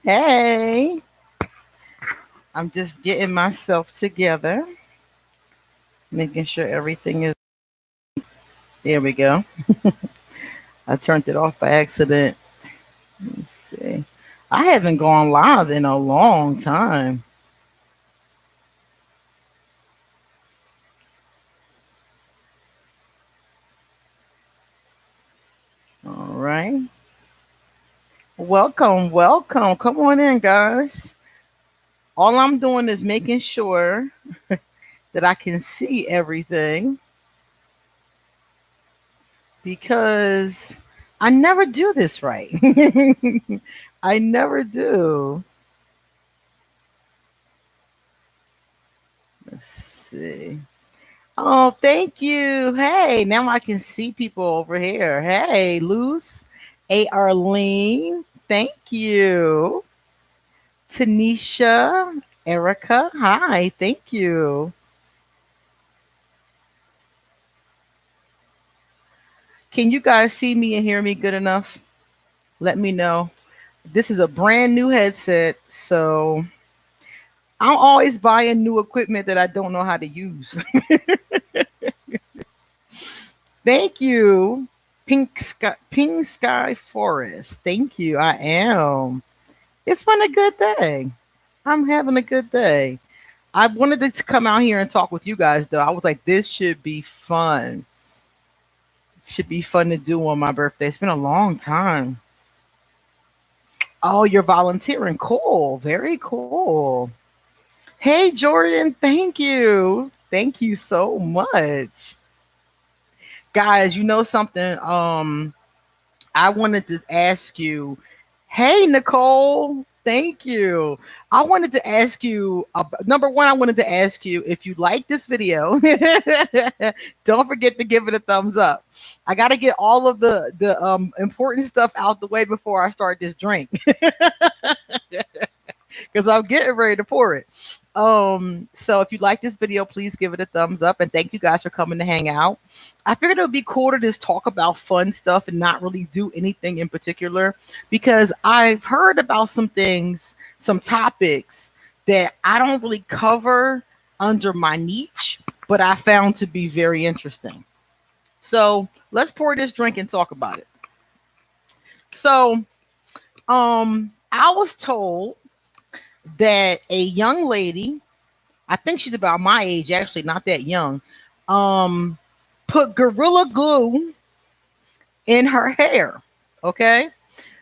Hey, I'm just getting myself together, making sure everything is. There we go. I turned it off by accident. Let's see. I haven't gone live in a long time. All right. Welcome, welcome. Come on in, guys. All I'm doing is making sure that I can see everything because I never do this right. I never do. Let's see. Oh, thank you. Hey, now I can see people over here. Hey, Luz, A. Arlene, thank you. Tanisha, Erica, hi, thank you. Can you guys see me and hear me good enough? Let me know. This is a brand new headset, so I'm always buying new equipment that I don't know how to use. Thank you. Pink Sky Forest. Thank you. I am. It's been a good day. I'm having a good day. I wanted to come out here and talk with you guys though. I was like, this should be fun. Should be fun to do on my birthday. It's been a long time. Oh, you're volunteering. Cool. Very cool. Hey Jordan, thank you. Thank you so much. Guys, you know something? I wanted to ask you. Hey, Nicole. Thank you. I wanted to ask you, number one, I wanted to ask you if you like this video, don't forget to give it a thumbs up. I got to get all of the important stuff out the way before I start this drink because I'm getting ready to pour it. So if you like this video, please give it a thumbs up and thank you guys for coming to hang out. I figured it would be cool to just talk about fun stuff and not really do anything in particular because I've heard about some things, some topics that I don't really cover under my niche, but I found to be very interesting. So let's pour this drink and talk about it. So, I was told that a young lady, I think she's about my age, actually, not that young, um, put gorilla glue in her hair. Okay.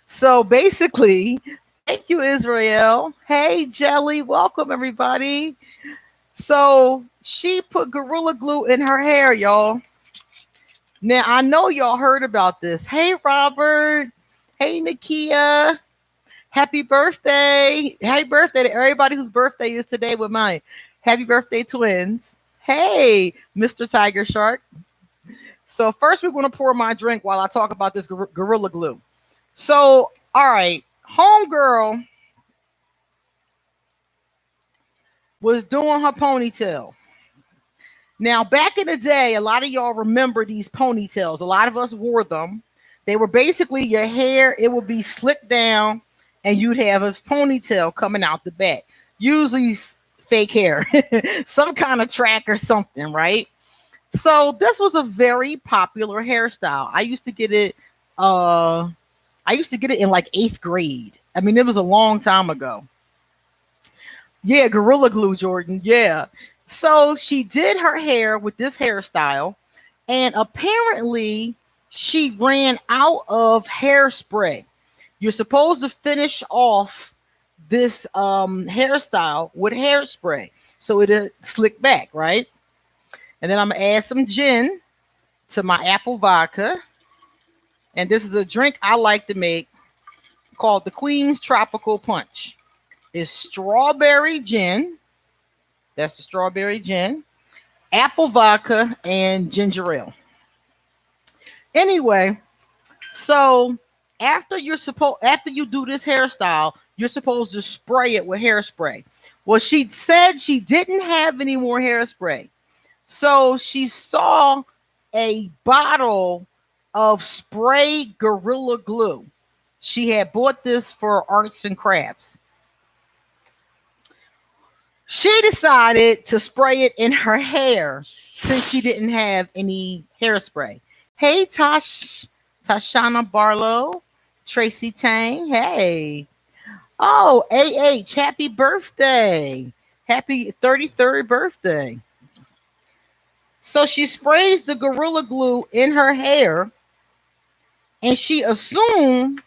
So basically, thank you, Israel. Hey, Jelly. Welcome, everybody. So she put gorilla glue in her hair, y'all. Now, I know y'all heard about this. Hey, Robert. Hey, Nakia. Happy birthday. Happy birthday to everybody whose birthday is today with mine. Happy birthday, twins. Hey, Mr. Tiger Shark. So first we're going to pour my drink while I talk about this Gorilla Glue. So, all right, homegirl was doing her ponytail. Now, back in the day, a lot of y'all remember these ponytails. A lot of us wore them. They were basically your hair, it would be slicked down, and you'd have a ponytail coming out the back. Usually fake hair, some kind of track or something, right? So this was a very popular hairstyle. Uh I used to get it in like 8th grade. I mean, it was a long time ago. Yeah, Gorilla Glue, Jordan. Yeah. So she did her hair with this hairstyle, and apparently she ran out of hairspray. You're supposed to finish off this hairstyle with hairspray so it'll slick back, right? And then I'm gonna add some gin to my apple vodka. And this is a drink I like to make called the Queen's Tropical Punch. It's strawberry gin. That's the strawberry gin, apple vodka, and ginger ale. Anyway, so after you do this hairstyle, you're supposed to spray it with hairspray. Well, she said she didn't have any more hairspray. So she saw a bottle of spray Gorilla Glue. She had bought this for arts and crafts. She decided to spray it in her hair since she didn't have any hairspray. Hey, Tashana Barlow, Tracy Tang. Hey. Oh, AH, happy birthday. Happy 33rd birthday. So she sprays the Gorilla Glue in her hair, and she assumed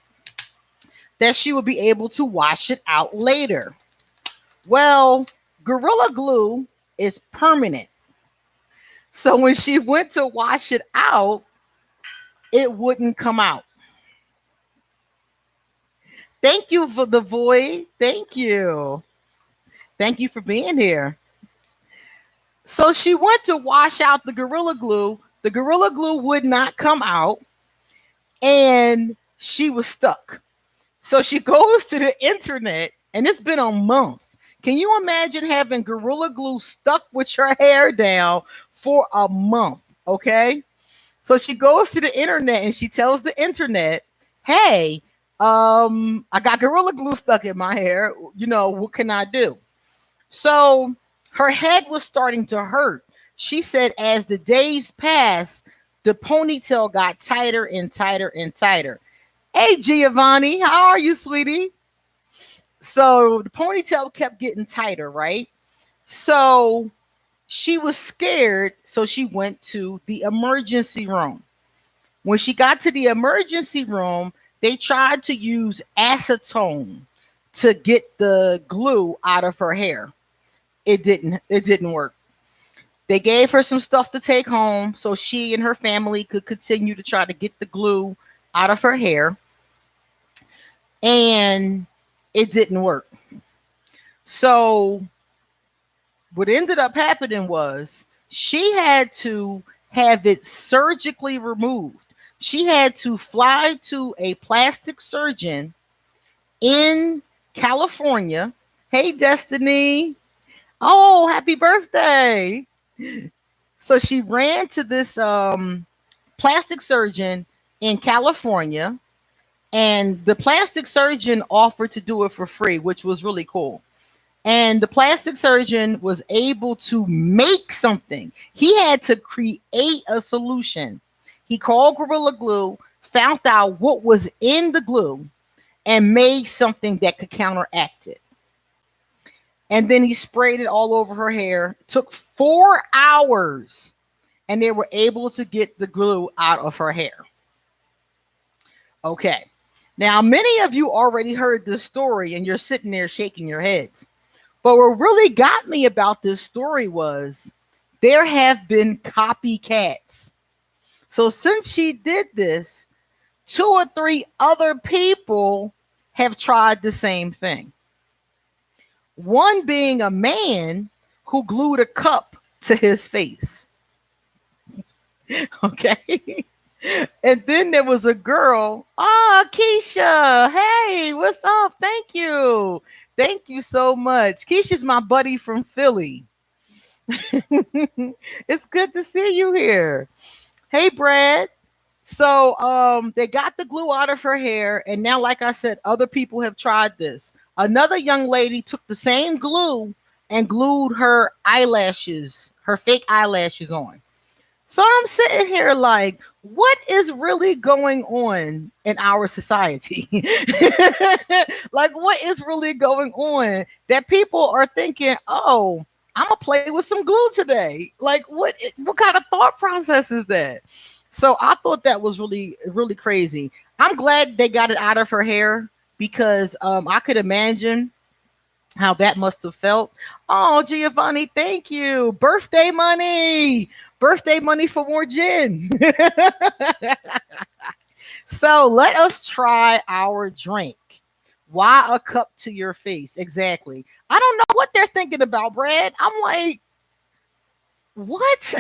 that she would be able to wash it out later. Well, Gorilla Glue is permanent. So when she went to wash it out, it wouldn't come out. Thank you for the void. Thank you. Thank you for being here. So she went to wash out the Gorilla Glue. The Gorilla Glue would not come out, and she was stuck. So she goes to the internet, and it's been a month. Can you imagine having Gorilla Glue stuck with your hair down for a month? Okay. So she goes to the internet and she tells the internet, hey, I got Gorilla Glue stuck in my hair. You know, what can I do? So her head was starting to hurt. She said as the days passed, the ponytail got tighter and tighter and tighter. Hey, Giovanni, how are you, sweetie? So the ponytail kept getting tighter, right? So she was scared, so she went to the emergency room. When she got to the emergency room, they tried to use acetone to get the glue out of her hair. It didn't work. They gave her some stuff to take home so she and her family could continue to try to get the glue out of her hair. And it didn't work. So what ended up happening was she had to have it surgically removed. She had to fly to a plastic surgeon in California. Hey, Destiny. Oh, happy birthday. So she ran to this plastic surgeon in California, and the plastic surgeon offered to do it for free, which was really cool. And the plastic surgeon was able to make something. He had to create a solution. He called Gorilla Glue, found out what was in the glue, and made something that could counteract it. And then he sprayed it all over her hair. It took 4 hours, and they were able to get the glue out of her hair. Okay. Now, many of you already heard this story, and you're sitting there shaking your heads. But what really got me about this story was there have been copycats. So since she did this, 2 or 3 other people have tried the same thing. One being a man who glued a cup to his face. Okay. And then there was a girl. Oh, Keisha. Hey, what's up? Thank you. Thank you so much. Keisha's my buddy from Philly. It's good to see you here. Hey, Brad. So they got the glue out of her hair, and now, like I said, other people have tried this. Another young lady took the same glue and glued her eyelashes, her fake eyelashes on. So I'm sitting here like, what is really going on in our society? Like, what is really going on that people are thinking, oh, I'm gonna play with some glue today? Like, what kind of thought process is that? So I thought that was really, really crazy. I'm glad they got it out of her hair because I could imagine how that must have felt. Oh, Giovanni, thank you. Birthday money. Birthday money for more gin. So let us try our drink. Why a cup to your face? Exactly. I don't know what they're thinking about, Brad. I'm like, what?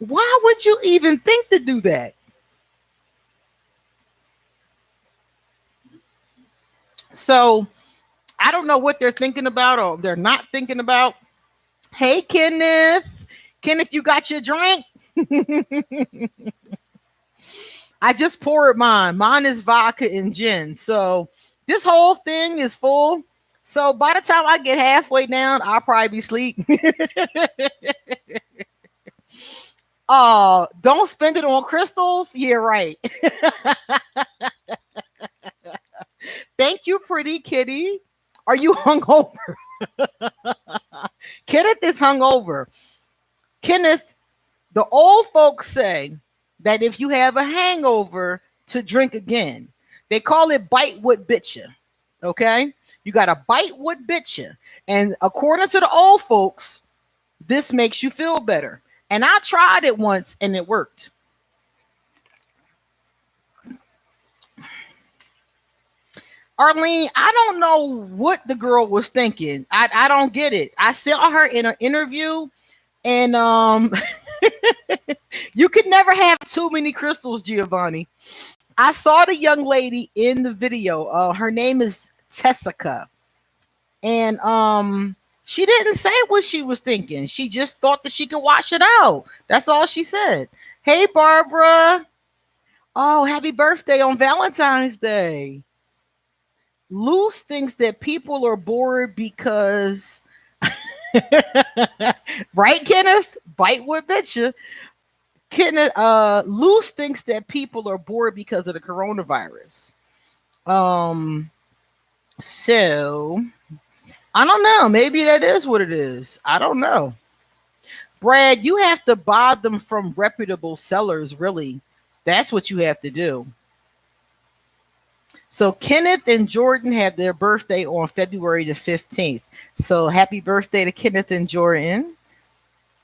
Why would you even think to do that? So I don't know what they're thinking about or they're not thinking about. Hey, Kenneth. Kenneth, you got your drink? I just poured mine. Mine is vodka and gin. So this whole thing is full. So by the time I get halfway down, I'll probably be asleep. Oh, don't spend it on crystals. Yeah, right. Thank you, pretty kitty. Are you hungover? Kenneth is hungover. Kenneth, the old folks say that if you have a hangover, to drink again. They call it bite what bit you. Okay? You got to bite what bit you. And according to the old folks, this makes you feel better. And I tried it once and it worked. Arlene, I don't know what the girl was thinking. I don't get it. I saw her in an interview, and you could never have too many crystals, Giovanni. I saw the young lady in the video. Her name is Tessica, and she didn't say what she was thinking. She just thought that she could wash it out. That's all she said. Hey, Barbara. Oh, happy birthday on Valentine's Day. Luce thinks that people are bored because, right, Kenneth? Bite what bit you. Kenneth, Luce thinks that people are bored because of the coronavirus. So I don't know. Maybe that is what it is. I don't know. Brad, you have to buy them from reputable sellers, really. That's what you have to do. So Kenneth and Jordan have their birthday on February the 15th. So happy birthday to Kenneth and Jordan.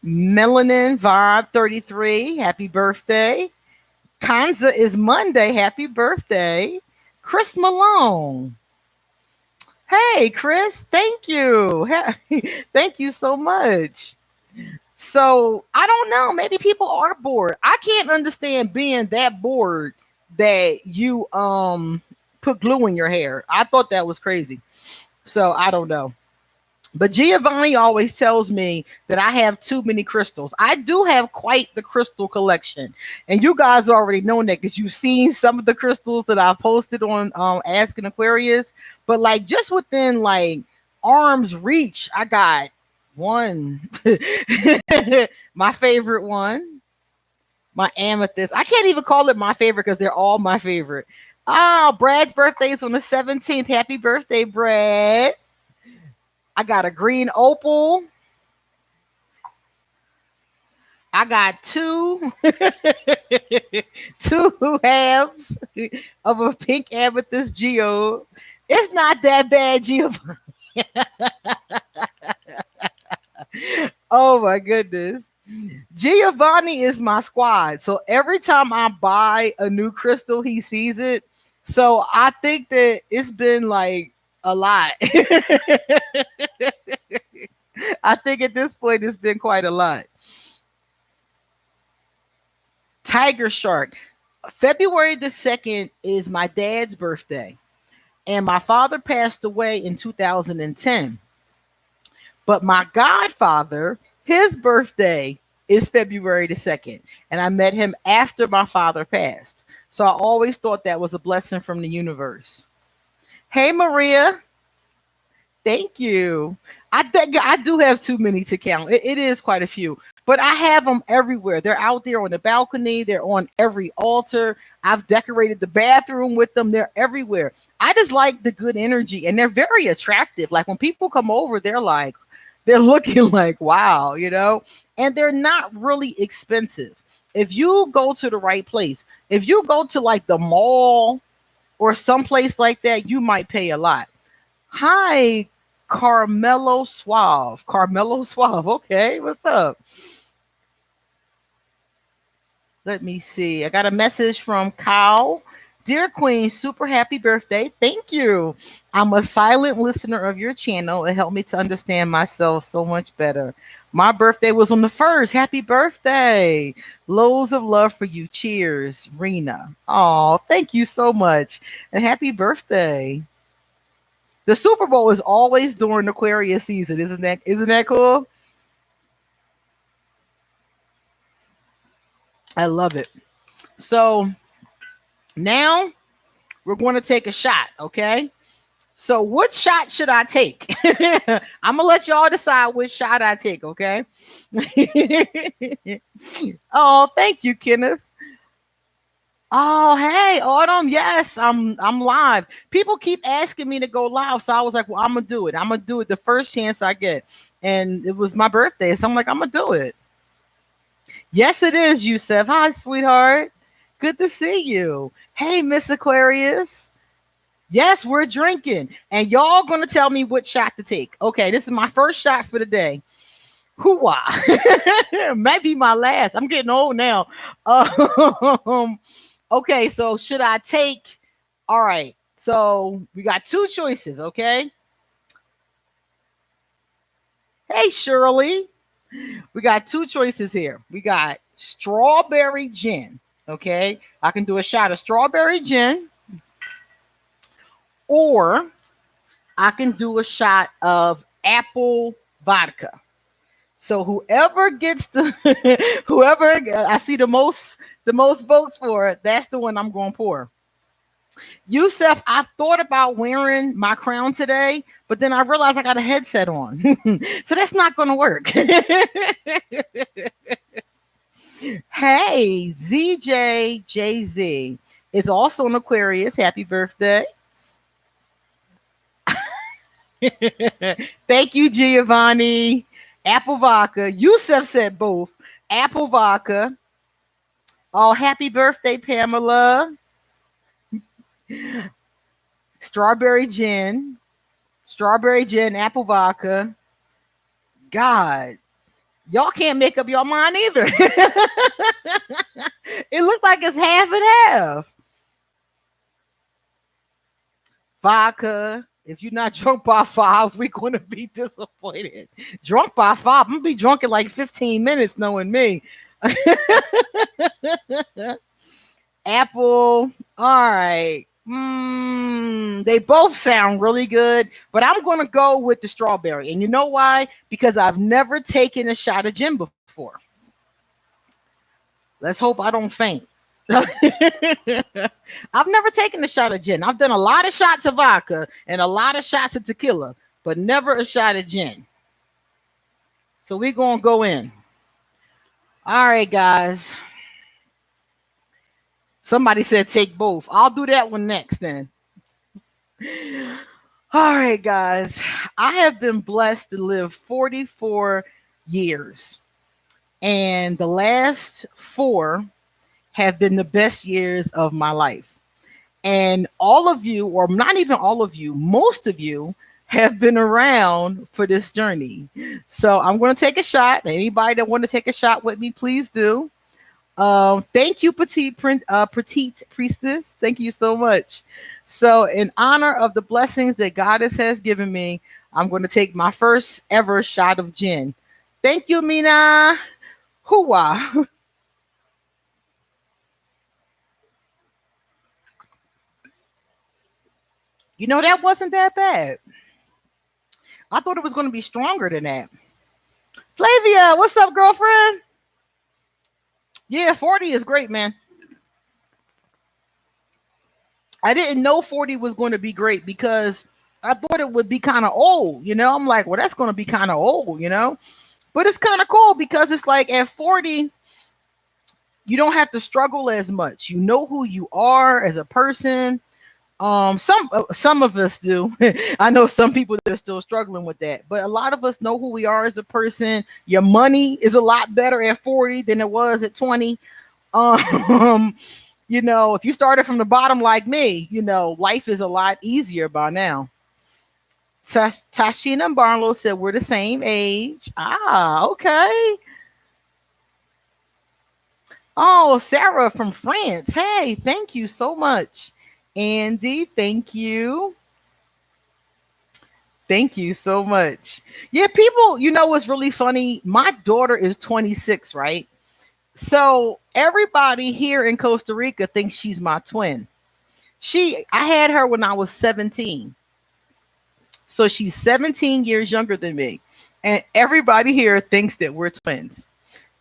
Melanin Vibe 33, happy birthday. Kanza is Monday, happy birthday. Chris Malone. Hey, Chris, thank you. Thank you so much. So I don't know. Maybe people are bored. I can't understand being that bored that you put glue in your hair. I thought that was crazy. So I don't know. But Giovanni always tells me that I have too many crystals. I do have quite the crystal collection. And you guys already know that because you've seen some of the crystals that I posted on Ask an Aquarius. But like just within like arm's reach, I got one. My favorite one. My amethyst. I can't even call it my favorite because they're all my favorite. Oh, Brad's birthday is on the 17th. Happy birthday, Brad. I got a green opal. I got two halves of a pink amethyst geo. It's not that bad, Giovanni. Oh my goodness. Giovanni is my squad. So every time I buy a new crystal, he sees it. So I think that it's been like a lot. I think at this point it's been quite a lot. Tiger Shark. February the 2nd is my dad's birthday. And my father passed away in 2010. But my godfather, his birthday is February the 2nd. And I met him after my father passed. So I always thought that was a blessing from the universe. Hey, Maria. Thank you. I think I do have too many to count. It is quite a few, but I have them everywhere. They're out there on the balcony. They're on every altar. I've decorated the bathroom with them. They're everywhere. I just like the good energy, and they're very attractive. Like when people come over, they're looking like, wow, and they're not really expensive. If you go to the right place, if you go to like the mall or someplace like that, you might pay a lot. Hi, Carmelo Suave. Carmelo Suave. Okay, what's up? Let me see. I got a message from Kyle. Dear Queen, super happy birthday. Thank you. I'm a silent listener of your channel. It helped me to understand myself so much better. My birthday was on the 1st. Happy birthday. Loads of love for you. Cheers, Rena. Oh, thank you so much. And happy birthday. The Super Bowl is always during Aquarius season. Isn't that cool? I love it. So Now we're going to take a shot, okay? So what shot should I take? I'm gonna let y'all decide which shot I take, okay? Oh, thank you, Kenneth. Oh, hey, Autumn. Yes, I'm live. People keep asking me to go live, so I was like, well, I'm gonna do it. I'm gonna do it the first chance I get. And it was my birthday, so I'm like, I'm gonna do it. Yes, it is, Yusef. Hi, sweetheart. Good to see you. Hey, Miss Aquarius. Yes, we're drinking. And y'all gonna tell me which shot to take. Okay, this is my first shot for the day. Hoo-wah. Might be my last. I'm getting old now. Okay, so should I take? All right. So we got two choices, okay? Hey, Shirley. We got two choices here. We got strawberry gin, okay? I can do a shot of strawberry gin, or I can do a shot of apple vodka. So whoever gets the whoever I see the most votes for, that's the one I'm going to pour. Yusef, I thought about wearing my crown today, but then I realized I got a headset on. So that's not going to work. Hey, ZJJZ is also an Aquarius. Happy birthday. Thank you, Giovanni. Apple vodka. Yusef said both. Apple vodka. Oh, happy birthday, Pamela. Strawberry gin. Strawberry gin, apple vodka. God, y'all can't make up your mind either. It looked like it's half and half. Vodka. If you're not drunk by 5, we're going to be disappointed. Drunk by 5, I'm going to be drunk in like 15 minutes, knowing me. Apple. All right. They both sound really good, but I'm going to go with the strawberry. And you know why? Because I've never taken a shot of gin before. Let's hope I don't faint. I've never taken a shot of gin. I've done a lot of shots of vodka and a lot of shots of tequila, but never a shot of gin. So we're going to go in. All right, guys. Somebody said take both. I'll do that one next then. All right, guys. I have been blessed to live 44 years. And the last 4 have been the best years of my life. And all of you, or not even all of you, most of you have been around for this journey. So I'm going to take a shot. Anybody that want to take a shot with me, please do. Thank you, petite priestess. Thank you so much. So in honor of the blessings that Goddess has given me, I'm going to take my first ever shot of gin. Thank you, Mina. Hooah. You know, that wasn't that bad. I thought it was going to be stronger than that. Flavia, what's up, girlfriend? Yeah, 40 is great, man. I didn't know 40 was going to be great because I thought it would be kind of old, you know? I'm like, well, that's going to be kind of old, you know? But it's kind of cool because it's like at 40, you don't have to struggle as much. You know who you are as a person. Some of us do. I know some people that are still struggling with that, but a lot of us know who we are as a person. Your money is a lot better at 40 than it was at 20. You know, if you started from the bottom like me, you know, life is a lot easier by now. Tashina Barlow said we're the same age. Ah, okay. Oh, Sarah from France. Hey, thank you so much. Andy, thank you. Thank you so much. Yeah, people, you know what's really funny? My daughter is 26, right? So everybody here in Costa Rica thinks she's my twin. I had her when I was 17. So she's 17 years younger than me. And everybody here thinks that we're twins.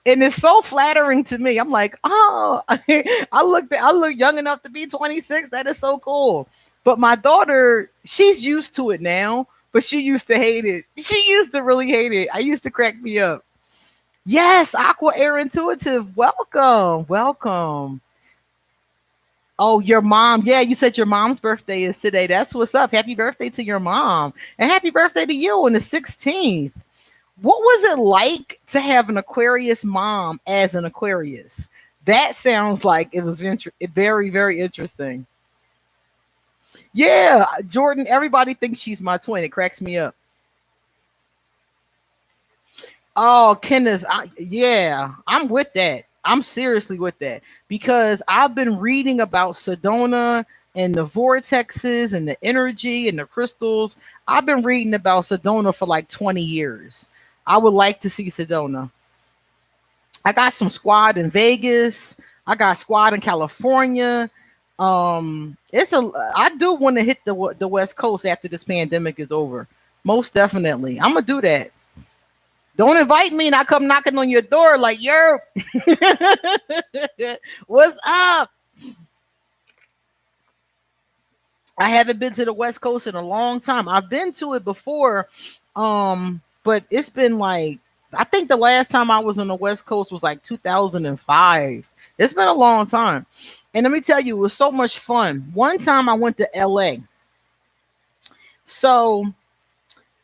And it's so flattering to me. I'm like, oh, I look young enough to be 26. That is so cool. But my daughter, she's used to it now, but she used to hate it. She used to really hate it. I used to crack me up. Yes, Aqua Air Intuitive. Welcome. Welcome. Oh, your mom. Yeah, you said your mom's birthday is today. That's what's up. Happy birthday to your mom. And happy birthday to you on the 16th. What was it like to have an Aquarius mom as an Aquarius? That sounds like it was very, very interesting. Yeah, Jordan, everybody thinks she's my twin. It cracks me up. Oh, Kenneth, yeah, I'm with that. I'm seriously with that because I've been reading about Sedona and the vortexes and the energy and the crystals. I've been reading about Sedona for like 20 years. I would like to see Sedona. I got some squad in Vegas. I got squad in California. It's a. I do want to hit the West Coast after this pandemic is over. Most definitely, I'm gonna do that. Don't invite me and I come knocking on your door like, yo, what's up? I haven't been to the West Coast in a long time. I've been to it before, but it's been like I think the last time I was on the West Coast was like 2005. It's been a long time. And let me tell you, it was so much fun. One time I went to LA. So,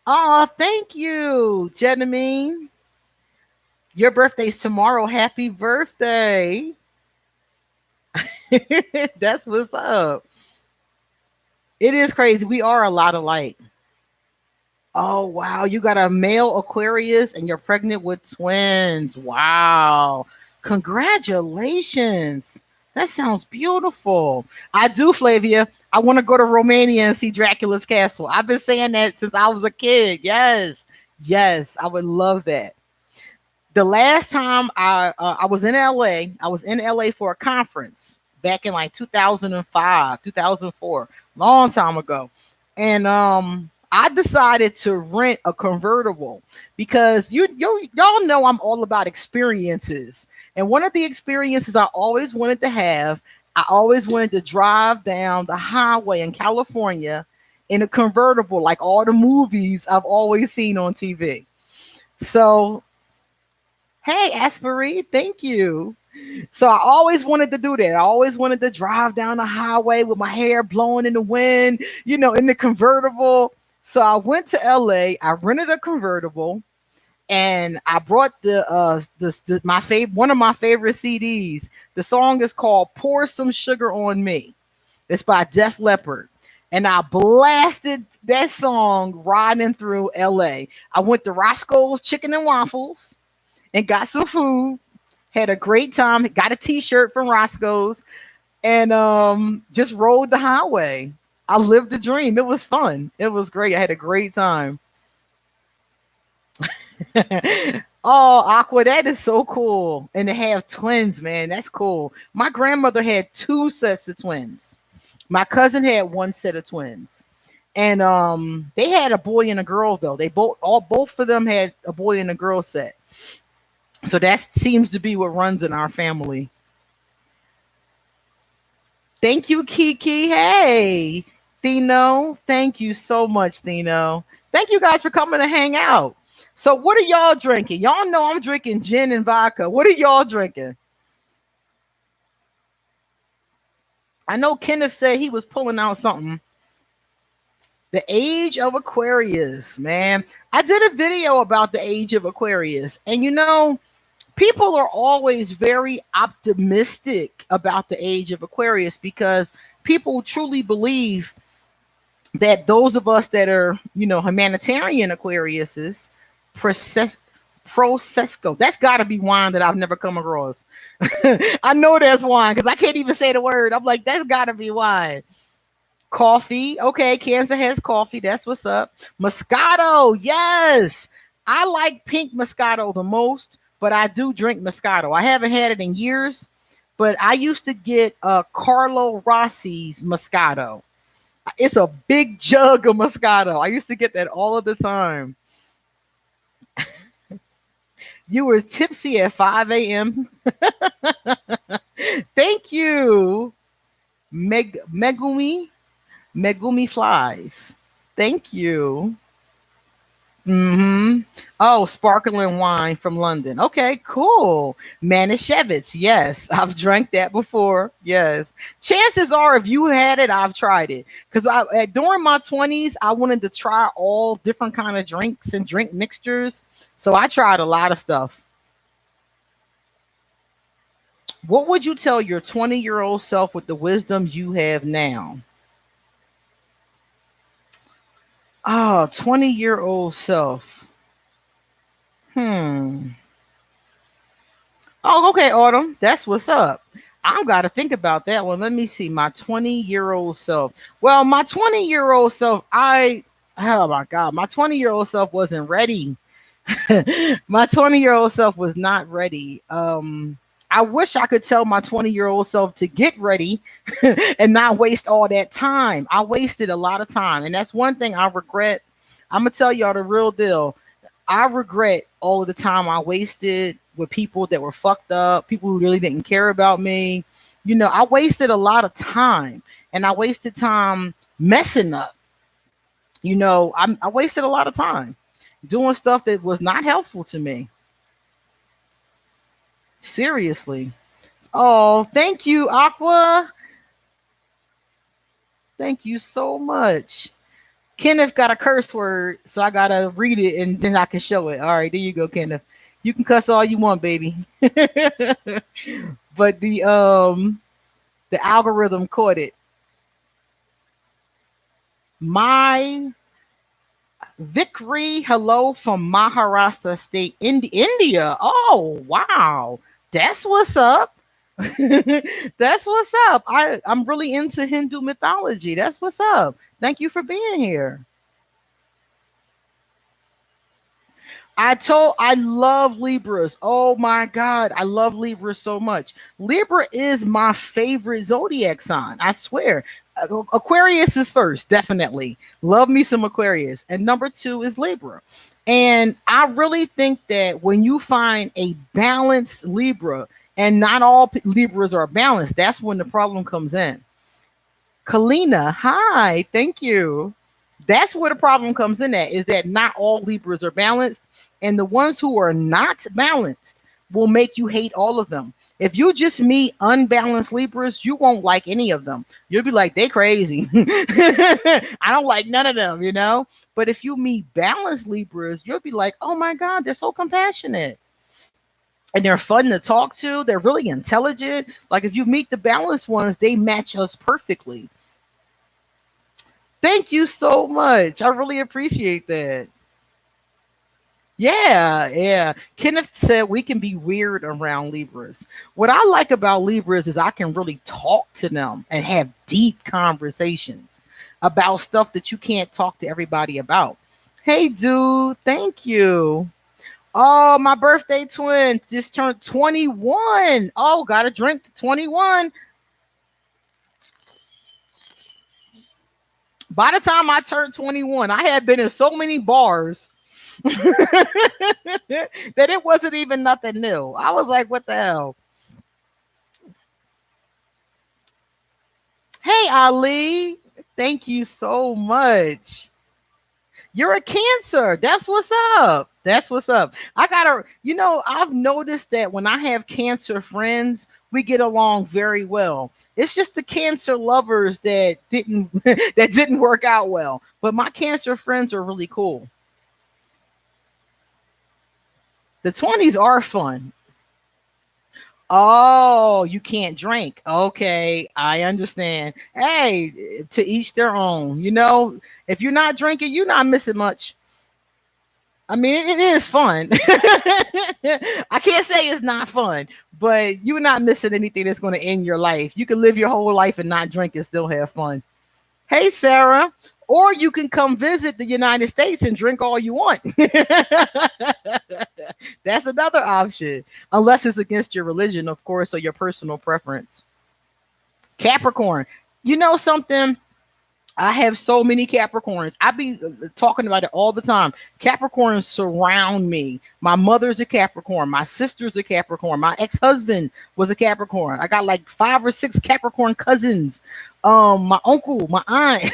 oh, thank you, Jenamine. Your birthday's tomorrow. Happy birthday. That's what's up. It is crazy. We are a lot alike. Oh, wow. You got a male Aquarius and you're pregnant with twins. Wow. Congratulations. That sounds beautiful. I do, Flavia. I want to go to Romania and see Dracula's castle. I've been saying that since I was a kid. Yes. Yes. I would love that. The last time I was in LA, I was in LA for a conference back in like 2005, 2004, long time ago. And I decided to rent a convertible because y'all know I'm all about experiences. And one of the experiences I always wanted to have, I always wanted to drive down the highway in California in a convertible like all the movies I've always seen on TV. So, hey, Aspery, thank you. So I always wanted to do that. I always wanted to drive down the highway with my hair blowing in the wind, in the convertible. So I went to LA. I rented a convertible, and I brought one of my favorite CDs. The song is called "Pour Some Sugar on Me." It's by Def Leppard. And I blasted that song riding through LA. I went to Roscoe's Chicken and Waffles and got some food, had a great time, got a t-shirt from Roscoe's, and just rode the highway. I lived the dream. It was fun. It was great. I had a great time. Oh, Aqua, that is so cool. And to have twins, man, that's cool. My grandmother had two sets of twins. My cousin had one set of twins. And they had a boy and a girl though. They both of them had a boy and a girl set. So that seems to be what runs in our family. Thank you, Kiki. Hey, Thino. Thank you so much, Thino. Thank you guys for coming to hang out. So what are y'all drinking? Y'all know I'm drinking gin and vodka. What are y'all drinking? I know Kenneth said he was pulling out something. The age of Aquarius, man. I did a video about the age of Aquarius. And people are always very optimistic about the age of Aquarius because people truly believe that those of us that are, humanitarian Aquariuses, Prosecco. That's got to be wine that I've never come across. I know there's wine because I can't even say the word. I'm like, that's got to be wine. Coffee. Okay, Kansas has coffee. That's what's up. Moscato. Yes. I like pink Moscato the most, but I do drink Moscato. I haven't had it in years, but I used to get Carlo Rossi's Moscato. It's a big jug of Moscato. I used to get that all of the time. You were tipsy at 5 a.m. Thank you, Megumi Flies. Thank you. Oh, sparkling wine from London. Okay, cool. Manischewitz. Yes, I've drank that before. Yes. Chances are, if you had it, I've tried it. Because during my 20s, I wanted to try all different kind of drinks and drink mixtures. So I tried a lot of stuff. What would you tell your 20-year-old self with the wisdom you have now? Oh, 20-year-old self. Hmm. Oh, okay, Autumn. That's what's up. I've got to think about that one. Let me see. My 20-year-old self. Well, my 20-year-old self, oh my God, my 20-year-old self wasn't ready. My 20-year-old self was not ready. I wish I could tell my 20-year-old self to get ready and not waste all that time. I wasted a lot of time. And that's one thing I regret. I'm going to tell y'all the real deal. I regret all of the time I wasted with people that were fucked up, people who really didn't care about me. I wasted a lot of time, and I wasted time messing up. I wasted a lot of time doing stuff that was not helpful to me. Seriously. Oh, thank you, Aqua. Thank you so much. Kenneth got a curse word, so I gotta read it and then I can show it. All right, there you go, Kenneth. You can cuss all you want, baby. But the algorithm caught it. My Vikri, hello from Maharashtra State, India. Oh, wow. That's what's up. That's what's up. I'm really into Hindu mythology. That's what's up. Thank you for being here. I love Libras. Oh my God. I love Libras so much. Libra is my favorite zodiac sign. I swear. Aquarius is first, definitely. Love me some Aquarius. And number two is Libra. And I really think that when you find a balanced Libra, and not all Libras are balanced, that's when the problem comes in. Kalina, hi, thank you. That's where the problem comes in at, is that not all Libras are balanced, and the ones who are not balanced will make you hate all of them. If you just meet unbalanced Libras, you won't like any of them. You'll be like, they crazy. I don't like none of them. But if you meet balanced Libras, you'll be like, oh my God, they're so compassionate. And they're fun to talk to. They're really intelligent. Like if you meet the balanced ones, they match us perfectly. Thank you so much. I really appreciate that. Yeah, yeah. Kenneth said we can be weird around Libras. What I like about Libras is I can really talk to them and have deep conversations about stuff that you can't talk to everybody about. Hey, dude, thank you. Oh, my birthday twin just turned 21. Oh, got a drink to 21. By the time I turned 21, I had been in so many bars that it wasn't even nothing new. I was like, what the hell? Hey, Ali. Thank you so much. You're a Cancer. That's what's up. That's what's up. I've noticed that when I have Cancer friends, we get along very well. It's just the Cancer lovers that didn't that didn't work out well. But my Cancer friends are really cool. The 20s are fun. Oh, you can't drink. Okay, I understand. Hey, to each their own. If you're not drinking, you're not missing much. I mean, it is fun. I can't say it's not fun, but you're not missing anything that's going to end your life. You can live your whole life and not drink and still have fun. Hey, Sarah. Or you can come visit the United States and drink all you want. That's another option, unless it's against your religion, of course, or your personal preference. Capricorn. You know something? I have so many Capricorns. I be talking about it all the time. Capricorns surround me. My mother's a Capricorn. My sister's a Capricorn. My ex-husband was a Capricorn. I got like 5 or 6 Capricorn cousins. My uncle, my aunt.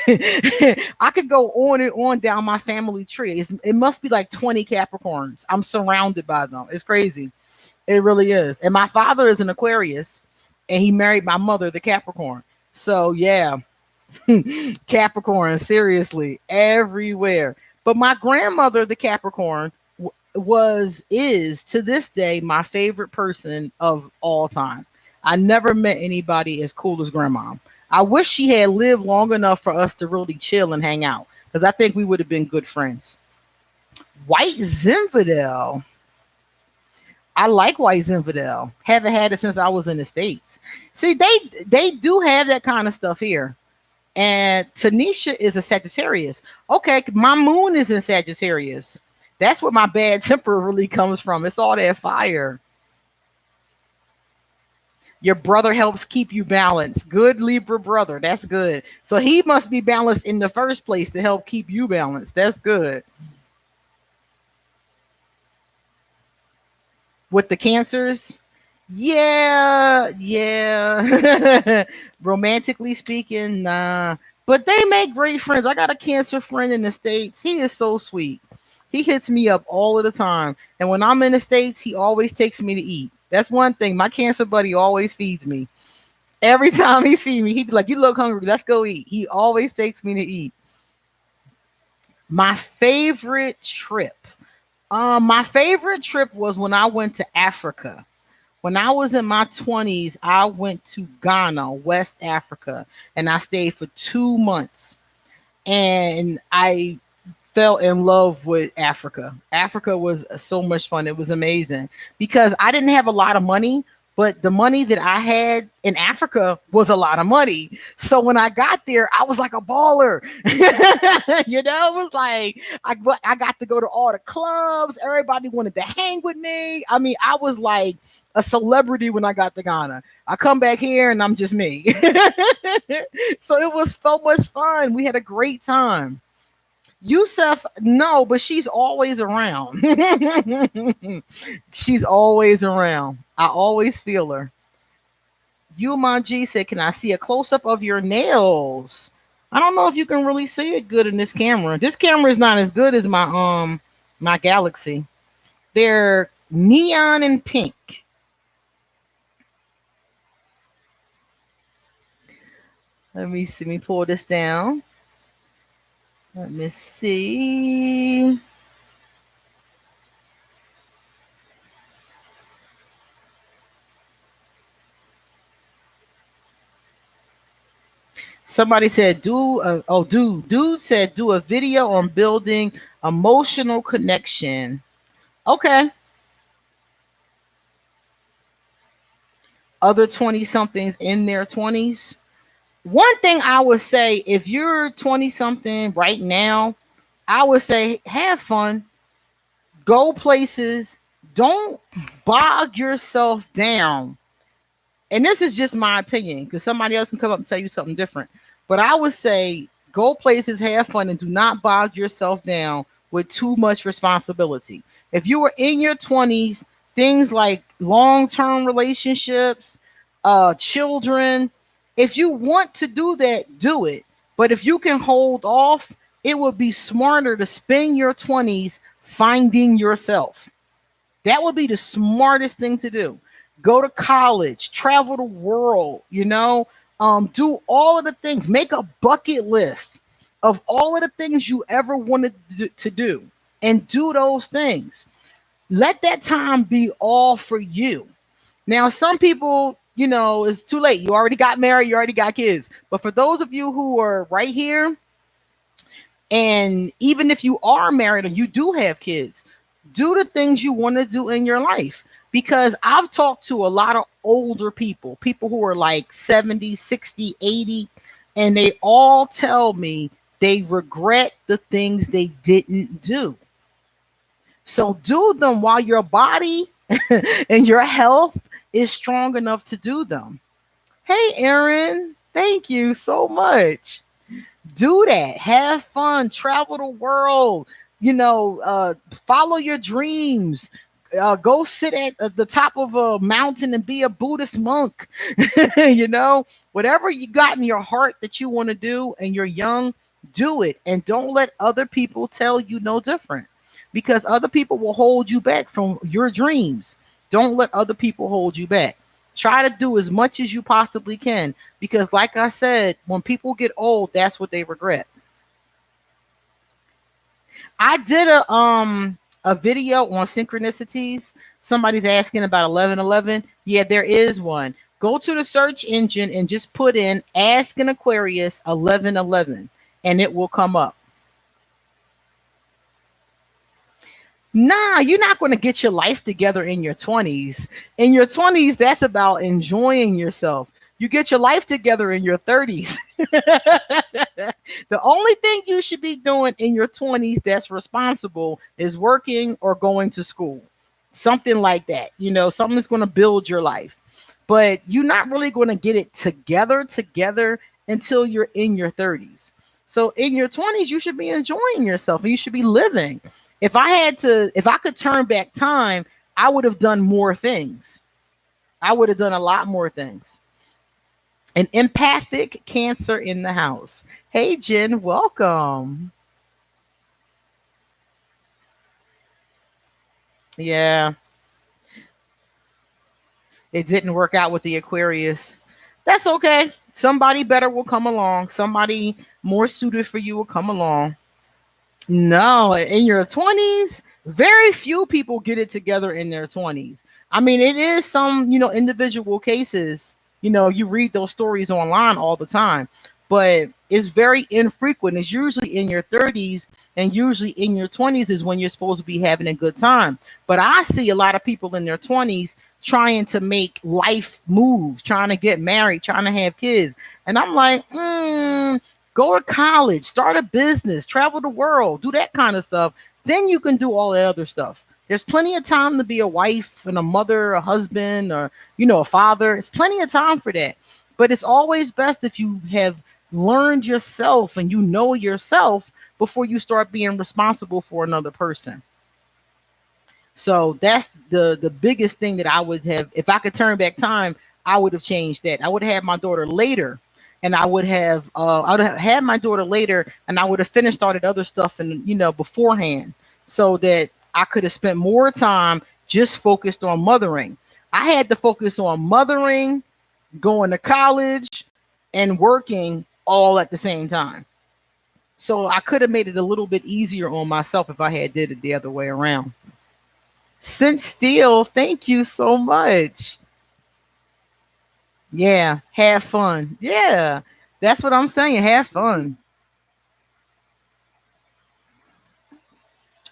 I could go on and on down my family tree. It must be like 20 Capricorns. I'm surrounded by them. It's crazy. It really is. And my father is an Aquarius, and he married my mother, the Capricorn. So yeah, Capricorn, seriously, everywhere. But my grandmother, the Capricorn, is to this day my favorite person of all time. I never met anybody as cool as grandma. I wish she had lived long enough for us to really chill and hang out, because I think we would have been good friends. White Zinfandel. I like White Zinfandel. Haven't had it since I was in the States. See, they do have that kind of stuff here. And Tanisha is a Sagittarius. Okay, my moon is in Sagittarius. That's where my bad temper really comes from. It's all that fire. Your brother helps keep you balanced. Good Libra brother. That's good. So he must be balanced in the first place to help keep you balanced. That's good. With the Cancers, yeah, yeah. Romantically speaking, nah. But they make great friends. I got a Cancer friend in the States. He is so sweet. He hits me up all of the time. And when I'm in the States, he always takes me to eat. That's one thing. My Cancer buddy always feeds me. Every time he sees me, he'd be like, "You look hungry. Let's go eat." He always takes me to eat. My favorite trip. My favorite trip was when I went to Africa. When I was in my 20s, I went to Ghana, West Africa, and I stayed for 2 months. And I fell in love with Africa. Africa was so much fun. It was amazing because I didn't have a lot of money, but the money that I had in Africa was a lot of money. So when I got there, I was like a baller. You know, it was like I got to go to all the clubs. Everybody wanted to hang with me. I mean, I was like a celebrity when I got to Ghana. I come back here and I'm just me. So it was so much fun. We had a great time. Yusuf, no, but she's always around. She's always around. I always feel her. Yuman G said, "Can I see a close up of your nails?" I don't know if you can really see it good in this camera. This camera is not as good as my Galaxy. They're neon and pink. Let me see. Let me pull this down. Let me see. Somebody said, dude said, do a video on building emotional connection. Okay. Other 20 somethings in their 20s. One thing I would say, if you're 20 something right now, I would say have fun, go places, don't bog yourself down. And this is just my opinion because somebody else can come up and tell you something different. But I would say go places, have fun, and do not bog yourself down with too much responsibility. If you were in your 20s, things like long-term relationships, children, if you want to do that, do it. But if you can hold off, it would be smarter to spend your 20s finding yourself. That would be the smartest thing to do. Go to college, travel the world, do all of the things, make a bucket list of all of the things you ever wanted to do and do those things. Let that time be all for you. Now, some people, it's too late. You already got married, you already got kids. But for those of you who are right here, and even if you are married and you do have kids, do the things you want to do in your life. Because I've talked to a lot of older people who are like 70, 60, 80, and they all tell me they regret the things they didn't do. So do them while your body and your health is strong enough to do them. Hey, Aaron, thank you so much. Do that. Have fun. Travel the world. Follow your dreams. Go sit at the top of a mountain and be a Buddhist monk. Whatever you got in your heart that you want to do and you're young, do it. And don't let other people tell you no different, because other people will hold you back from your dreams. Don't let other people hold you back. Try to do as much as you possibly can, because like I said, when people get old, that's what they regret. I did a video on synchronicities. Somebody's asking about 1111. Yeah, there is one. Go to the search engine and just put in Ask an Aquarius 1111 and it will come up. Nah, you're not going to get your life together in your 20s. In your 20s, that's about enjoying yourself. You get your life together in your 30s. The only thing you should be doing in your 20s that's responsible is working or going to school. Something like that. Something that's going to build your life. But you're not really going to get it together until you're in your 30s. So in your 20s, you should be enjoying yourself and you should be living. If I could turn back time, I would have done more things. I would have done a lot more things. An empathic Cancer in the house. Hey, Jen, welcome. Yeah, it didn't work out with the Aquarius. That's okay. Somebody better will come along. Somebody more suited for you will come along. No, in your 20s, very few people get it together in their 20s. I mean, it is some, individual cases. You read those stories online all the time, but it's very infrequent. It's usually in your 30s and usually in your 20s is when you're supposed to be having a good time. But I see a lot of people in their 20s trying to make life moves, trying to get married, trying to have kids. And I'm like, go to college, start a business, travel the world, do that kind of stuff. Then you can do all that other stuff. There's plenty of time to be a wife and a mother, a husband, or, a father. It's plenty of time for that. But it's always best if you have learned yourself and you know yourself before you start being responsible for another person. So that's the biggest thing that I would have. If I could turn back time, I would have changed that. I would have had my daughter later, and I would have had my daughter later, and I would have finished all that other stuff and beforehand, so that I could have spent more time just focused on mothering. I had to focus on mothering, going to college, and working all at the same time. So I could have made it a little bit easier on myself if I had did it the other way around. Since Steel, thank you so much. Yeah, have fun. Yeah, that's what I'm saying. Have fun.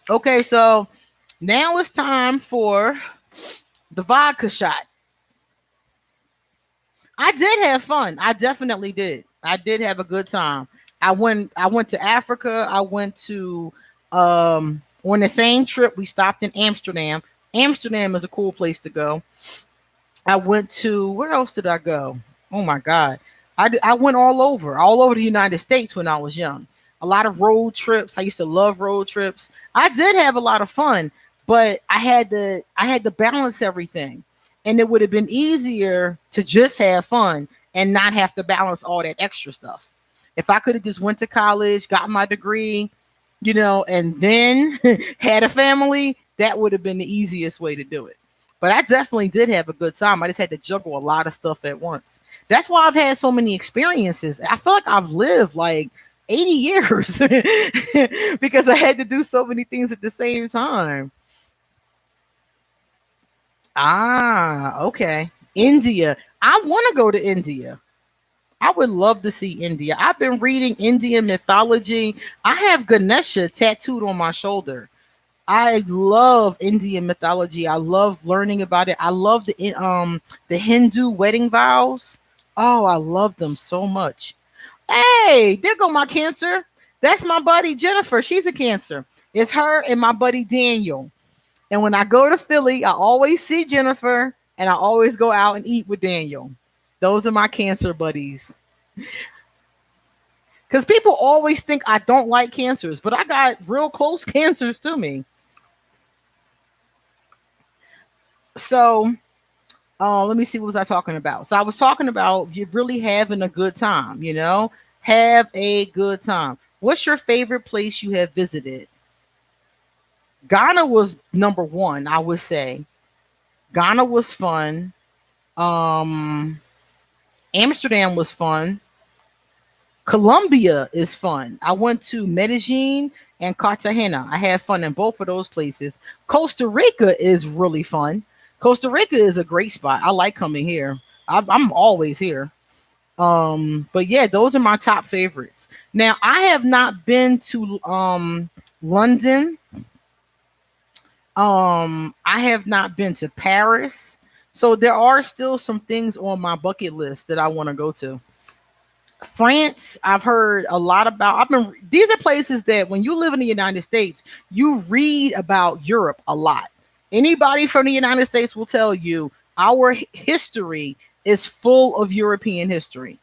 Okay, so now it's time for the vodka shot. I did have fun. I definitely did. I did have a good time. I went to Africa. I went to on the same trip we stopped in Amsterdam. Amsterdam is a cool place to go. I went to, where else did I go? Oh my God. I went all over the United States when I was young. A lot of road trips. I used to love road trips. I did have a lot of fun, but I had to balance everything. And it would have been easier to just have fun and not have to balance all that extra stuff. If I could have just went to college, got my degree, and then had a family, that would have been the easiest way to do it. But I definitely did have a good time. I just had to juggle a lot of stuff at once. That's why I've had so many experiences. I feel like I've lived like 80 years because I had to do so many things at the same time. Ah, okay. India. I want to go to India. I would love to see India. I've been reading Indian mythology. I have Ganesha tattooed on my shoulder. I love Indian mythology. I love learning about it. I love the Hindu wedding vows. Oh, I love them so much. Hey, there go my Cancer. That's my buddy Jennifer. She's a Cancer. It's her and my buddy Daniel. And when I go to Philly, I always see Jennifer and I always go out and eat with Daniel. Those are my Cancer buddies. Because people always think I don't like cancers, but I got real close cancers to me. So let me see, what was I talking about? So I was talking about you really having a good time, have a good time. What's your favorite place you have visited? Ghana was number one, I would say. Ghana was fun. Um, Amsterdam was fun. Colombia is fun. I went to Medellin and Cartagena. I had fun in both of those places. Costa Rica is really fun. Costa Rica is a great spot. I like coming here. I'm always here. But yeah, those are my top favorites. Now, I have not been to London. I have not been to Paris. So there are still some things on my bucket list that I want to go to. France, I've heard a lot about. These are places that when you live in the United States, you read about Europe a lot. Anybody from the United States will tell you our history is full of European history.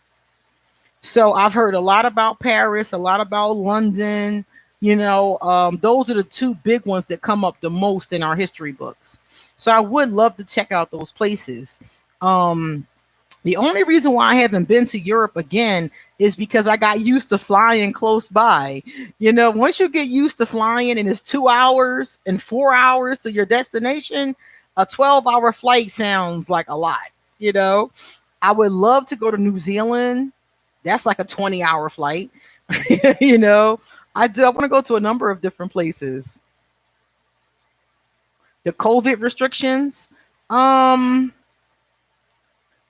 So I've heard a lot about Paris, a lot about London. Those are the two big ones that come up the most in our history books. So I would love to check out those places. The only reason why I haven't been to Europe again is because I got used to flying close by. Once you get used to flying and it's 2 hours and 4 hours to your destination, a 12-hour flight sounds like a lot. I would love to go to New Zealand. That's like a 20-hour flight. I want to go to a number of different places. The COVID restrictions.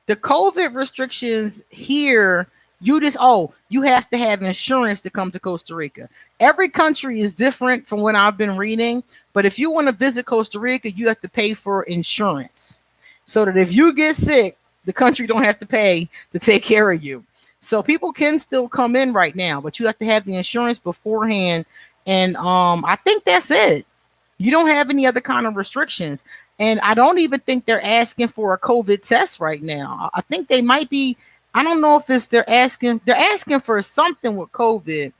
The COVID restrictions here, you have to have insurance to come to Costa Rica. Every country is different from what I've been reading, but if you want to visit Costa Rica, you have to pay for insurance so that if you get sick, the country don't have to pay to take care of you. So people can still come in right now, but you have to have the insurance beforehand. And I think that's it. You don't have any other kind of restrictions. And I don't even think they're asking for a COVID test right now. I think they might be. I don't know if they're asking for something with COVID.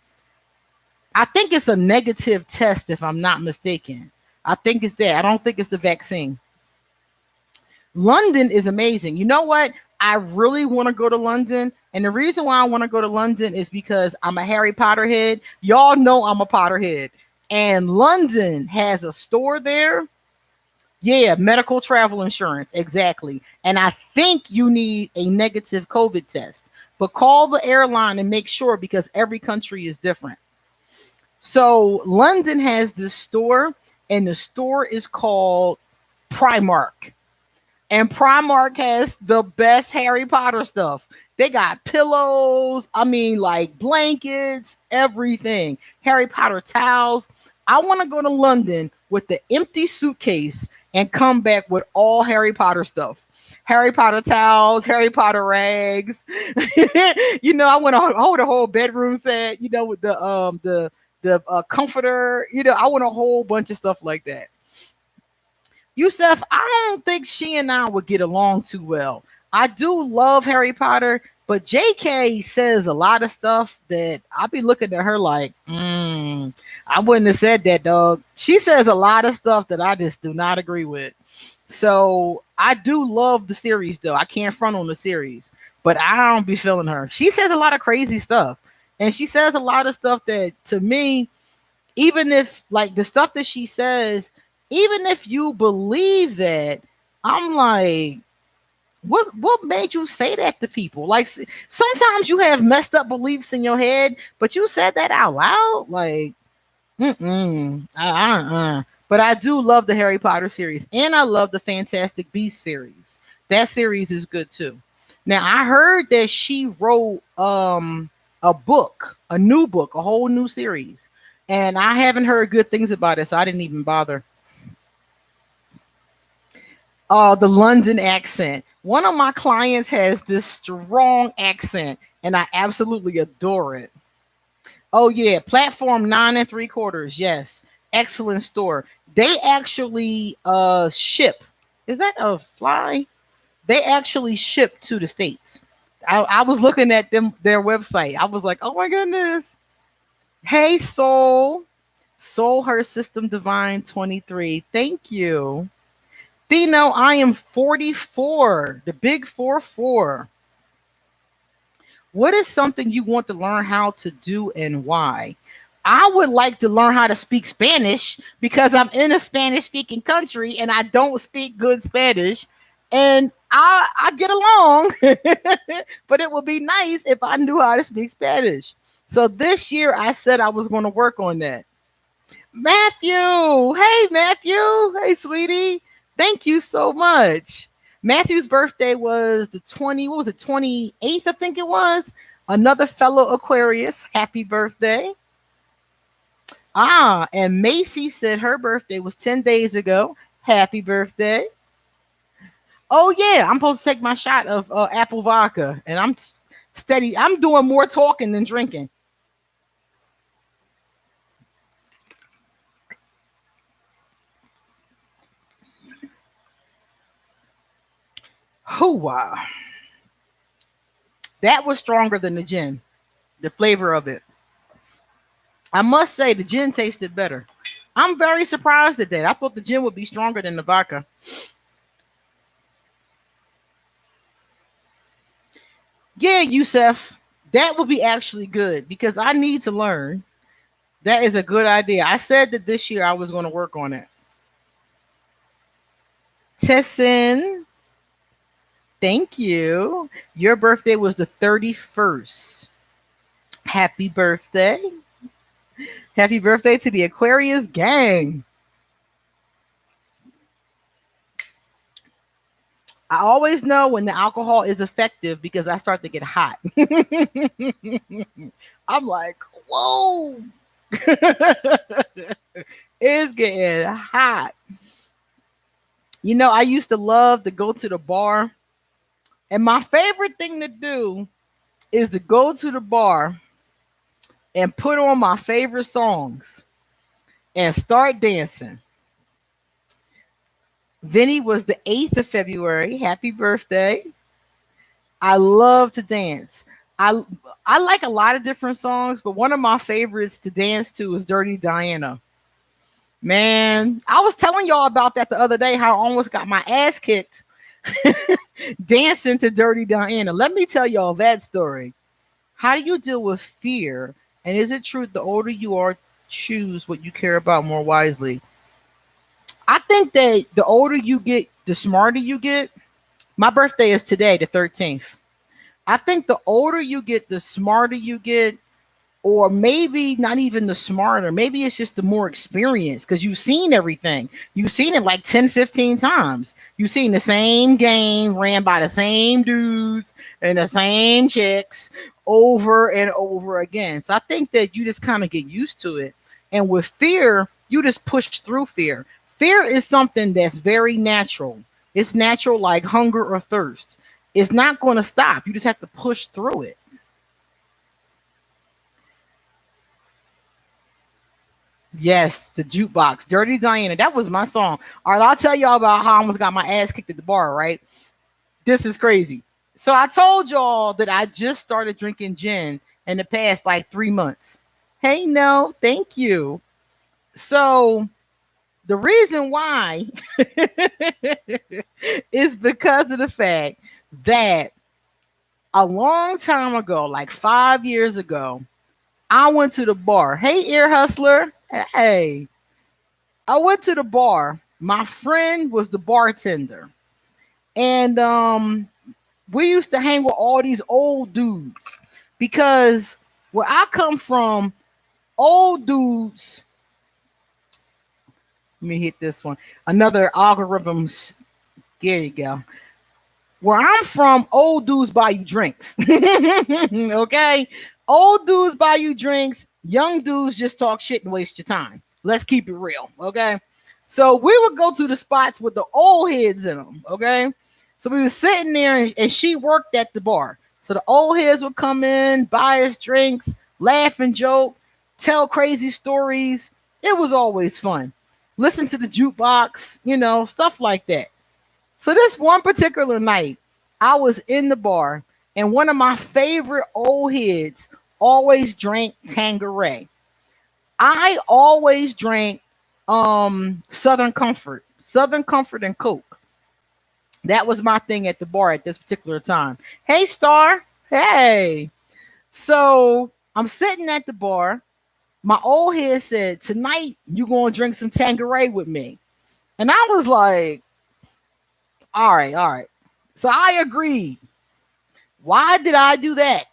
I think it's a negative test, if I'm not mistaken. I think it's that. I don't think it's the vaccine. London is amazing. You know what? I really want to go to London. And the reason why I want to go to London is because I'm a Harry Potter head. Y'all know I'm a Potterhead. And London has a store there. Yeah, medical travel insurance. Exactly. And I think you need a negative COVID test. But call the airline and make sure, because every country is different. So London has this store, and the store is called Primark. And Primark has the best Harry Potter stuff. They got pillows, like blankets, everything. Harry Potter towels. I want to go to London with the empty suitcase and come back with all Harry Potter stuff. Harry Potter towels, Harry Potter rags. I want to hold a whole bedroom set, with the comforter. I want a whole bunch of stuff like that. Yusef, I don't think she and I would get along too well. I do love Harry Potter, but JK says a lot of stuff that I'll be looking at her like, I wouldn't have said that, dog. She says a lot of stuff that I just do not agree with. So I do love the series, though. I can't front on the series, but I don't be feeling her. She says a lot of crazy stuff, and she says a lot of stuff that, to me, even if, like, the stuff that she says, even if you believe that, I'm like, what made you say that to people? Like, sometimes you have messed up beliefs in your head, but you said that out loud. Like, But I do love the Harry Potter series, and I love the Fantastic Beasts series. That series is good too. Now, I heard that she wrote a book, a new book, a whole new series, and I haven't heard good things about it, so I didn't even bother. The London accent. One of my clients has this strong accent, and I absolutely adore it. Oh yeah, platform 9 3/4. Yes, excellent store. They actually ship. Is that a fly? They actually ship to the States. I was looking at their website. I was like, oh my goodness. Hey, Soul. Soul Her System Divine 23. Thank you. Dino, I am 44. The big 4-4. What is something you want to learn how to do and why? I would like to learn how to speak Spanish because I'm in a Spanish speaking country and I don't speak good Spanish. And I get along, but it would be nice if I knew how to speak Spanish. So this year I said I was going to work on that. Matthew. Hey, Matthew. Hey, sweetie. Thank you so much. Matthew's birthday was the 28th, I think it was. Another fellow Aquarius. Happy birthday. And Macy said her birthday was 10 days ago. Happy birthday. Oh, yeah. I'm supposed to take my shot of apple vodka. And I'm steady. I'm doing more talking than drinking. Hoo-wah. That was stronger than the gin. The flavor of it. I must say the gin tasted better. I'm very surprised at that. I thought the gin would be stronger than the vodka. Yeah, Yusef, that would be actually good because I need to learn. That is a good idea. I said that this year I was going to work on it. Tessin, thank you. Your birthday was the 31st. Happy birthday. Happy birthday to the Aquarius gang. I always know when the alcohol is effective because I start to get hot. I'm like, whoa. It's getting hot. You know, I used to love to go to the bar. And my favorite thing to do is to go to the bar and put on my favorite songs and start dancing. Vinny was the 8th of February. Happy birthday. I love to dance. I like a lot of different songs, but one of my favorites to dance to is Dirty Diana. Man, I was telling y'all about that the other day, how I almost got my ass kicked dancing to Dirty Diana. Let me tell y'all that story. How do you deal with fear? And is it true the older you are, choose what you care about more wisely? I think that the older you get, the smarter you get. My birthday is today, the 13th. I think the older you get, the smarter you get, or maybe not even the smarter. Maybe it's just the more experience because you've seen everything. You've seen it like 10, 15 times. You've seen the same game ran by the same dudes and the same chicks over and over again. So I think that you just kind of get used to it. And with fear, you just push through fear. Fear is something that's very natural. It's natural like hunger or thirst. It's not going to stop. You just have to push through it. Yes, the jukebox, Dirty Diana. That was my song. All right, I'll tell y'all about how I almost got my ass kicked at the bar, right? This is crazy. So I told y'all that I just started drinking gin in the past like 3 months. Hey, no, thank you. So the reason why is because of the fact that a long time ago, like 5 years ago, I went to the bar. Hey, Ear Hustler. Hey. I went to the bar. My friend was the bartender. And we used to hang with all these old dudes because where I come from, old dudes. Let me hit this one. Another algorithms. There you go. Where I'm from, old dudes buy you drinks. Okay? Old dudes buy you drinks. Young dudes just talk shit and waste your time. Let's keep it real. Okay? So we would go to the spots with the old heads in them. Okay? So we were sitting there and she worked at the bar. So the old heads would come in, buy us drinks, laugh and joke, tell crazy stories. It was always fun. Listen to the jukebox, you know, stuff like that. So this one particular night, I was in the bar and one of my favorite old heads always drank Tanqueray. I always drank Southern Comfort and Coke. That was my thing at the bar at this particular time. Hey, Star. Hey. So I'm sitting at the bar. My old head said, "Tonight you gonna drink some Tanqueray with me." And I was like, all right, all right. So I agreed. Why did I do that?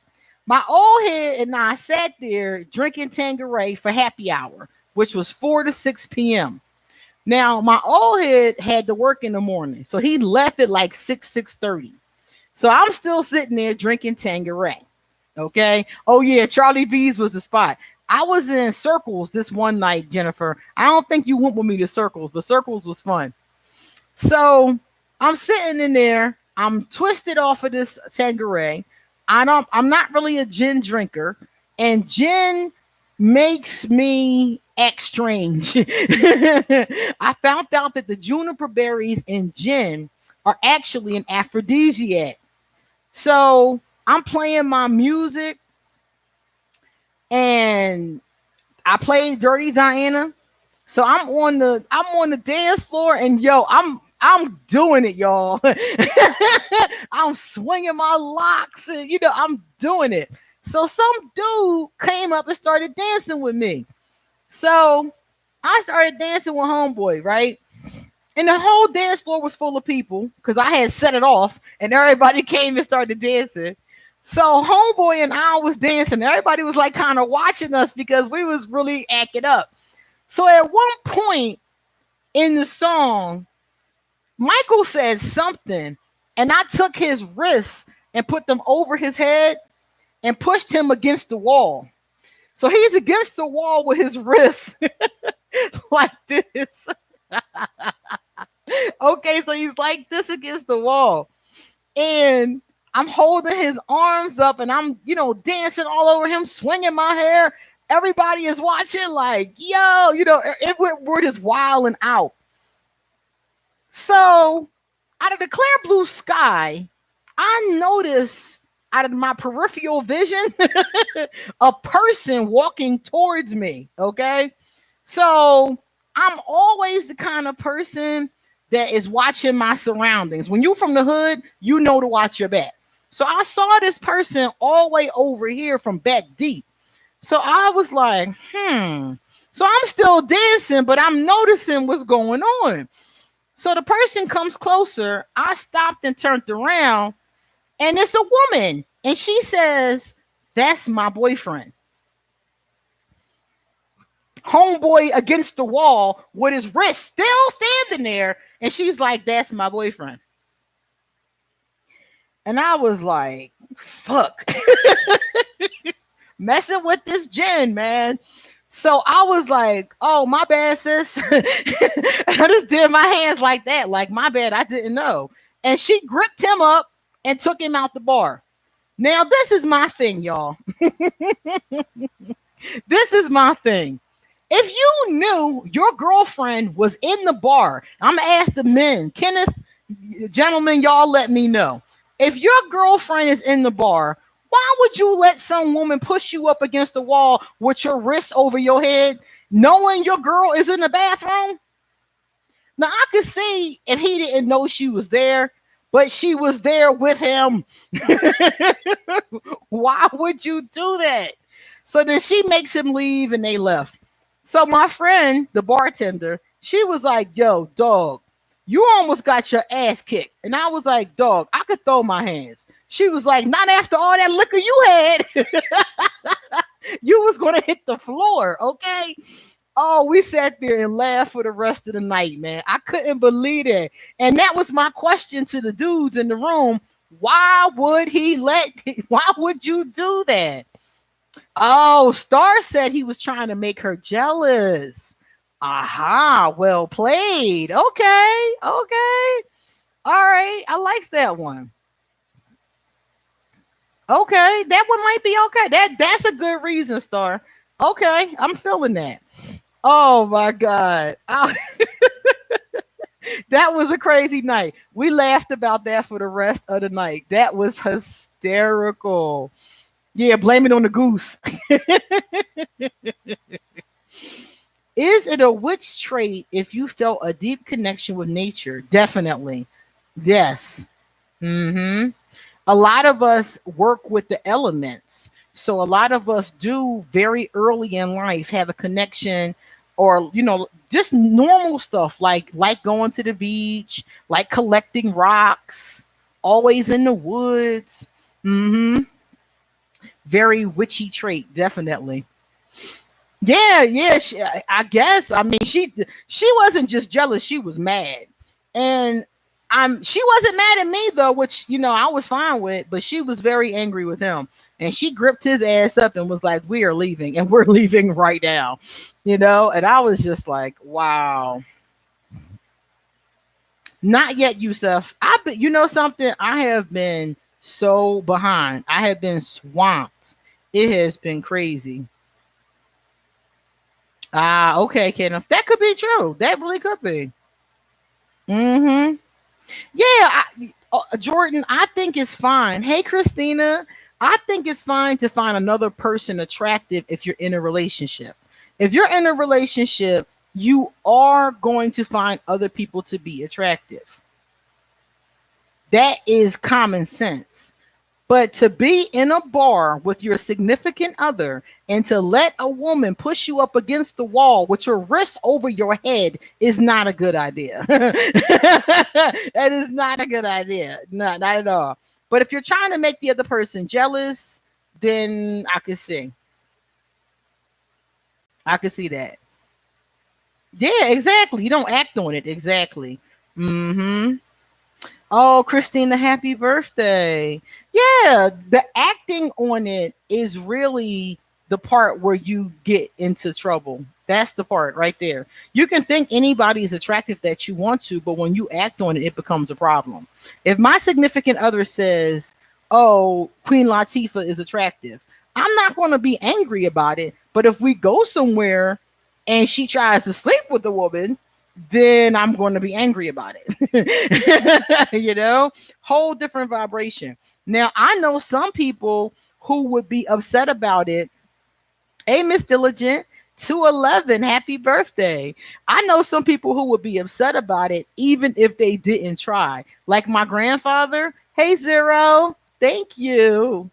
My old head and I sat there drinking Tanqueray for happy hour, which was 4 to 6 p.m. Now, my old head had to work in the morning, so he left at like 6:30. So I'm still sitting there drinking Tanqueray. Okay. Oh yeah, Charlie B's was the spot. I was in Circles this one night, Jennifer. I don't think you went with me to Circles, but Circles was fun. So I'm sitting in there. I'm twisted off of this Tanqueray. I'm not really a gin drinker, and gin makes me act strange. I found out that the juniper berries in gin are actually an aphrodisiac. So I'm playing my music, and I played Dirty Diana. So I'm on the dance floor, and yo, I'm doing it, y'all. I'm swinging my locks, and I'm doing it. So some dude came up and started dancing with me. So I started dancing with homeboy, right? And the whole dance floor was full of people because I had set it off, and everybody came and started dancing. So homeboy and I was dancing. Everybody was like kind of watching us because we was really acting up. So at one point in the song, Michael said something, and I took his wrists and put them over his head and pushed him against the wall. So he's against the wall with his wrists like this. Okay, so he's like this against the wall. And I'm holding his arms up, and I'm, dancing all over him, swinging my hair. Everybody is watching like, yo, we're just wilding out. So out of the clear blue sky, I noticed out of my peripheral vision a person walking towards me. Okay. So I'm always the kind of person that is watching my surroundings. When you're from the hood, you know to watch your back. So I saw this person all the way over here from back deep. So I was like, So I'm still dancing, but I'm noticing what's going on. So the person comes closer. I stopped and turned around, and it's a woman. And she says, "That's my boyfriend." Homeboy against the wall with his wrist still standing there. And she's like, "That's my boyfriend." And I was like, fuck. Messing with this gin, man. So I was like, "Oh, my bad, sis." I just did my hands like that. Like, my bad, I didn't know. And she gripped him up and took him out the bar. Now, this is my thing, y'all. This is my thing. If you knew your girlfriend was in the bar, I'm going to ask the men, Kenneth, gentlemen, y'all let me know. If your girlfriend is in the bar, why would you let some woman push you up against the wall with your wrists over your head, knowing your girl is in the bathroom? Now, I could see if he didn't know she was there, but she was there with him. Why would you do that? So then she makes him leave, and they left. So my friend, the bartender, she was like, "Yo, dog, you almost got your ass kicked." And I was like, "Dog, I could throw my hands." She was like, "Not after all that liquor you had." You was going to hit the floor, okay? Oh, we sat there and laughed for the rest of the night, man. I couldn't believe it. And that was my question to the dudes in the room. Why would you do that? Oh, Star said he was trying to make her jealous. Aha, well played. Okay. All right. I likes that one. Okay, that one might be okay. That's a good reason, Star. Okay, I'm feeling that. Oh my God. That was a crazy night. We laughed about that for the rest of the night. That was hysterical. Yeah, blame it on the goose. Is it a witch trait if you felt a deep connection with nature? Definitely. Yes. Hmm. A lot of us work with the elements. So a lot of us do very early in life have a connection, or just normal stuff like going to the beach, like collecting rocks, always in the woods. Hmm. Very witchy trait, definitely. Yeah, yeah. I guess. I mean, she wasn't just jealous; she was mad, and she wasn't mad at me though, which I was fine with. But she was very angry with him, and she gripped his ass up and was like, "We are leaving, and we're leaving right now," And I was just like, "Wow." Not yet, Yusuf. I've been, something. I have been so behind. I have been swamped. It has been crazy. Ah, okay, Kenneth. That could be true. That really could be. Mm-hmm. Yeah, Jordan, I think it's fine. Hey, Christina, I think it's fine to find another person attractive if you're in a relationship. If you're in a relationship, you are going to find other people to be attractive. That is common sense. But to be in a bar with your significant other and to let a woman push you up against the wall with your wrists over your head is not a good idea. That is not a good idea. No, not at all. But if you're trying to make the other person jealous, then I can see. I can see that. Yeah, exactly. You don't act on it. Exactly. Mm-hmm. Oh, Christina, happy birthday. Yeah, the acting on it is really the part where you get into trouble. That's the part right there. You can think anybody is attractive that you want to, but when you act on it, it becomes a problem. If my significant other says, "Oh, Queen Latifah is attractive," I'm not going to be angry about it. But if we go somewhere and she tries to sleep with the woman, then I'm going to be angry about it. Whole different vibration. Now, I know some people who would be upset about it. Hey, Miss Diligent, 211, happy birthday. I know some people who would be upset about it even if they didn't try. Like my grandfather. Hey, Zero, thank you.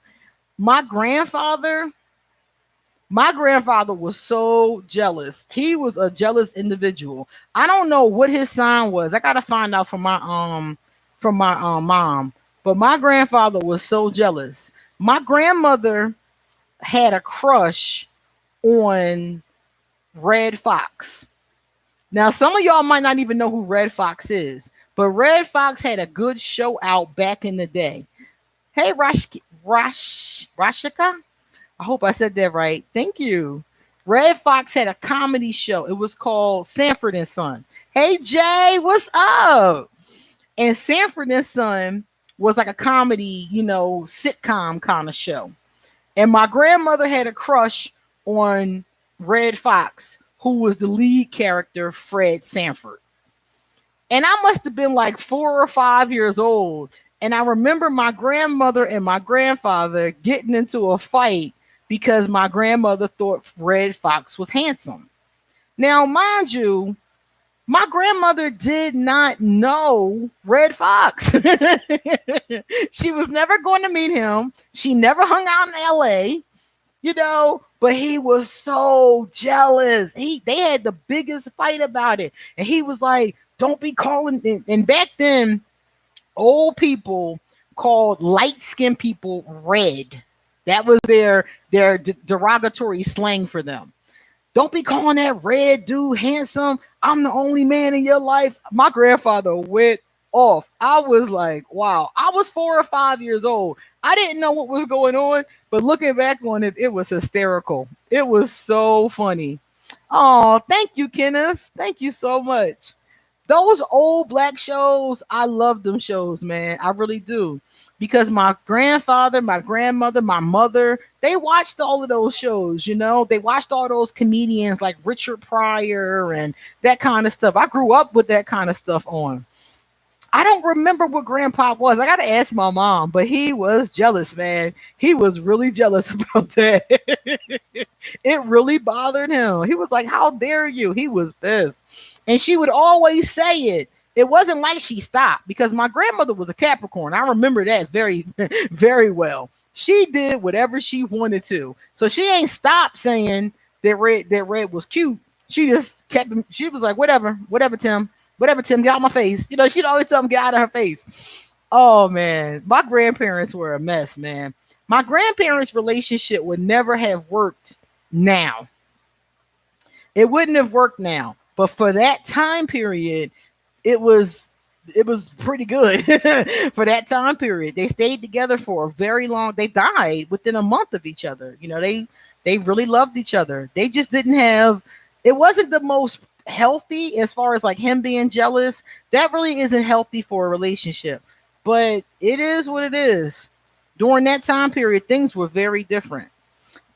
My grandfather, my grandfather was so jealous. He was a jealous individual. I don't know what his sign was. I gotta find out from my mom. But my grandfather was so jealous. My grandmother had a crush on Red Fox. Now, some of y'all might not even know who Red Fox is, but Red Fox had a good show out back in the day. Hey, Rashika. I hope I said that right. Thank you. Red Fox had a comedy show. It was called Sanford and Son. Hey Jay, what's up? And Sanford and Son was like a comedy, sitcom kind of show. And my grandmother had a crush on Red Fox, who was the lead character, Fred Sanford. And I must have been like 4 or 5 years old. And I remember my grandmother and my grandfather getting into a fight because my grandmother thought Red Fox was handsome. Now, mind you, my grandmother did not know Red Fox. She was never going to meet him. She never hung out in LA, but he was so jealous. They had the biggest fight about it. And he was like, "Don't be calling." And back then, old people called light-skinned people red. That was their derogatory slang for them. "Don't be calling that red dude handsome. I'm the only man in your life." My grandfather went off. I was like, wow. I was 4 or 5 years old. I didn't know what was going on, but looking back on it, it was hysterical. It was so funny. Oh, thank you, Kenneth. Thank you so much. Those old black shows, I love them shows, man. I really do. because my grandfather, my grandmother, my mother, they watched all of those shows, you know. They watched all those comedians like Richard Pryor and that kind of stuff. I grew up with that kind of stuff on. I don't remember what grandpa was. I got to ask my mom, but he was jealous, man. He was really jealous about that. It really bothered him. He was like, "How dare you?" He was pissed. And she would always say it. It wasn't like she stopped because my grandmother was a Capricorn. I remember that very, very well. She did whatever she wanted to. So she ain't stopped saying that red was cute. She just kept, she was like, whatever, Tim. Whatever, Tim, get out of my face. You know, she'd always tell him, get out of her face. Oh, man. My grandparents were a mess, man. My grandparents' relationship would never have worked now. It wouldn't have worked now. But for that time period, it was pretty good for that time period. They stayed together for a very long. They died within a month of each other. You know, they really loved each other. They just didn't have. It wasn't the most healthy as far as like him being jealous. That really isn't healthy for a relationship. But it is what it is. During that time period, things were very different.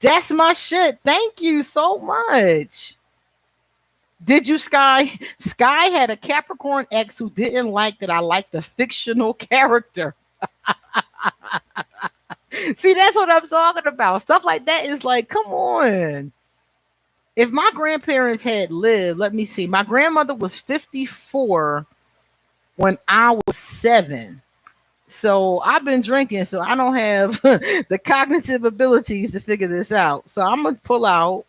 That's my shit. Thank you so much. Did you, Sky? Sky had a Capricorn ex who didn't like that I liked the fictional character. See, that's what I'm talking about. Stuff like that is like, come on. If my grandparents had lived, let me see. My grandmother was 54 when I was 7. So I've been drinking, so I don't have the cognitive abilities to figure this out. So I'm going to pull out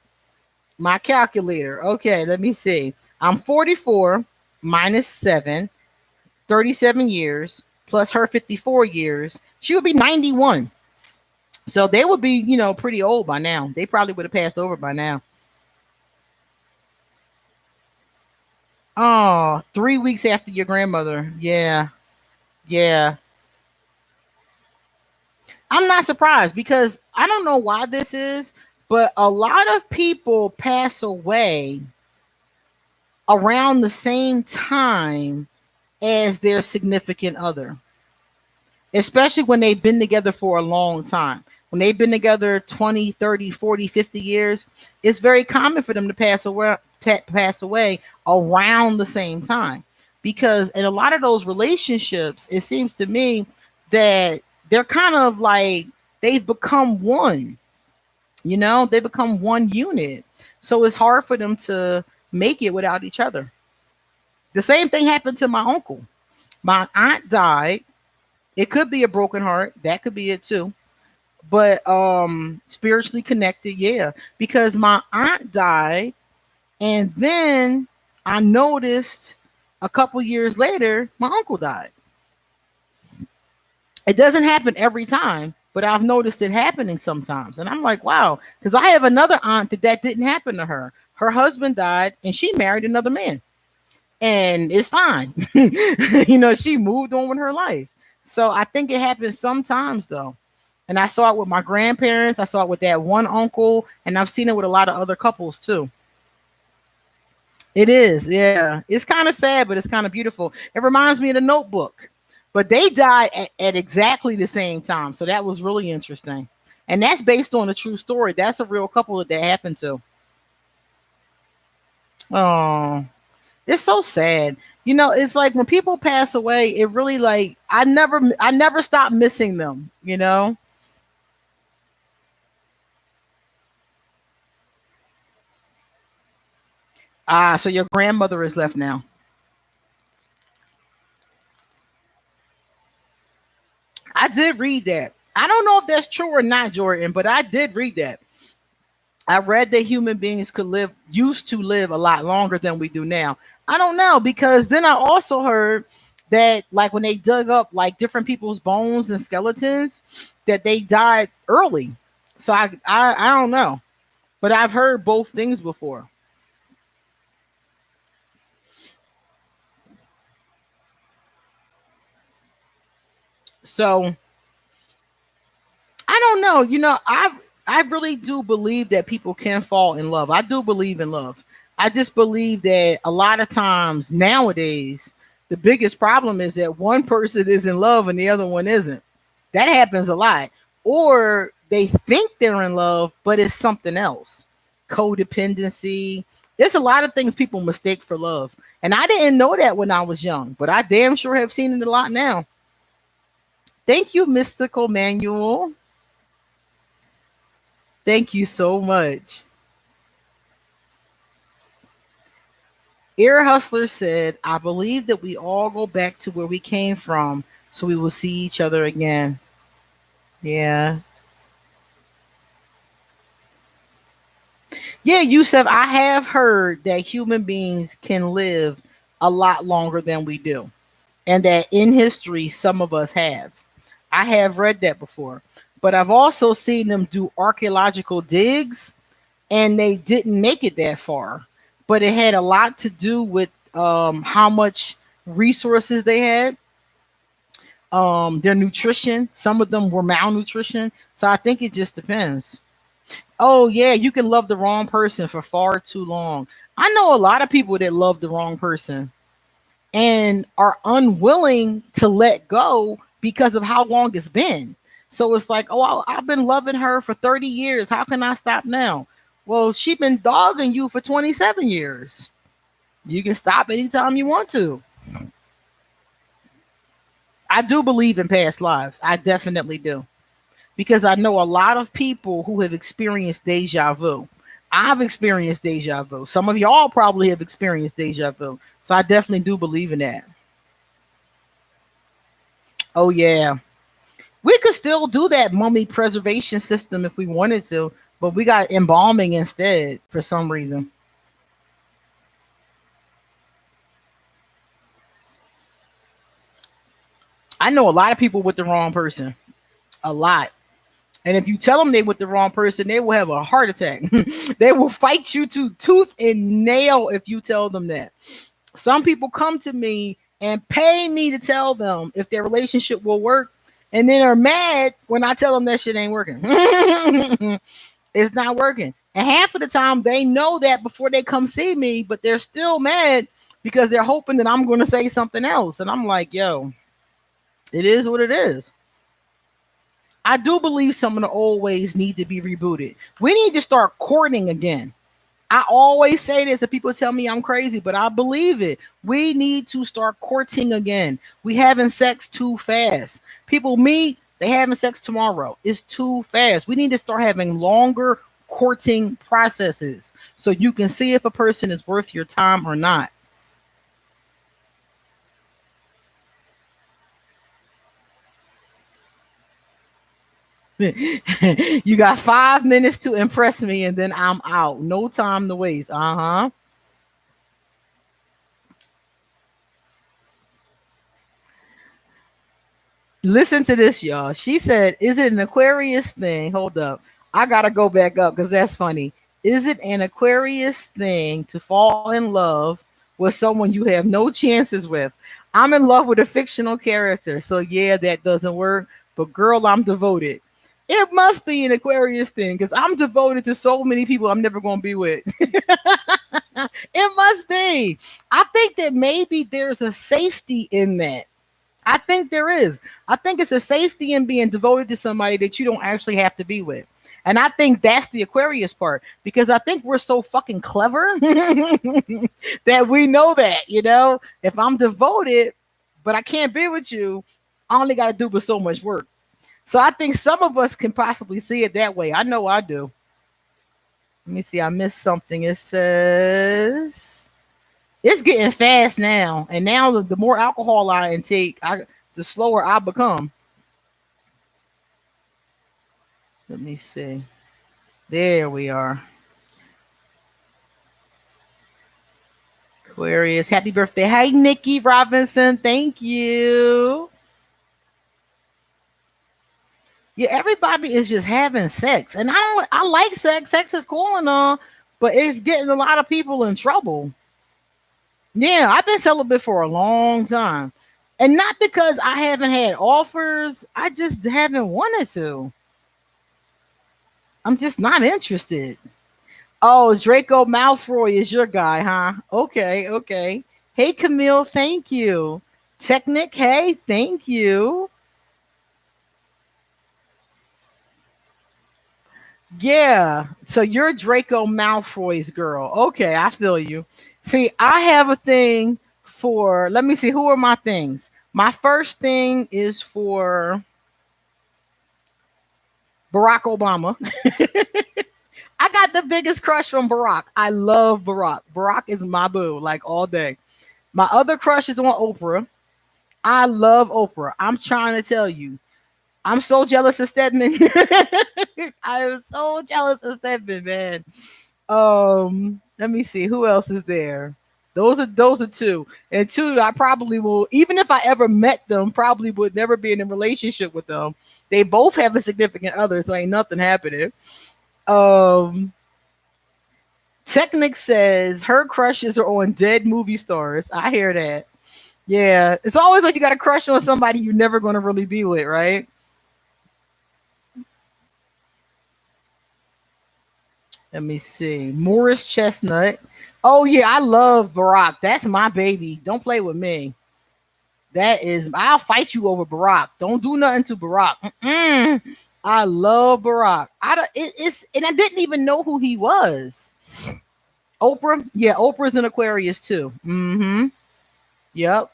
my calculator. Okay, let me see. I'm 44 minus 7, 37 years, plus her 54 years. She would be 91. So they would be, you know, pretty old by now. They probably would have passed over by now. Oh, 3 weeks after your grandmother. Yeah. Yeah. I'm not surprised because I don't know why this is, but a lot of people pass away around the same time as their significant other, especially when they've been together for a long time. When they've been together 20, 30, 40, 50 years, it's very common for them to pass away around the same time. Because in a lot of those relationships, it seems to me that they're kind of like they've become one. You know, they become one unit. So it's hard for them to make it without each other. The same thing happened to my uncle. My aunt died. It could be a broken heart. That could be it too. But spiritually connected, yeah. Because my aunt died, and then I noticed a couple years later, my uncle died. It doesn't happen every time, but I've noticed it happening sometimes. And I'm like, wow, because I have another aunt that didn't happen to her. Her husband died and she married another man. And it's fine. You know, she moved on with her life. So I think it happens sometimes though. And I saw it with my grandparents. I saw it with that one uncle. And I've seen it with a lot of other couples too. It is. Yeah. It's kind of sad, but it's kind of beautiful. It reminds me of the Notebook. But they died at exactly the same time. So that was really interesting. And that's based on a true story. That's a real couple that happened to. Oh, it's so sad. You know, it's like when people pass away, it really like I never stop missing them, you know? Ah, so your grandmother is left now. I did read that. I don't know if that's true or not, Jordan, but I did read that. I read that human beings used to live a lot longer than we do now. I don't know because then I also heard that like when they dug up like different people's bones and skeletons, that they died early. So I don't know, but I've heard both things before. So I don't know. You know, I really do believe that people can fall in love. I do believe in love. I just believe that a lot of times nowadays the biggest problem is that one person is in love and the other one isn't. That happens a lot. Or they think they're in love, but it's something else. Codependency. There's a lot of things people mistake for love. And I didn't know that when I was young, but I damn sure have seen it a lot now. Thank you, Mystical Manual. Thank you so much. Ear Hustler said, I believe that we all go back to where we came from so we will see each other again. Yeah. Yeah, Yusuf, I have heard that human beings can live a lot longer than we do. And that in history, some of us have. I have read that before. But I've also seen them do archaeological digs and they didn't make it that far. But it had a lot to do with how much resources they had, their nutrition. Some of them were malnutrition. So I think it just depends. Oh, yeah, you can love the wrong person for far too long. I know a lot of people that love the wrong person and are unwilling to let go because of how long it's been. So it's like, oh, I've been loving her for 30 years. How can I stop now? Well, she's been dogging you for 27 years. You can stop anytime you want to. I do believe in past lives. I definitely do. Because I know a lot of people who have experienced deja vu. I've experienced deja vu. Some of y'all probably have experienced deja vu. So I definitely do believe in that. Oh, yeah. We could still do that mummy preservation system if we wanted to, but we got embalming instead for some reason. I know a lot of people with the wrong person. A lot. And if you tell them they with the wrong person, they will have a heart attack. They will fight you to tooth and nail if you tell them that. Some people come to me and pay me to tell them if their relationship will work, and then are mad when I tell them that shit ain't working. It's not working. And half of the time they know that before they come see me, but they're still mad because they're hoping that I'm going to say something else. And I'm like, yo, it is what it is. I do believe some of the old ways need to be rebooted. We need to start courting again. I always say this and people tell me I'm crazy, but I believe it. We need to start courting again. We having sex too fast. People meet, they having sex tomorrow. It's too fast. We need to start having longer courting processes so you can see if a person is worth your time or not. You got 5 minutes to impress me and then I'm out. No time to waste. Uh-huh. Listen to this, y'all. She said, is it an Aquarius thing? Hold up. I gotta go back up because that's funny. Is it an Aquarius thing to fall in love with someone you have no chances with? I'm in love with a fictional character, so yeah, that doesn't work. But girl, I'm devoted. It must be an Aquarius thing because I'm devoted to so many people I'm never going to be with. It must be. I think that maybe there's a safety in that. I think there is. I think it's a safety in being devoted to somebody that you don't actually have to be with. And I think that's the Aquarius part because I think we're so fucking clever that we know that, if I'm devoted, but I can't be with you, I only got to do but so much work. So I think some of us can possibly see it that way. I know I do. Let me see. I missed something. It says it's getting fast now. And now the more alcohol I intake, the slower I become. Let me see. There we are. Aquarius. Happy birthday. Hey, Nikki Robinson. Thank you. Yeah, everybody is just having sex. And I like sex. Sex is cool and all, but it's getting a lot of people in trouble. Yeah, I've been celibate for a long time. And not because I haven't had offers. I just haven't wanted to. I'm just not interested. Oh, Draco Malfoy is your guy, huh? Okay, okay. Hey, Camille, thank you. Technic, hey, thank you. Yeah. So you're Draco Malfoy's girl. Okay, I feel you. See, I have a thing for, let me see, who are my things? My first thing is for Barack Obama. I got the biggest crush from Barack. I love Barack. Barack is my boo, like all day. My other crush is on Oprah. I love Oprah. I'm trying to tell you. I'm so jealous of Stedman. I am so jealous of Stedman, man. Let me see who else is there. Those are two, and two I probably will, even if I ever met them, probably would never be in a relationship with them. They both have a significant other, so ain't nothing happening. Um, Technic says her crushes are on dead movie stars. I hear that. Yeah, it's always like you got a crush on somebody you're never going to really be with, right? Let me see. Morris Chestnut. Oh yeah, I love Barack. That's my baby. Don't play with me. That is, I'll fight you over Barack. Don't do nothing to Barack. Mm-mm. I love Barack. I don't, it's and I didn't even know who he was. Oprah, yeah, Oprah's an Aquarius too. Mm-hmm. Yep.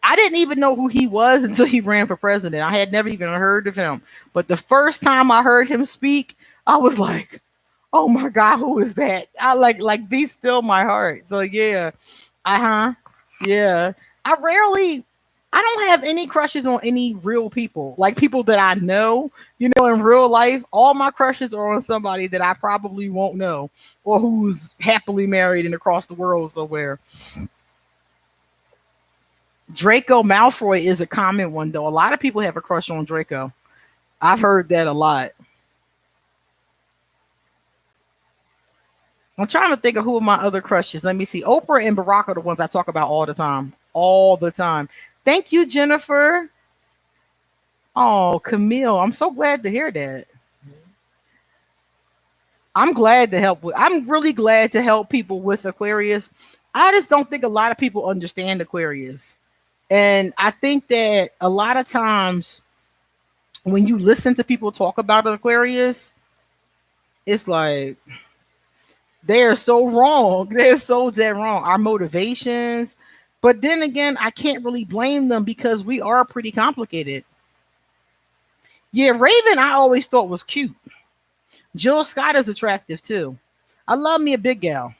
I didn't even know who he was until he ran for president. I had never even heard of him. But the first time I heard him speak, I was like, "Oh my God, who is that?" I like be still my heart. So yeah, uh-huh. Yeah. I rarely I don't have any crushes on any real people. Like people that I know, in real life, all my crushes are on somebody that I probably won't know or who's happily married and across the world somewhere. Draco Malfoy is a common one though. A lot of people have a crush on Draco. I've heard that a lot. I'm trying to think of who are my other crushes. Let me see. Oprah and Barack are the ones I talk about all the time. All the time. Thank you, Jennifer. Oh, Camille. I'm so glad to hear that. I'm glad to help with I'm really glad to help people with Aquarius. I just don't think a lot of people understand Aquarius. And I think that a lot of times when you listen to people talk about Aquarius, it's like they're so wrong. They're so dead wrong. Our motivations. But then again, I can't really blame them because we are pretty complicated. Yeah, Raven, I always thought was cute. Jill Scott is attractive too. I love me a big gal.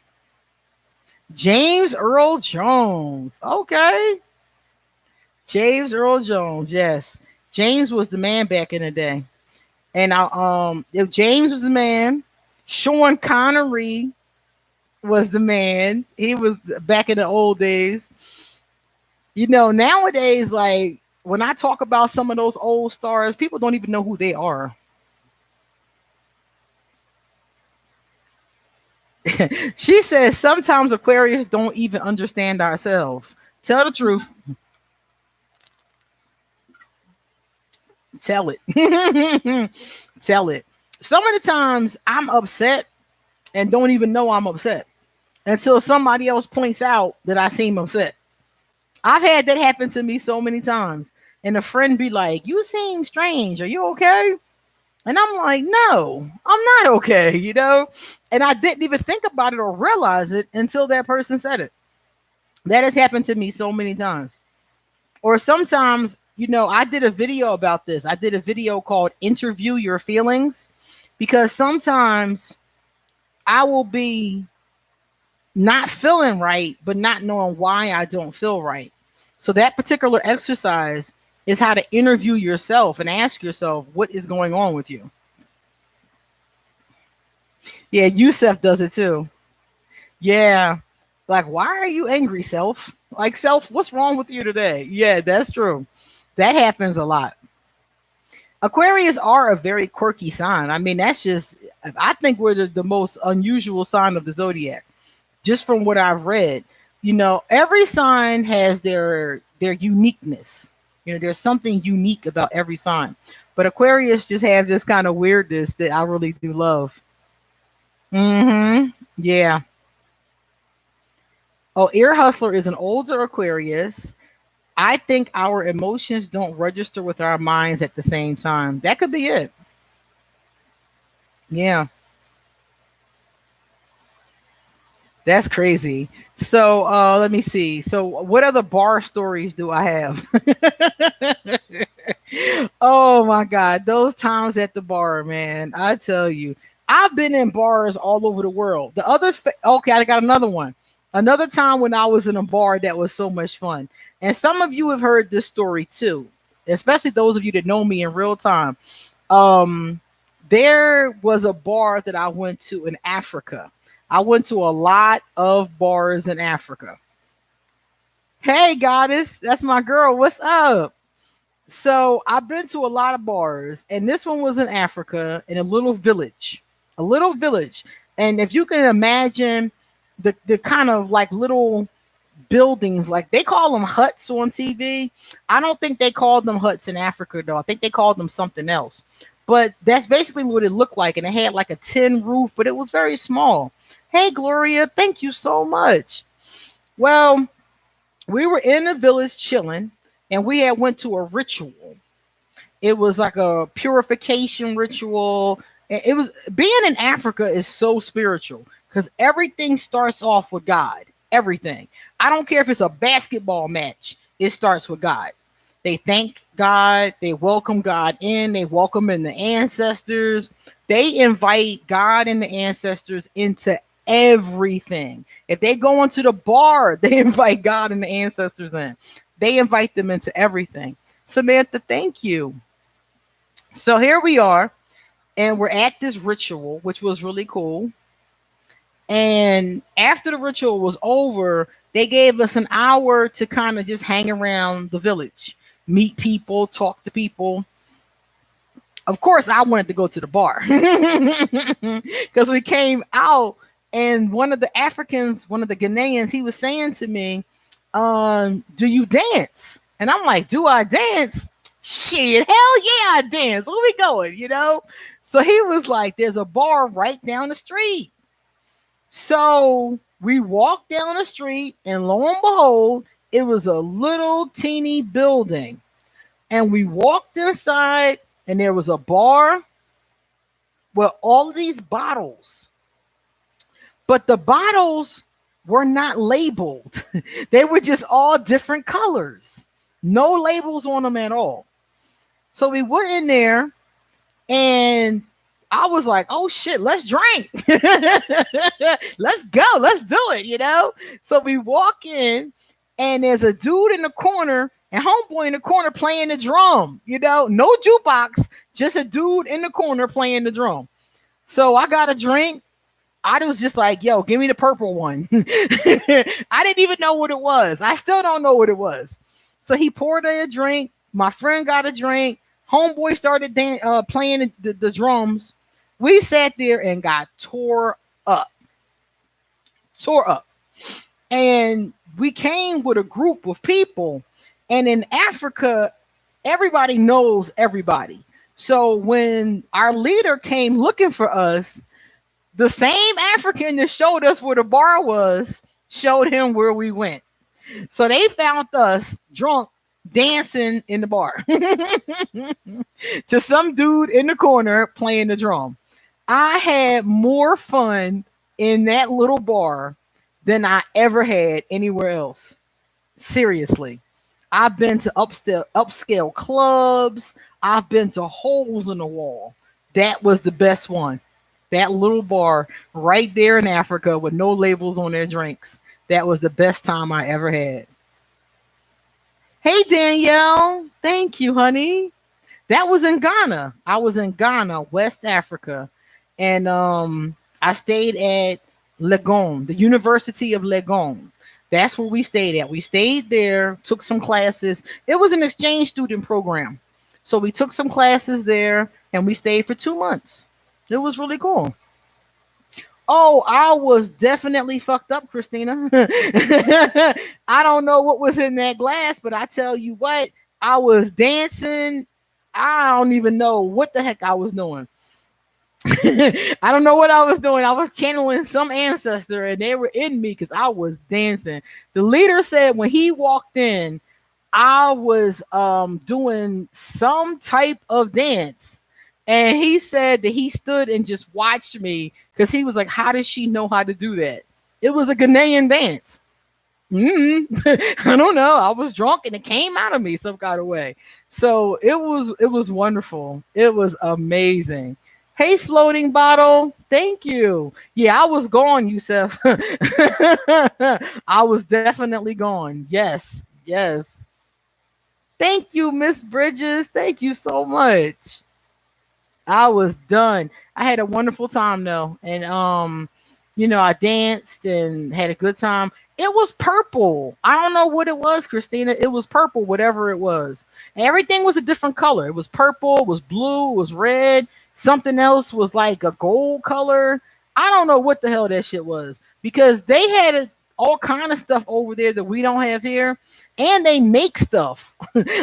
James Earl Jones. Okay. James Earl Jones. Yes. James was the man back in the day. And if James was the man, Sean Connery was the man. He was back in the old days. Nowadays, like when I talk about some of those old stars, people don't even know who they are. She says sometimes Aquarius don't even understand ourselves. Tell the truth. Tell it. Tell it. Some of the times I'm upset and don't even know I'm upset until somebody else points out that I seem upset. I've had that happen to me so many times. And a friend be like, "You seem strange. Are you okay?" And I'm like, "No, I'm not okay. And I didn't even think about it or realize it until that person said it. That has happened to me so many times. Or sometimes, I did a video about this. I did a video called Interview Your Feelings because sometimes I will be not feeling right, but not knowing why I don't feel right. So that particular exercise is how to interview yourself and ask yourself what is going on with you. Yeah, Yusef does it too. Yeah. Like, why are you angry, self? Like, self, what's wrong with you today? Yeah, that's true. That happens a lot. Aquarius are a very quirky sign. I mean, I think we're the most unusual sign of the zodiac, just from what I've read. Every sign has their uniqueness. There's something unique about every sign. But Aquarius just have this kind of weirdness that I really do love. Yeah. Oh, Ear Hustler is an older Aquarius. I think our emotions don't register with our minds at the same time. That could be it. Yeah, that's crazy. So let me see. So what other bar stories do I have? Oh my God, those times at the bar, man. I tell you, I've been in bars all over the world. The others, okay, I got another one. Another time when I was in a bar that was so much fun. And some of you have heard this story too, especially those of you that know me in real time. Um, there was a bar that I went to in Africa. I went to a lot of bars in Africa. Hey, goddess, that's my girl. What's up? So I've been to a lot of bars, and this one was in Africa in a little village, a little village. And if you can imagine the kind of like little buildings, like they call them huts on TV. I don't think they called them huts in Africa though. I think they called them something else. But that's basically what it looked like, and it had like a tin roof, but it was very small. Hey, Gloria, thank you so much. Well, we were in the village chilling, and we had went to a ritual. It was like a purification ritual. It was being in Africa is so spiritual because everything starts off with God. Everything. I don't care if it's a basketball match, it starts with God. They thank God, they welcome God in, they welcome in the ancestors, they invite God and the ancestors into everything. If they go into the bar, they invite God and the ancestors in. They invite them into everything. Samantha, thank you. So here we are, and we're at this ritual, which was really cool. And after the ritual was over, they gave us an hour to kind of just hang around the village, meet people, talk to people. Of course, I wanted to go to the bar because we came out, and one of the Africans, one of the Ghanaians, he was saying to me, "Do you dance?" And I'm like, "Do I dance? Shit, hell yeah, I dance. Where we going?" So he was like, "There's a bar right down the street." So we walked down the street, and lo and behold, it was a little teeny building. And we walked inside, and there was a bar with all of these bottles. But the bottles were not labeled, they were just all different colors, no labels on them at all. So we went in there, and I was like, "Oh shit, let's drink." Let's go, let's do it. So we walk in, and there's a dude in the corner and homeboy in the corner playing the drum, no jukebox, just a dude in the corner playing the drum. So I got a drink. I was just like, "Yo, give me the purple one." I didn't even know what it was. I still don't know what it was. So he poured a drink. My friend got a drink. Homeboy started playing the drums. We sat there and got up, tore up. And we came with a group of people. And in Africa, everybody knows everybody. So when our leader came looking for us, the same African that showed us where the bar was showed him where we went. So they found us drunk dancing in the bar to some dude in the corner playing the drum. I had more fun in that little bar than I ever had anywhere else. Seriously. I've been to upscale clubs. I've been to holes in the wall. That was the best one. That little bar right there in Africa with no labels on their drinks. That was the best time I ever had. Hey, Danielle. Thank you, honey. That was in Ghana. I was in Ghana, West Africa. And I stayed at Legon, the University of Legon. That's where we stayed at. We stayed there, took some classes. It was an exchange student program. So we took some classes there, and we stayed for 2 months. It was really cool. Oh, I was definitely fucked up, Christina. I don't know what was in that glass, but I tell you what, I was dancing. I don't even know what the heck I was doing. I don't know what I was doing. I was channeling some ancestor, and they were in me because I was dancing. The leader said when he walked in, I was doing some type of dance, And he said that he stood and just watched me because he was like, how does she know how to do that? It was a Ghanaian dance. I don't know. I was drunk and it came out of me some kind of way. So it was wonderful. It was amazing. Hey, floating bottle. Thank you. Yeah, I was gone, Yusef. I was definitely gone. Yes. Yes. Thank you, Miss Bridges. Thank you so much. I was done. I had a wonderful time though. And I danced and had a good time. It was purple. I don't know what it was, Christina. It was purple, whatever it was. Everything was a different color. It was purple, it was blue, it was red. Something else was like a gold color. I don't know what the hell that shit was because they had all kind of stuff over there that we don't have here. And they make stuff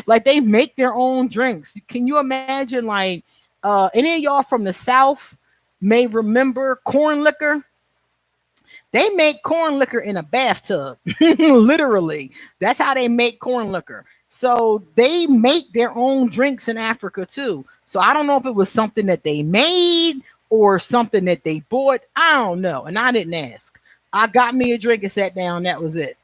like they make their own drinks. Can you imagine like any of y'all from the South may remember corn liquor? They make corn liquor in a bathtub, literally. That's how they make corn liquor. So they make their own drinks in Africa too. So I don't know if it was something that they made or something that they bought. I don't know. And I didn't ask. I got me a drink and sat down. That was it.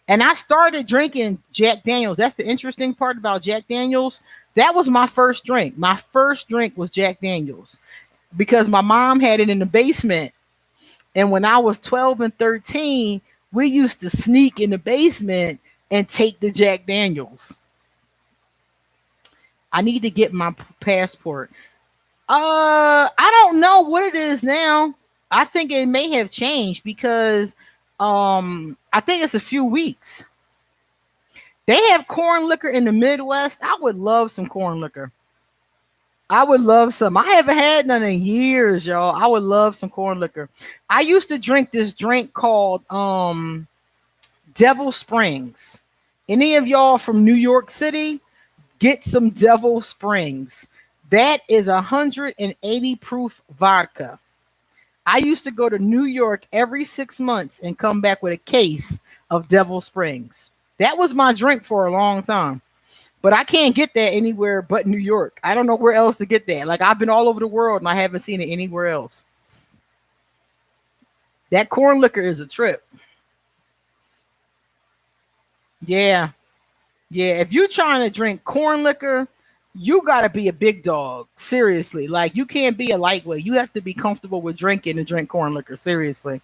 And I started drinking Jack Daniels. That's the interesting part about Jack Daniels. That was my first drink. My first drink was Jack Daniels because my mom had it in the basement. And when I was 12 and 13, we used to sneak in the basement and take the Jack Daniels. I need to get my passport. I don't know what it is now. I think it may have changed because I think it's a few weeks. They have corn liquor in the Midwest. I would love some corn liquor. I would love some. I haven't had none in years, y'all. I would love some corn liquor. I used to drink this drink called Devil Springs. Any of y'all from New York City, get some Devil Springs. That is 180 proof vodka. I used to go to New York every 6 months and come back with a case of Devil Springs. That was my drink for a long time. But I can't get that anywhere but New York. I don't know where else to get that. Like I've been all over the world and I haven't seen it anywhere else. That corn liquor is a trip. Yeah. Yeah. If you're trying to drink corn liquor, you got to be a big dog. Seriously. Like you can't be a lightweight. You have to be comfortable with drinking and drink corn liquor. Seriously.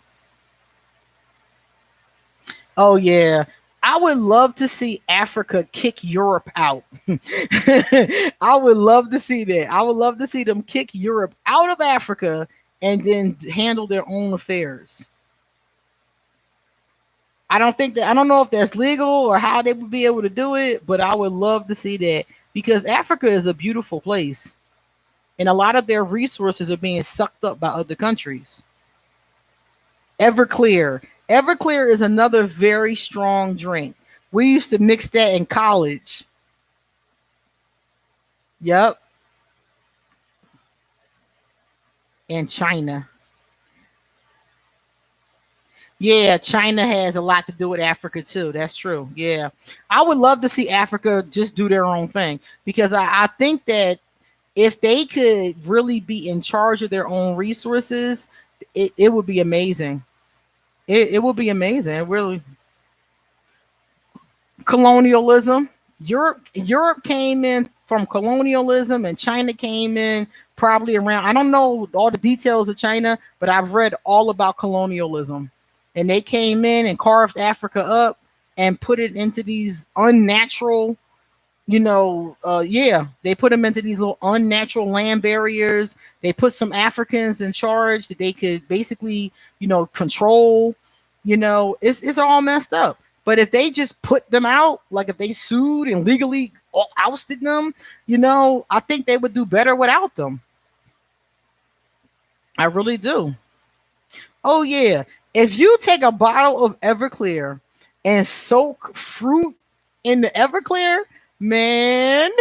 Oh, yeah. I would love to see Africa kick Europe out. I would love to see that. I would love to see them kick Europe out of Africa and then handle their own affairs. I don't know if that's legal or how they would be able to do it, but I would love to see that because Africa is a beautiful place and a lot of their resources are being sucked up by other countries. Everclear. Everclear is another very strong drink. We used to mix that in college. Yep. And China. Yeah, China has a lot to do with Africa too. That's true. Yeah. I would love to see Africa just do their own thing because I think that if they could really be in charge of their own resources, it would be amazing. It would be amazing. It really colonialism. Europe came in from colonialism and China came in probably around I don't know all the details of China, but I've read all about colonialism. And they came in and carved Africa up and put it into these unnatural, yeah, they put them into these little unnatural land barriers. They put some Africans in charge that they could basically, control. It's all messed up. But if they just put them out, like if they sued and legally ousted them, I think they would do better without them. I really do. Oh yeah. If you take a bottle of Everclear and soak fruit in the Everclear, man,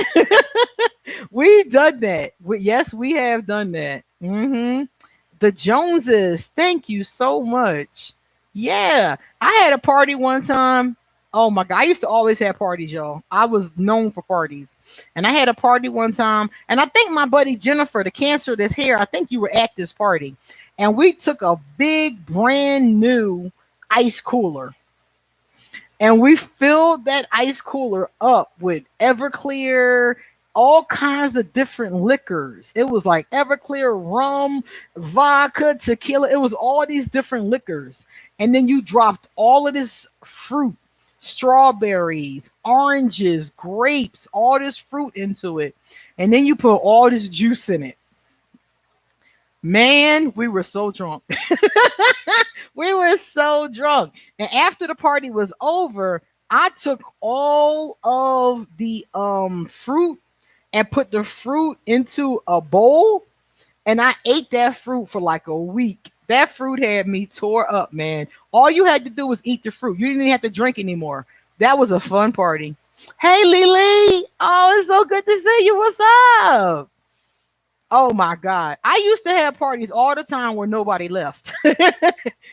we've done that. Yes, we have done that. The Joneses, thank you so much. Yeah, I had a party one time. Oh my God. I used to always have parties, y'all. I was known for parties. And I had a party one time. And I think my buddy Jennifer, the cancer that's here, I think you were at this party. And we took a big brand new ice cooler and we filled that ice cooler up with Everclear, all kinds of different liquors. It was like Everclear, rum, vodka, tequila. It was all these different liquors. And then you dropped all of this fruit, strawberries, oranges, grapes, all this fruit into it. And then you put all this juice in it. Man, we were so drunk. We were so drunk. And after the party was over, I took all of the fruit and put the fruit into a bowl and I ate that fruit for like a week. That fruit had me tore up, man. All you had to do was eat the fruit. You didn't even have to drink anymore. That was a fun party. Hey, Lily. Oh, it's so good to see you. What's up? Oh my God. I used to have parties all the time where nobody left.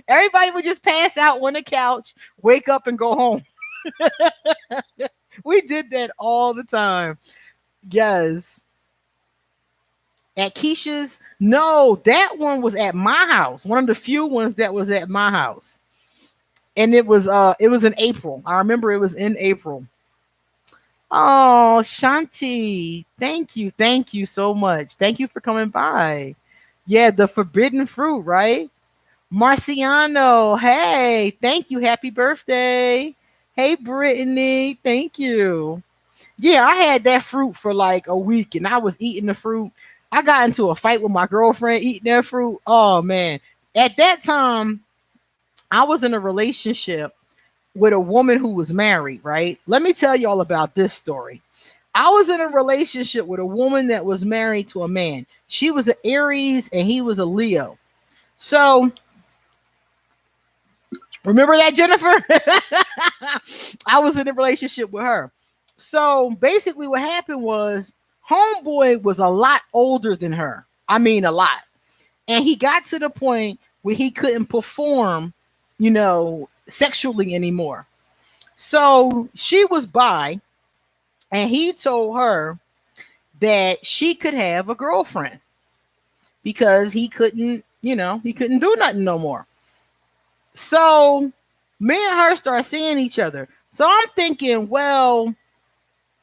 Everybody would just pass out on the couch, wake up and go home. We did that all the time. Yes. At Keisha's, no, that one was at my house. One of the few ones that was at my house. And it was in April. I remember it was in April. Oh, Shanti. Thank you. Thank you so much. Thank you for coming by. Yeah, the forbidden fruit, right? Marciano. Hey, thank you. Happy birthday. Hey, Brittany. Thank you. Yeah, I had that fruit for like a week and I was eating the fruit. I got into a fight with my girlfriend eating that fruit. Oh man. At that time, I was in a relationship with a woman who was married, right? Let me tell you all about this story. I was in a relationship with a woman that was married to a man. She was an Aries and he was a Leo. So remember that, Jennifer? I was in a relationship with her. So basically what happened was homeboy was a lot older than her. I mean, a lot. And he got to the point where he couldn't perform, sexually anymore. So she was bi, and he told her that she could have a girlfriend because he couldn't do nothing no more. So me and her start seeing each other. So I'm thinking, well,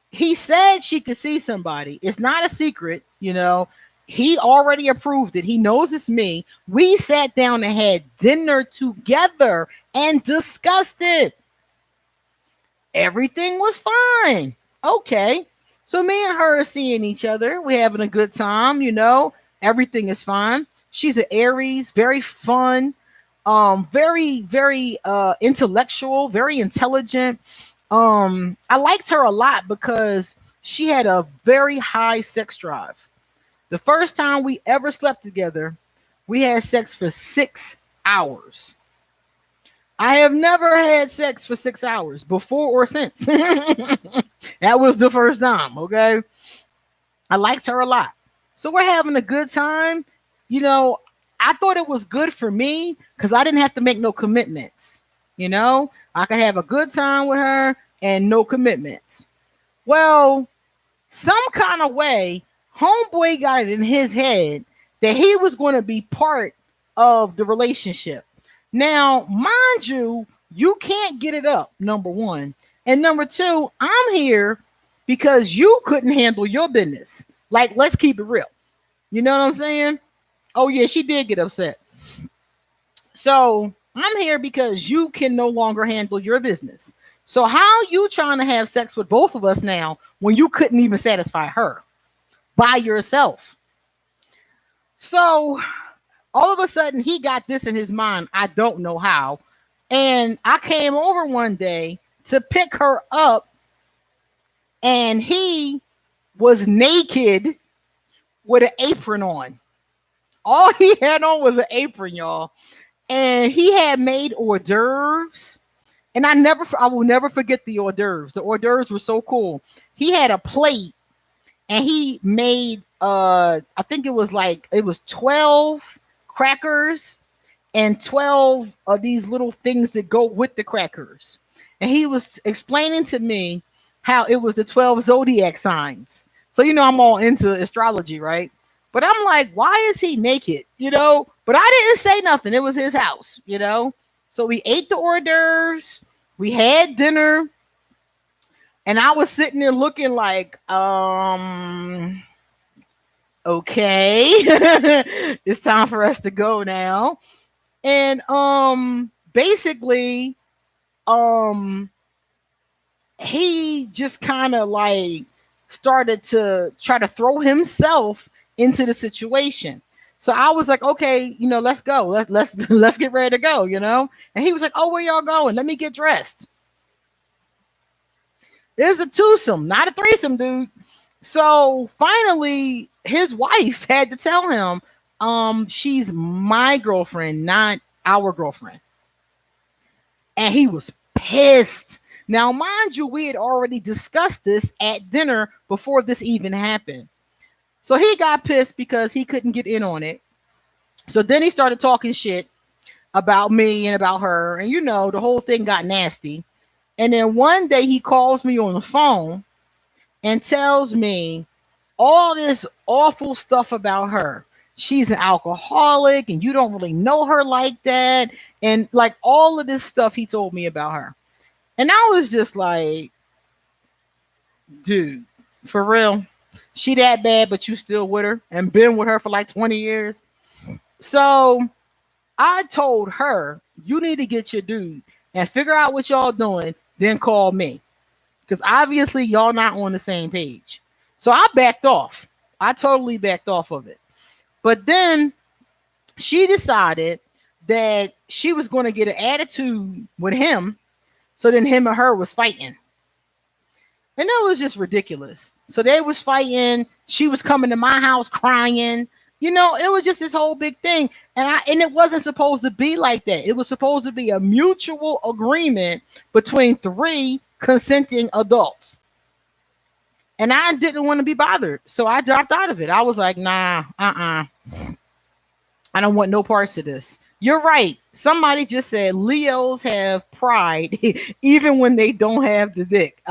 he said she could see somebody. It's not a secret, He already approved it. He knows it's me. We sat down and had dinner together and discussed it. Everything was fine. Okay. So me and her are seeing each other. We're having a good time, Everything is fine. She's an Aries, very fun, very, very intellectual, very intelligent. I liked her a lot because she had a very high sex drive. The first time we ever slept together, we had sex for 6 hours. I have never had sex for 6 hours before or since. That was the first time, okay? I liked her a lot. So we're having a good time. I thought it was good for me because I didn't have to make no commitments. I could have a good time with her and no commitments. Well, some kind of way, homeboy got it in his head that he was going to be part of the relationship. Now, mind you, you can't get it up, number one. And number two, I'm here because you couldn't handle your business. Like, let's keep it real. You know what I'm saying? Oh, yeah, she did get upset. So I'm here because you can no longer handle your business. So how you trying to have sex with both of us now when you couldn't even satisfy her by yourself? So all of a sudden he got this in his mind. I don't know how. And I came over one day to pick her up and he was naked with an apron on. All he had on was an apron, y'all. And he had made hors d'oeuvres. And I will never forget the hors d'oeuvres. The hors d'oeuvres were so cool. He had a plate and he made, I think it was 12 crackers and 12 of these little things that go with the crackers. and he was explaining to me how it was the 12 zodiac signs. So I'm all into astrology, right? But I'm like, why is he naked? But I didn't say nothing. It was his house. So we ate the hors d'oeuvres, we had dinner, and I was sitting there looking like, okay, it's time for us to go now. And basically, he just kind of like started to try to throw himself into the situation. So I was like, okay, let's go. Let's get ready to go, And he was like, oh, where y'all going? Let me get dressed. It's a twosome, not a threesome, dude. So finally, his wife had to tell him, she's my girlfriend, not our girlfriend. And he was pissed. Now, mind you, we had already discussed this at dinner before this even happened. So he got pissed because he couldn't get in on it. So then he started talking shit about me and about her. And the whole thing got nasty. And then one day he calls me on the phone and tells me all this awful stuff about her. She's an alcoholic and you don't really know her like that. And like all of this stuff he told me about her. And I was just like, dude, for real? She that bad, but you still with her and been with her for like 20 years. So I told her, you need to get your dude and figure out what y'all doing, then call me. Because obviously y'all not on the same page. So I backed off. I totally backed off of it. But then she decided that she was going to get an attitude with him. So then him and her was fighting. And that was just ridiculous. So they was fighting. She was coming to my house crying. It was just this whole big thing. And it wasn't supposed to be like that. It was supposed to be a mutual agreement between 3 consenting adults. And I didn't want to be bothered. So I dropped out of it. I was like, nah, I don't want no parts of this. You're right. Somebody just said Leos have pride even when they don't have the dick.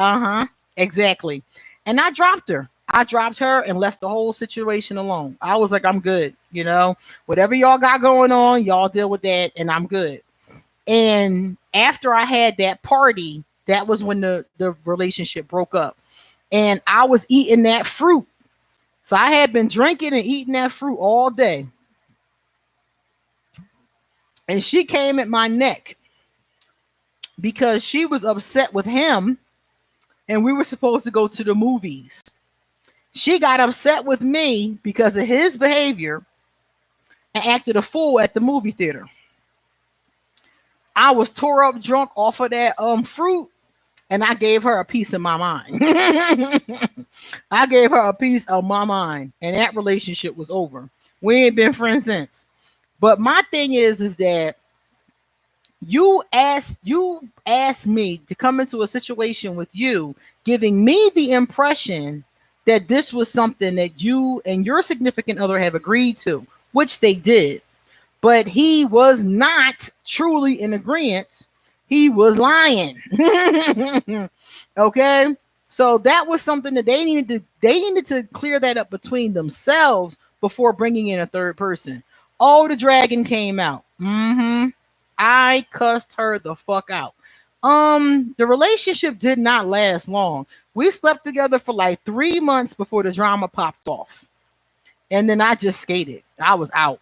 Exactly. And I dropped her. I dropped her and left the whole situation alone. I was like, I'm good. Whatever y'all got going on, y'all deal with that and I'm good. And after I had that party, that was when the relationship broke up. And I was eating that fruit. So I had been drinking and eating that fruit all day. And she came at my neck because she was upset with him and we were supposed to go to the movies. She got upset with me because of his behavior and acted a fool at the movie theater. I was tore up drunk off of that fruit and I gave her a piece of my mind. I gave her a piece of my mind and that relationship was over. We ain't been friends since. But my thing is that you asked me to come into a situation with you, giving me the impression that this was something that you and your significant other have agreed to, which they did. But he was not truly in agreement. He was lying. Okay? So that was something that they needed to clear that up between themselves before bringing in a third person. Oh, the dragon came out. I cussed her the fuck out. The relationship did not last long. We slept together for like 3 months before the drama popped off. And then I just skated. I was out.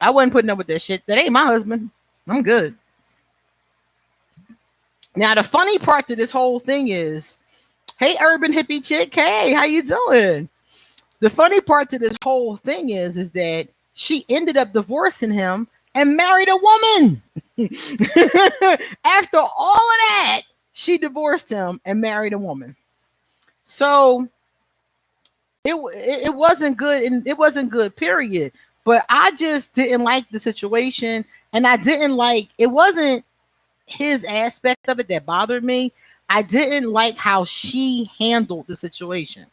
I wasn't putting up with that shit. That ain't my husband. I'm good. Now, the funny part to this whole thing is, hey, urban hippie chick. Hey, how you doing? The funny part to this whole thing is that she ended up divorcing him and married a woman. After all of that, she divorced him and married a woman. So it wasn't good, and it wasn't good, period. But I just didn't like the situation, and I didn't like, it wasn't his aspect of it that bothered me. I didn't like how she handled the situation.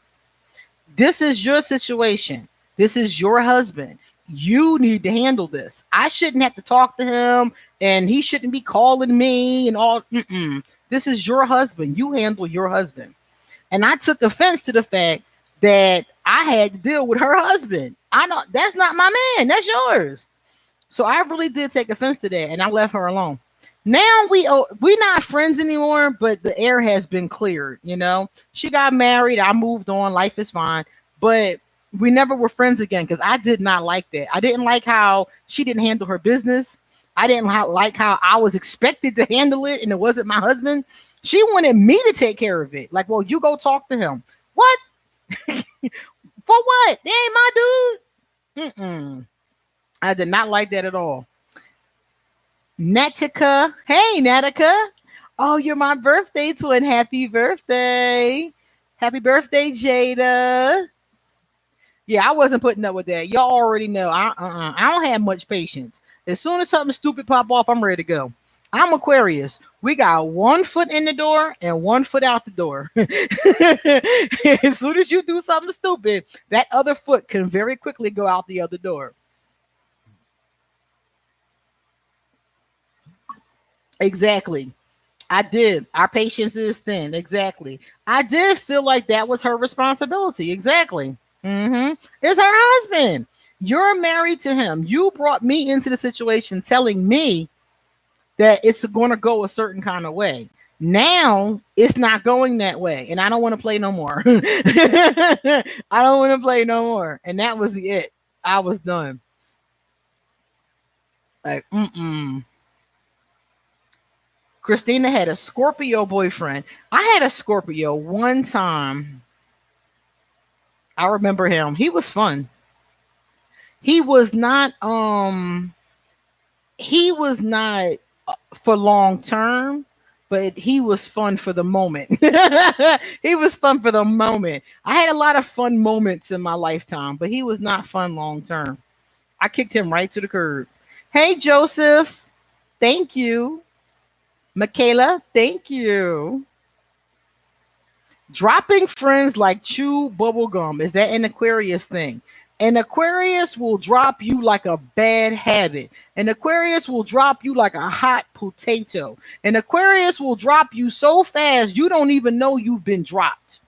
This is your situation. This is your husband. You need to handle this. I shouldn't have to talk to him, and he shouldn't be calling me and all. This is your husband. You handle your husband. And I took offense to the fact that I had to deal with her husband. I know that's not my man. That's yours. So I really did take offense to that, and I left her alone. Now we not friends anymore, but the air has been cleared. You know, she got married. I moved on. Life is fine, but we never were friends again because I did not like that. I didn't like how she didn't handle her business. I didn't like how I was expected to handle it, and it wasn't my husband. She wanted me to take care of it. Like, well, you go talk to him. What? For what? They ain't my dude. Mm-mm. I did not like that at all. Natica. Hey, Natica. Oh, you're my birthday twin. Happy birthday. Happy birthday, Jada. Yeah, I wasn't putting up with that. Y'all already know. I don't have much patience. As soon as something stupid pop off, I'm ready to go. I'm Aquarius. We got 1 foot in the door and 1 foot out the door. As soon as you do something stupid, that other foot can very quickly go out the other door. Exactly. I did. Our patience is thin. Exactly. I did feel like that was her responsibility. Exactly. It's her husband. You're married to him. You brought me into the situation telling me that it's going to go a certain kind of way. Now it's not going that way, and I don't want to play no more. I don't want to play no more. And that was it. I was done. Like, Christina had a Scorpio boyfriend. I had a Scorpio one time. I remember him. He was fun. He was not for long term, but he was fun for the moment. He was fun for the moment. I had a lot of fun moments in my lifetime, but he was not fun long term. I kicked him right to the curb. Hey, Joseph. Thank you. Michaela, thank you. Dropping friends like chew bubble gum. Is that an Aquarius thing? An Aquarius will drop you like a bad habit. An Aquarius will drop you like a hot potato. An Aquarius will drop you so fast you don't even know you've been dropped.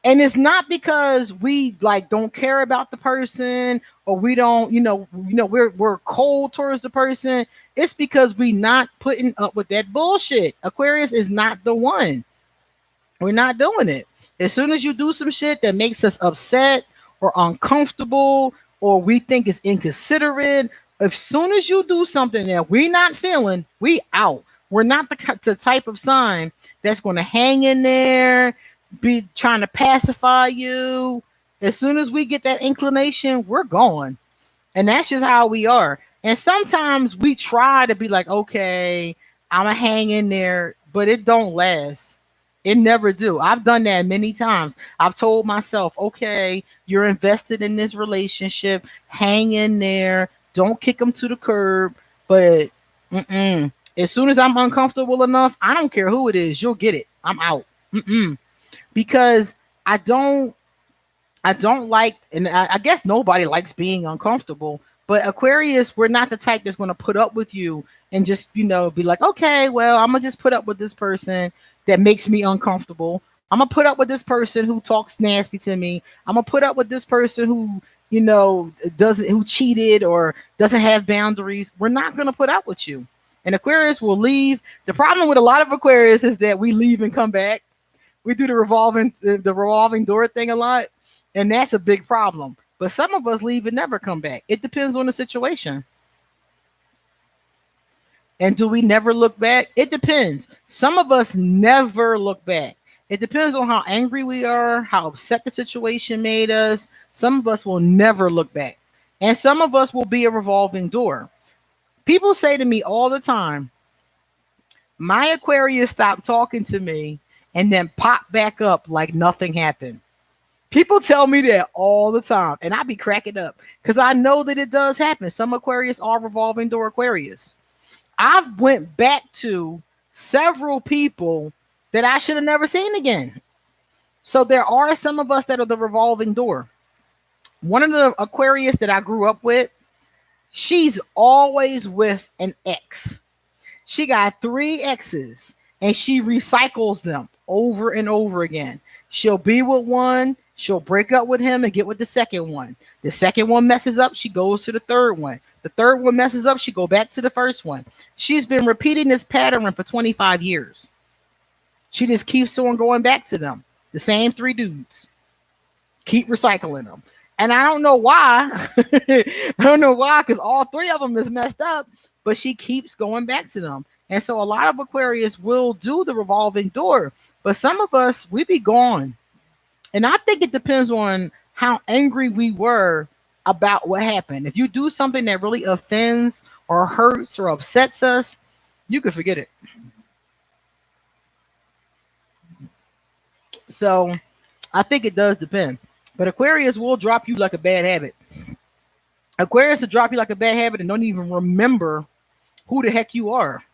And it's not because we like don't care about the person or we don't, we're cold towards the person. It's because we not putting up with that bullshit. Aquarius is not the one. We're not doing it. As soon as you do some shit that makes us upset or uncomfortable or we think is inconsiderate, as soon as you do something that we not feeling, we out. We're not the type of sign that's going to hang in there, be trying to pacify you. As soon as we get that inclination, we're gone. And that's just how we are. And sometimes we try to be like, okay, I'm going to hang in there, but it don't last. It never do. I've done that many times. I've told myself, okay, you're invested in this relationship. Hang in there. Don't kick them to the curb. But as soon as I'm uncomfortable enough, I don't care who it is. You'll get it. I'm out. Because I don't like, and I guess nobody likes being uncomfortable. But Aquarius, we're not the type that's going to put up with you and just, be like, okay, well, I'm going to just put up with this person that makes me uncomfortable. I'm going to put up with this person who talks nasty to me. I'm going to put up with this person who, who cheated or doesn't have boundaries. We're not going to put up with you. And Aquarius will leave. The problem with a lot of Aquarius is that we leave and come back. We do the revolving door thing a lot. And that's a big problem. But some of us leave and never come back. It depends on the situation. And do we never look back? It depends. Some of us never look back. It depends on how angry we are, how upset the situation made us. Some of us will never look back. And some of us will be a revolving door. People say to me all the time, my Aquarius stopped talking to me and then pop back up like nothing happened. People tell me that all the time, and I be cracking up because I know that it does happen. Some Aquarius are revolving door Aquarius. I've went back to several people that I should have never seen again. So there are some of us that are the revolving door. One of the Aquarius that I grew up with, she's always with an ex. She got 3 exes. and she recycles them over and over again. She'll be with one, she'll break up with him and get with the second one. The second one messes up, she goes to the third one. The third one messes up, she go back to the first one. She's been repeating this pattern for 25 years. She just keeps on going back to them. The same three dudes. Keep recycling them. And I don't know why. I don't know why, because all three of them is messed up, but she keeps going back to them. And so a lot of Aquarius will do the revolving door, but some of us, we be gone. And I think it depends on how angry we were about what happened. If you do something that really offends or hurts or upsets us, you can forget it. So I think it does depend. But Aquarius will drop you like a bad habit. Aquarius will drop you like a bad habit and don't even remember who the heck you are.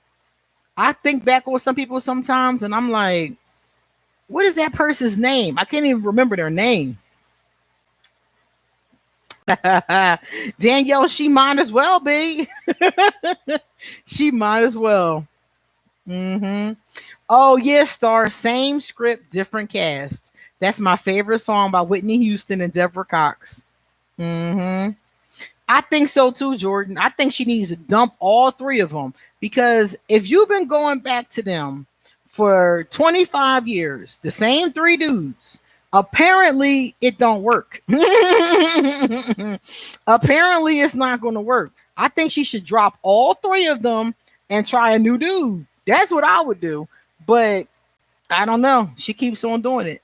I think back on some people sometimes and I'm like, what is that person's name? I can't even remember their name. Danielle, she might as well be. She might as well. Oh, yeah, Star. Same script, different cast. That's my favorite song by Whitney Houston and Deborah Cox. I think so too, Jordan. I think she needs to dump all three of them, because if you've been going back to them for 25 years, the same three dudes, apparently it don't work. Apparently it's not going to work. I think she should drop all three of them and try a new dude. That's what I would do. But I don't know. She keeps on doing it.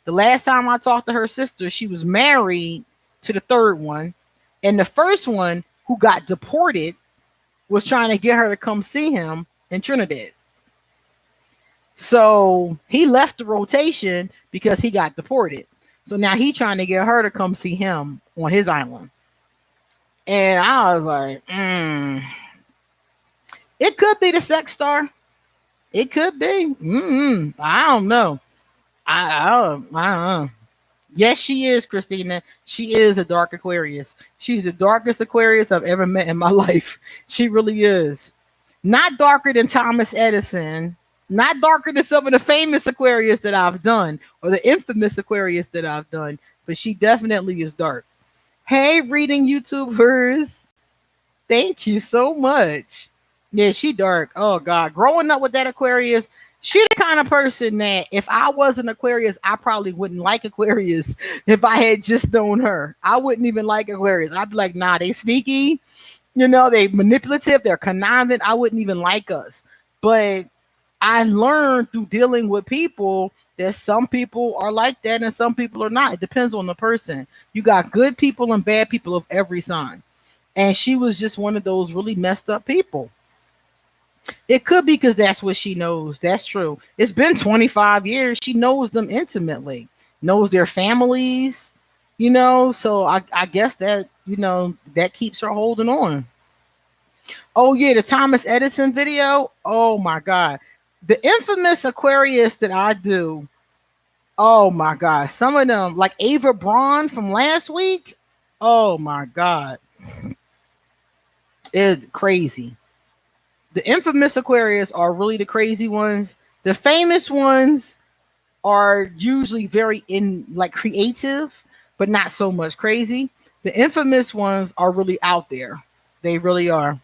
The last time I talked to her sister, she was married to the third one. And the first one, who got deported, was trying to get her to come see him in Trinidad. So he left the rotation because he got deported. So now he's trying to get her to come see him on his island. And I was like, it could be the sex star. It could be. I don't know. I don't know. Yes, she is, Christina. She is a dark Aquarius. She's the darkest Aquarius I've ever met in my life. She really is. Not darker than Thomas Edison. Not darker than some of the famous Aquarius that I've done, or the infamous Aquarius that I've done. But she definitely is dark. Hey, reading YouTubers. Thank you so much. Yeah, she dark. Oh, God. Growing up with that Aquarius, she the kind of person that if I was an Aquarius, I probably wouldn't like Aquarius if I had just known her. I wouldn't even like Aquarius. I'd be like, nah, they sneaky. You know, they manipulative. They're conniving. I wouldn't even like us. But I learned through dealing with people that some people are like that and some people are not. It depends on the person. You got good people and bad people of every sign. And she was just one of those really messed up people. It could be because that's what she knows. That's true. It's been 25 years. She knows them intimately, knows their families, you know. So I guess that, you know, that keeps her holding on. Oh, yeah. The Thomas Edison video. Oh, my God. The infamous Aquarius that I do. Oh, my God. Some of them, like Ava Braun from last week. Oh, my God. It's crazy. The infamous Aquarius are really the crazy ones. The famous ones are usually very creative, but not so much crazy. The infamous ones are really out there. They really are.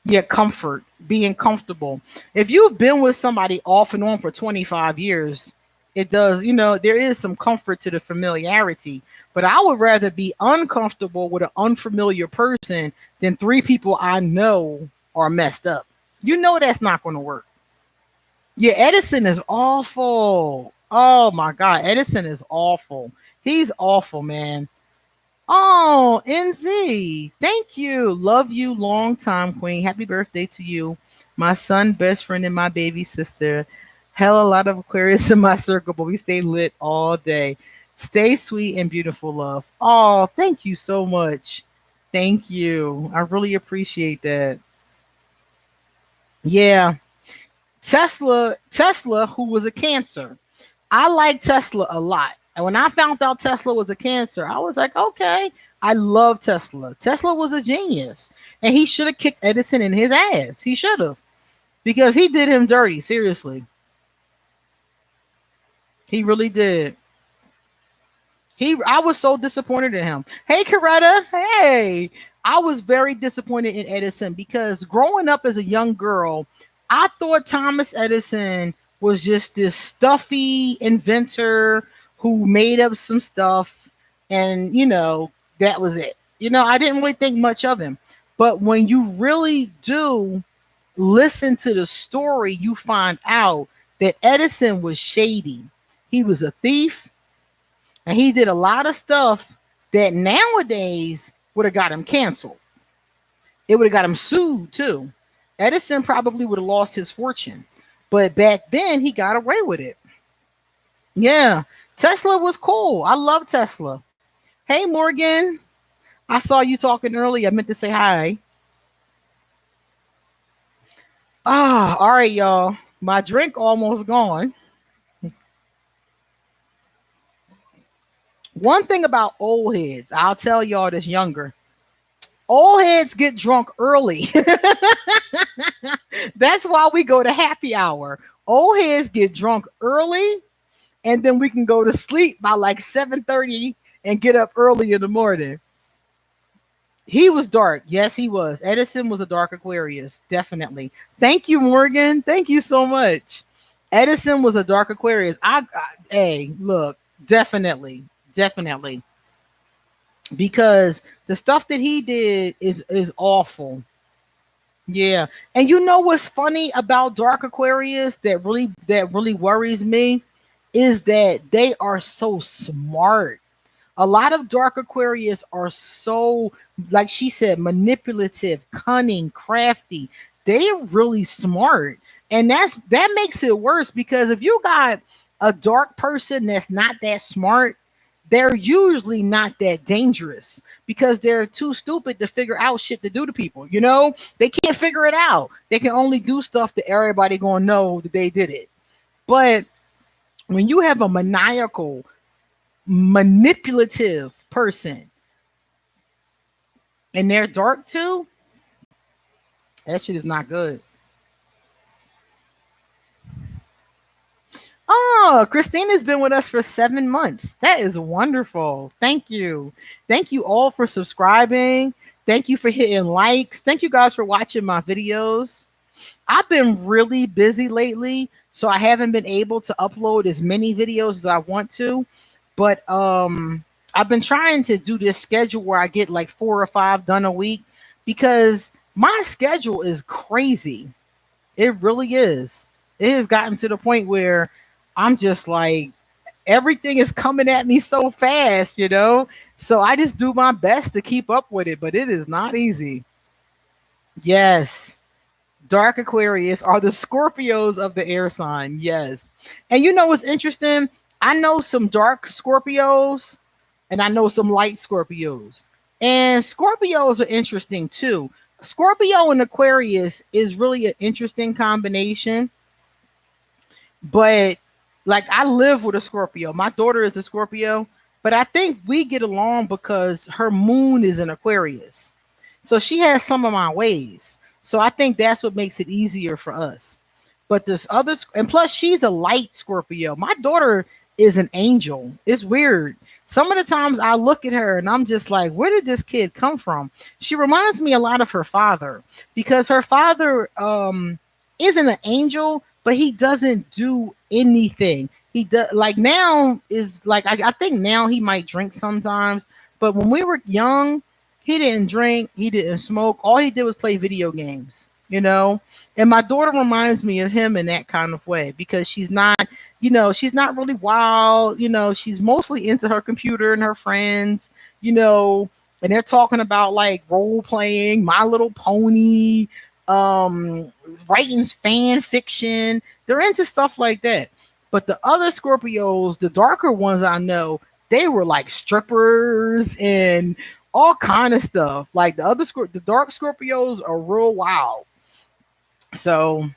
Yeah, comfort, being comfortable. If you've been with somebody off and on for 25 years, it does, you know, there is some comfort to the familiarity. But I would rather be uncomfortable with an unfamiliar person than three people I know are messed up. You know that's not going to work. Yeah, Edison is awful. Oh, my God. Edison is awful. He's awful, man. Oh, NZ. Thank you. Love you. Long time, Queen. Happy birthday to you. My son, best friend, and my baby sister. Hell, a lot of Aquarius in my circle, but we stay lit all day. Stay sweet and beautiful, love. Oh, thank you so much. Thank you. I really appreciate that. Yeah. Tesla, who was a Cancer. I like Tesla a lot. And when I found out Tesla was a Cancer, I was like, okay, I love Tesla. Tesla was a genius. And he should have kicked Edison in his ass. He should have. because he did him dirty. Seriously, he really did. I was so disappointed in him. Hey, Coretta. Hey, I was very disappointed in Edison because growing up as a young girl, I thought Thomas Edison was just this stuffy inventor who made up some stuff, and that was it. I didn't really think much of him. But when you really do listen to the story, you find out that Edison was shady. He was a thief. And he did a lot of stuff that nowadays would have got him canceled. It would have got him sued too. Edison probably would have lost his fortune. But back then, he got away with it. Yeah. Tesla was cool. I love Tesla. Hey, Morgan. I saw you talking earlier. I meant to say hi. All right, y'all. My drink almost gone. One thing about old heads, I'll tell y'all this younger. Old heads get drunk early. That's why we go to happy hour. Old heads get drunk early, and then we can go to sleep by like 7:30 and get up early in the morning. He was dark. Yes, he was. Edison was a dark Aquarius. Definitely. Thank you, Morgan. Thank you so much. Edison was a dark Aquarius. Hey, look, definitely. Because the stuff that he did is awful. Yeah. And you know what's funny about dark Aquarius that really worries me is that they are so smart. A lot of dark Aquarius are so, like she said, manipulative, cunning, crafty. They're really smart. And that makes it worse because if you got a dark person that's not that smart, they're usually not that dangerous because they're too stupid to figure out shit to do to people. They can't figure it out. They can only do stuff that everybody gonna know that they did it. But when you have a maniacal, manipulative person and they're dark too, that shit is not good. Oh, Christina's been with us for 7 months. That is wonderful. Thank you. Thank you all for subscribing. Thank you for hitting likes. Thank you guys for watching my videos. I've been really busy lately, so I haven't been able to upload as many videos as I want to. But I've been trying to do this schedule where I get like 4 or 5 done a week because my schedule is crazy. It really is. It has gotten to the point where I'm just like, everything is coming at me so fast, So I just do my best to keep up with it, but it is not easy. Yes. Dark Aquarius are the Scorpios of the air sign. Yes. And you know what's interesting? I know some dark Scorpios and I know some light Scorpios. And Scorpios are interesting too. Scorpio and Aquarius is really an interesting combination. But like I live with a Scorpio. My daughter is a Scorpio, but I think we get along because her moon is in Aquarius. So she has some of my ways. So I think that's what makes it easier for us. But this other, and plus she's a light Scorpio. My daughter is an angel. It's weird. Some of the times I look at her and I'm just like, where did this kid come from? She reminds me a lot of her father because her father isn't an angel, but he doesn't do anything. He does like now is like I think now he might drink sometimes, but when we were young, he didn't drink, he didn't smoke. All he did was play video games, And my daughter reminds me of him in that kind of way because she's not really wild, she's mostly into her computer and her friends, and they're talking about like role playing, My Little Pony, writing fan fiction. They're into stuff like that. But the other Scorpios, the darker ones I know, they were like strippers and all kind of stuff. Like the dark Scorpios are real wild. So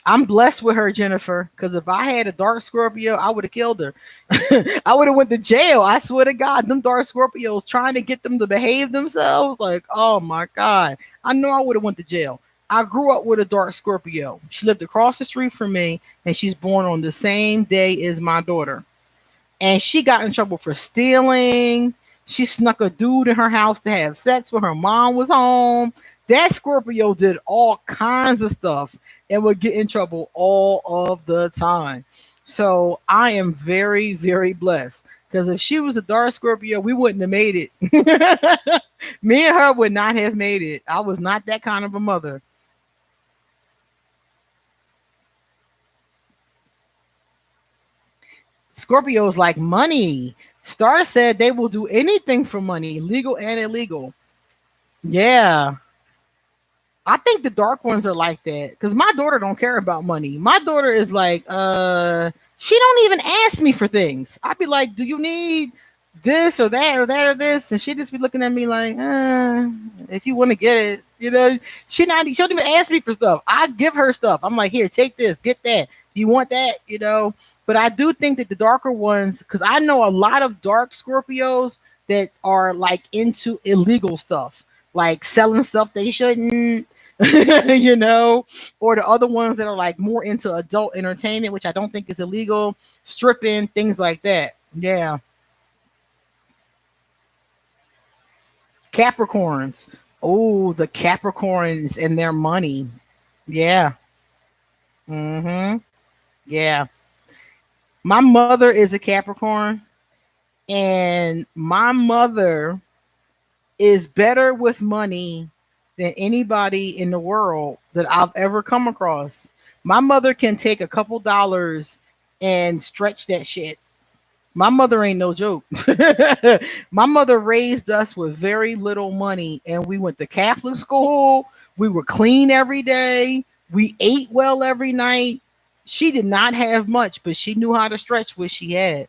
I'm blessed with her, Jennifer, because if I had a dark Scorpio, I would have killed her. I would have went to jail. I swear to God, them dark Scorpios trying to get them to behave themselves. Like, oh my God. I know I would have went to jail. I grew up with a dark Scorpio. She lived across the street from me, and she's born on the same day as my daughter. And she got in trouble for stealing. She snuck a dude in her house to have sex when her mom was home. That Scorpio did all kinds of stuff and would get in trouble all of the time. So I am very, very blessed because if she was a dark Scorpio, we wouldn't have made it. Me and her would not have made it. I was not that kind of a mother. Scorpios like money. Star said they will do anything for money, legal and illegal. Yeah. I think the dark ones are like that because my daughter don't care about money. My daughter is like, she don't even ask me for things. I'd be like, do you need this or that or that or this? And she'd just be looking at me like, if you want to get it, she don't even ask me for stuff. I give her stuff. I'm like, here, take this, get that. Do you want that? But I do think that the darker ones, because I know a lot of dark Scorpios that are like into illegal stuff, like selling stuff they shouldn't, you know, or the other ones that are like more into adult entertainment, which I don't think is illegal, stripping, things like that. Yeah. Capricorns. Oh, the Capricorns and their money. Yeah. Mm-hmm. Yeah. My mother is a Capricorn, and my mother is better with money than anybody in the world that I've ever come across. My mother can take a couple dollars and stretch that shit. My mother ain't no joke. My mother raised us with very little money, and we went to Catholic school. We were clean every day. We ate well every night. She did not have much, but she knew how to stretch what she had.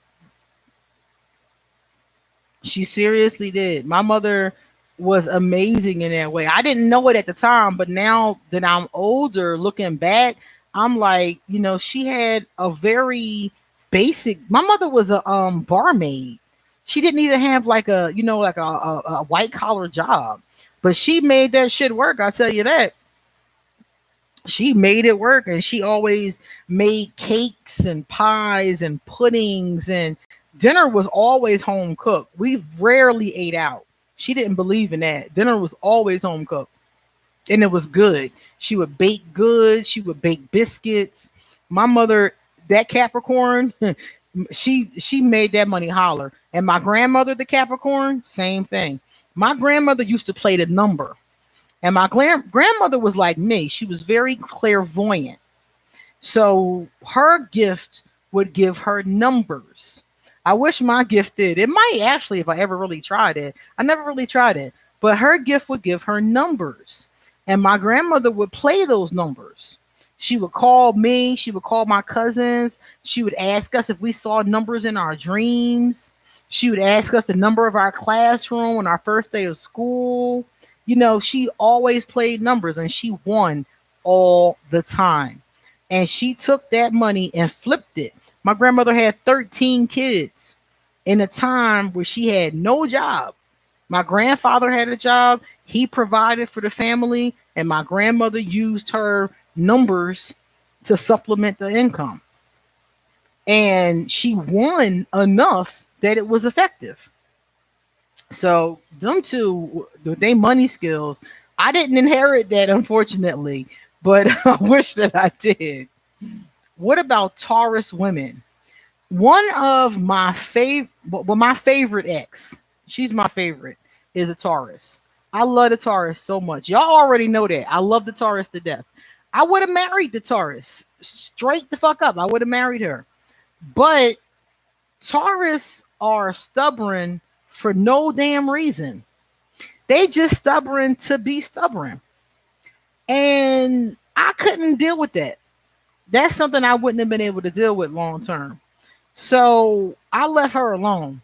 She seriously did. My mother was amazing in that way. I didn't know it at the time, but now that I'm older, looking back, I'm like, she had a very basic. My mother was a barmaid. She didn't even have like a white collar job, but she made that shit work. I tell you that. She made it work, and she always made cakes and pies and puddings, and dinner was always home cooked. We rarely ate out. She didn't believe in that. Dinner was always home cooked, and it was good. She would bake good. She would bake biscuits. My mother, that Capricorn, she made that money holler. And my grandmother, the Capricorn, same thing. My grandmother used to play the number. And my grandmother was like me. She was very clairvoyant. So her gift would give her numbers. I wish my gift did. It might actually, if I ever really tried it. I never really tried it. But her gift would give her numbers. And my grandmother would play those numbers. She would call me. She would call my cousins. She would ask us if we saw numbers in our dreams. She would ask us the number of our classroom on our first day of school. She always played numbers, and she won all the time. And she took that money and flipped it. My grandmother had 13 kids in a time where she had no job. My grandfather had a job. He provided for the family, and my grandmother used her numbers to supplement the income. And she won enough that it was effective. So them two, they money skills. I didn't inherit that, unfortunately, but I wish that I did. What about Taurus women? One of my my favorite ex, she's my favorite, is a Taurus. I love the Taurus so much. Y'all already know that. I love the Taurus to death. I would have married the Taurus straight the fuck up. I would have married her. But Taurus are stubborn for no damn reason. They just stubborn to be stubborn. And I couldn't deal with that. That's something I wouldn't have been able to deal with long term. So I left her alone.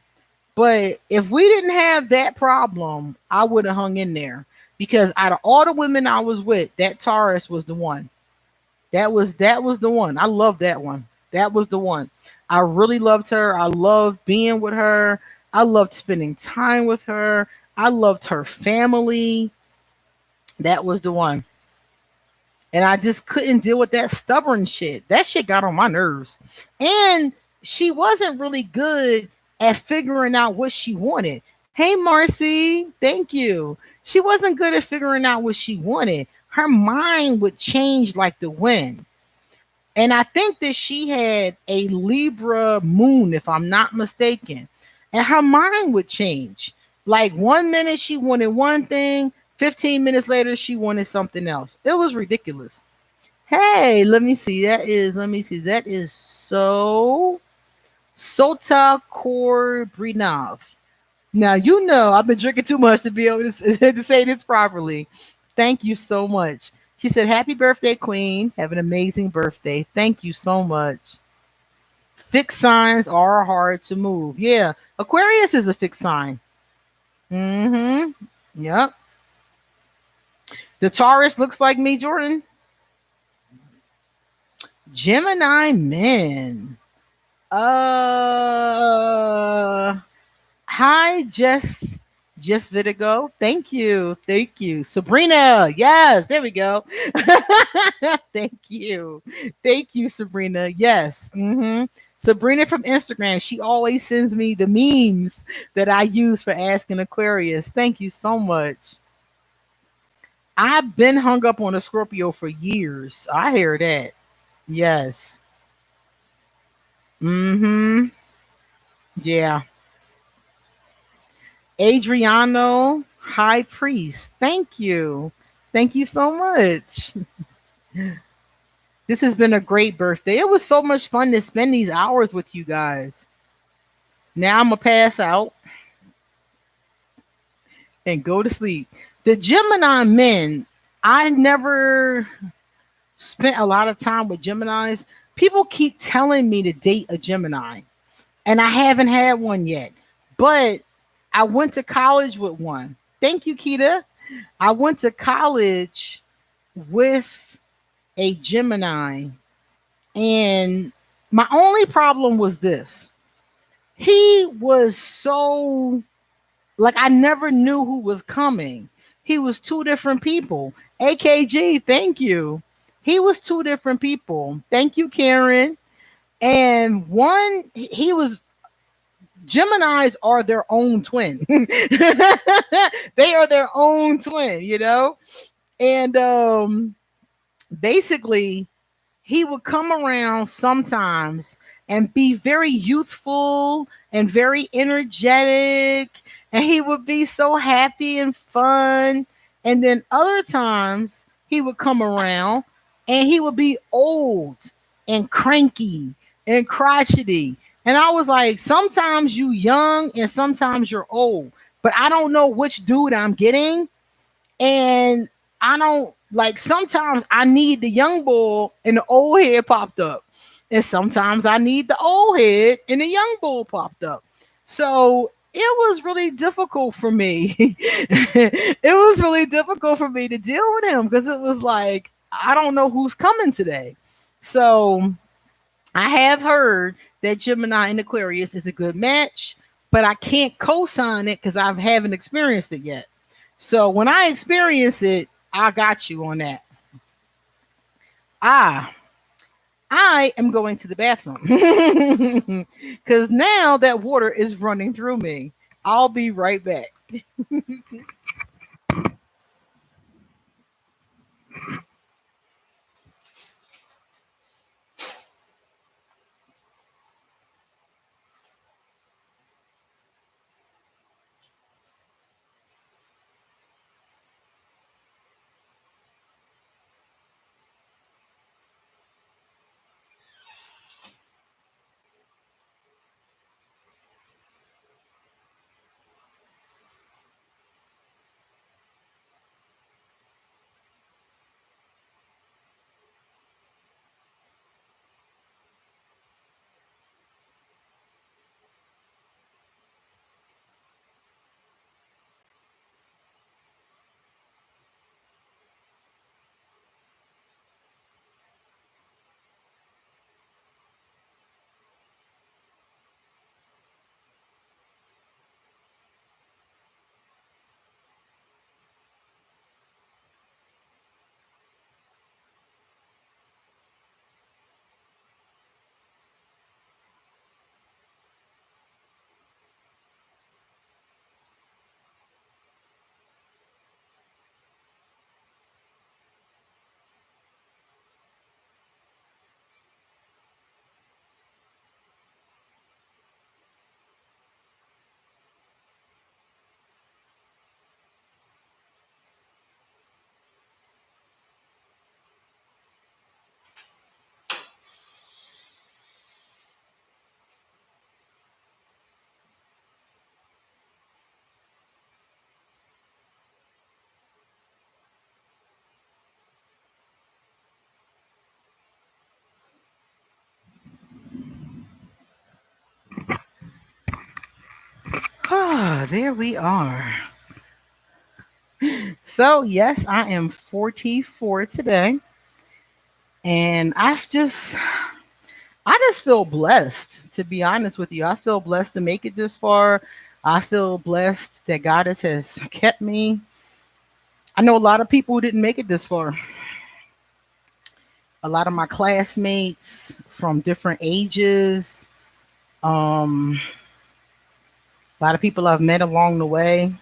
But if we didn't have that problem, I would have hung in there. Because out of all the women I was with, that Taurus was the one. That was the one. I love that one. That was the one. I really loved her. I loved being with her. I loved spending time with her. I loved her family. That was the one. And I just couldn't deal with that stubborn shit. That shit got on my nerves. And she wasn't really good at figuring out what she wanted. Hey, Marcy, thank you. She wasn't good at figuring out what she wanted. Her mind would change like the wind. And I think that she had a Libra moon, if I'm not mistaken. And her mind would change. Like 1 minute she wanted one thing, 15 minutes later she wanted something else. It was ridiculous. Hey, let me see. That is Sota Korbrinov. Now, you know, I've been drinking too much to be able to say this properly. Thank you so much. She said, Happy birthday, Queen. Have an amazing birthday. Thank you so much. Fixed signs are hard to move. Yeah, Aquarius is a fixed sign. Mm hmm. Yep. The Taurus looks like me, Jordan. Gemini men. Uh, Hi, Just Vitigo. Thank you. Thank you. Sabrina. Yes, there we go. Thank you. Thank you, Sabrina. Yes. Sabrina from Instagram. She always sends me the memes that I use for asking Aquarius. Thank you so much. I've been hung up on a Scorpio for years. I hear that. Yes. Mm-hmm. Yeah. Adriano, High Priest. Thank you. Thank you so much. This has been a great birthday. It was so much fun to spend these hours with you guys. Now I'm going to pass out and go to sleep. The Gemini men, I never spent a lot of time with Geminis. People keep telling me to date a Gemini, and I haven't had one yet. But I went to college with one. Thank you, Kita. I went to college with a Gemini, and my only problem was this. He was so like I never knew who was coming. He was two different people. AKG, thank you. He was two different people. Thank you, Karen. And one, he was Geminis are their own twin. They are their own twin, you know? And basically he would come around sometimes and be very youthful and very energetic, and he would be so happy and fun. And then other times he would come around and he would be old and cranky and crotchety. And I was like, sometimes you young and sometimes you're old, but I don't know which dude I'm getting. And I don't like sometimes I need the young bull and the old head popped up. And sometimes I need the old head and the young bull popped up. So it was really difficult for me. It was really difficult for me to deal with him because it was like, I don't know who's coming today. So I have heard that Gemini and Aquarius is a good match, but I can't co-sign it because I haven't experienced it yet. So when I experience it, I got you on that. Ah, I am going to the bathroom because now that water is running through me. I'll be right back. Ah, there we are. So, yes, I am 44 today. And I just feel blessed, to be honest with you. I feel blessed to make it this far. I feel blessed that God has kept me. I know a lot of people who didn't make it this far. A lot of my classmates from different ages, um, a lot of people I've met along the way.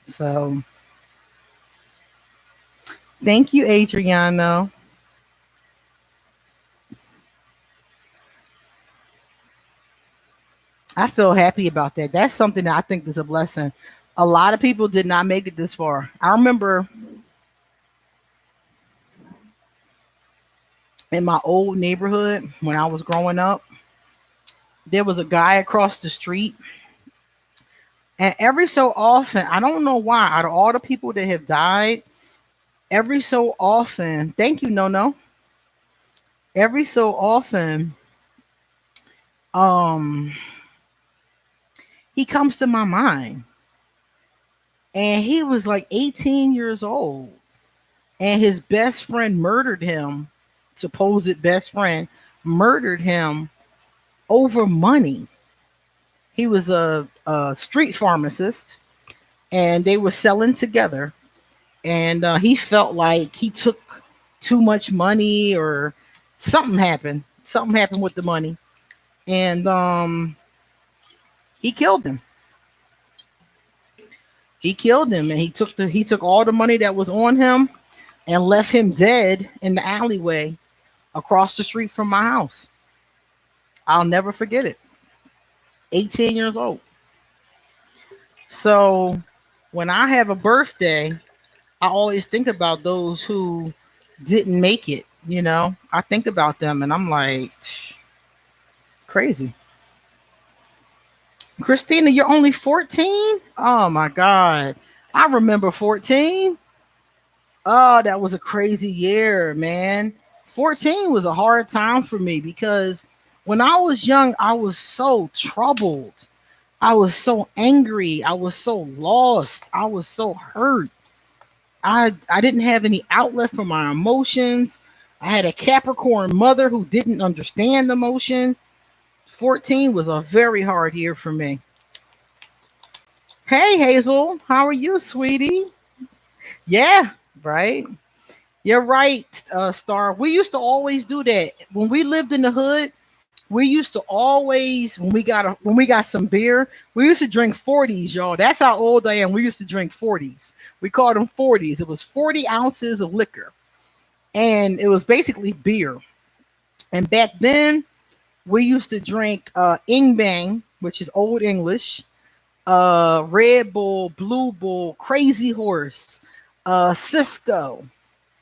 So thank you, Adriano. I feel happy about that. That's something that I think is a blessing. A lot of people did not make it this far. I remember in my old neighborhood when I was growing up, there was a guy across the street. And every so often, I don't know why, out of all the people that have died, every so often, thank you, no, no. Every so often, um, he comes to my mind. And he was like 18 years old. And his best friend murdered him, supposed best friend murdered him over money. He was a street pharmacist and they were selling together. And he felt like he took too much money or something happened. Something happened with the money. And he killed him. He killed him and he took all the money that was on him and left him dead in the alleyway across the street from my house. I'll never forget it. 18 years old. So when I have a birthday, I always think about those who didn't make it. I think about them and I'm like, crazy. Christina, you're only 14? Oh my God. I remember 14. Oh, that was a crazy year, man. 14 was a hard time for me because when I was young, I was so troubled. I was so angry. I was so lost. I was so hurt. I didn't have any outlet for my emotions. I had a Capricorn mother who didn't understand emotion. 14 was a very hard year for me. Hey, Hazel, how are you, sweetie? Yeah, right. You're right, Star. We used to always do that when we lived in the hood. We used to always when we got some beer, we used to drink 40s, y'all. That's how old I am. We used to drink 40s. We called them 40s. It was 40 ounces of liquor, and it was basically beer. And back then, we used to drink Ing Bang, which is Old English, Red Bull, Blue Bull, Crazy Horse, Cisco,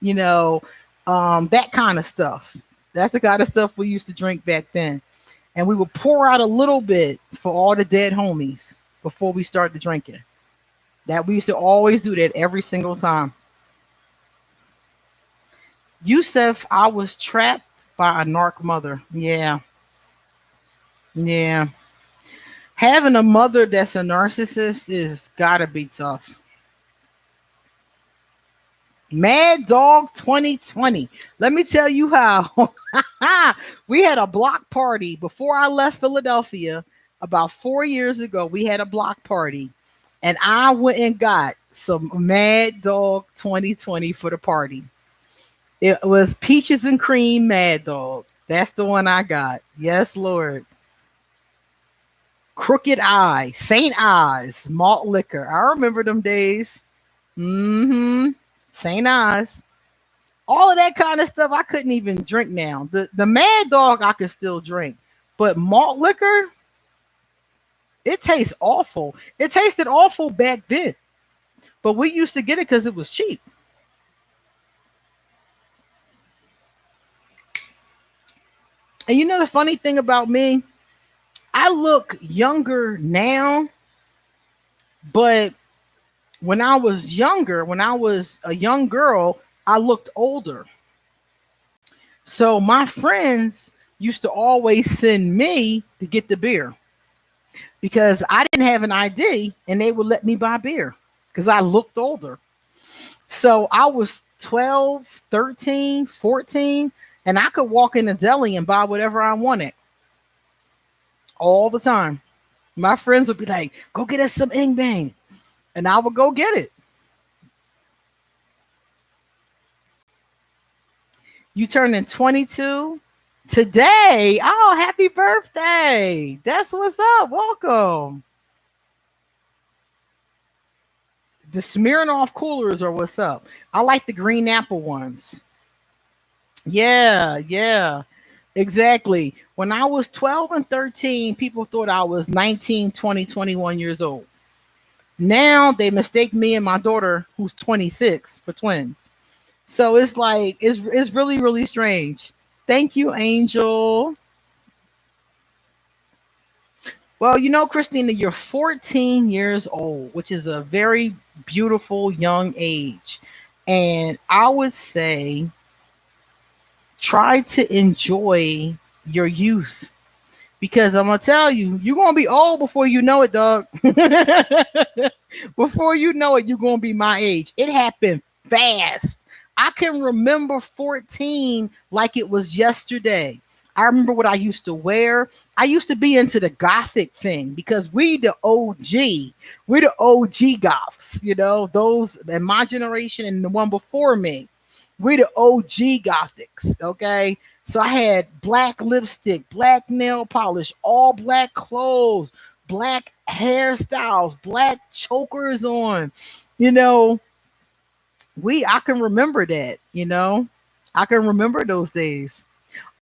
you know, that kind of stuff. That's the kind of stuff we used to drink back then. And we would pour out a little bit for all the dead homies before we started drinking. That we used to always do that every single time. Yusef, I was trapped by a narc mother. Yeah. Yeah. Having a mother that's a narcissist is gotta be tough. Mad Dog 2020. Let me tell you how. We had a block party before I left Philadelphia about 4 years ago. We had a block party, and I went and got some Mad Dog 2020 for the party. It was peaches and cream Mad Dog. That's the one I got. Yes, Lord. Crooked Eye, St. Ives, malt liquor. I remember them days. Mm-hmm. St. Ives. All of that kind of stuff I couldn't even drink now. The Mad Dog I could still drink. But malt liquor, it tastes awful. It tasted awful back then. But we used to get it because it was cheap. And you know the funny thing about me? I look younger now, but when I was younger, when I was a young girl, I looked older. So my friends used to always send me to get the beer because I didn't have an ID and they would let me buy beer because I looked older. So I was 12, 13, 14, and I could walk in the deli and buy whatever I wanted all the time. My friends would be like, go get us some Ing Bang. And I would go get it. You turning 22 today. Oh, happy birthday. That's what's up. Welcome. The Smirnoff coolers are what's up. I like the green apple ones. Yeah, yeah, exactly. When I was 12 and 13, people thought I was 19, 20, 21 years old. Now they mistake me and my daughter, who's 26, for twins. So it's like it's really really strange. Thank you, Angel. Well, Christina, you're 14 years old, which is a very beautiful young age. And I would say try to enjoy your youth because I'm going to tell you, you're going to be old before you know it, dog. Before you know it, you're going to be my age. It happened fast. I can remember 14 like it was yesterday. I remember what I used to wear. I used to be into the gothic thing because we the OG. We're the OG goths, those in my generation and the one before me. We the OG gothics, okay? So I had black lipstick, black nail polish, all black clothes, black hairstyles, black chokers on. You know, I can remember that. I can remember those days.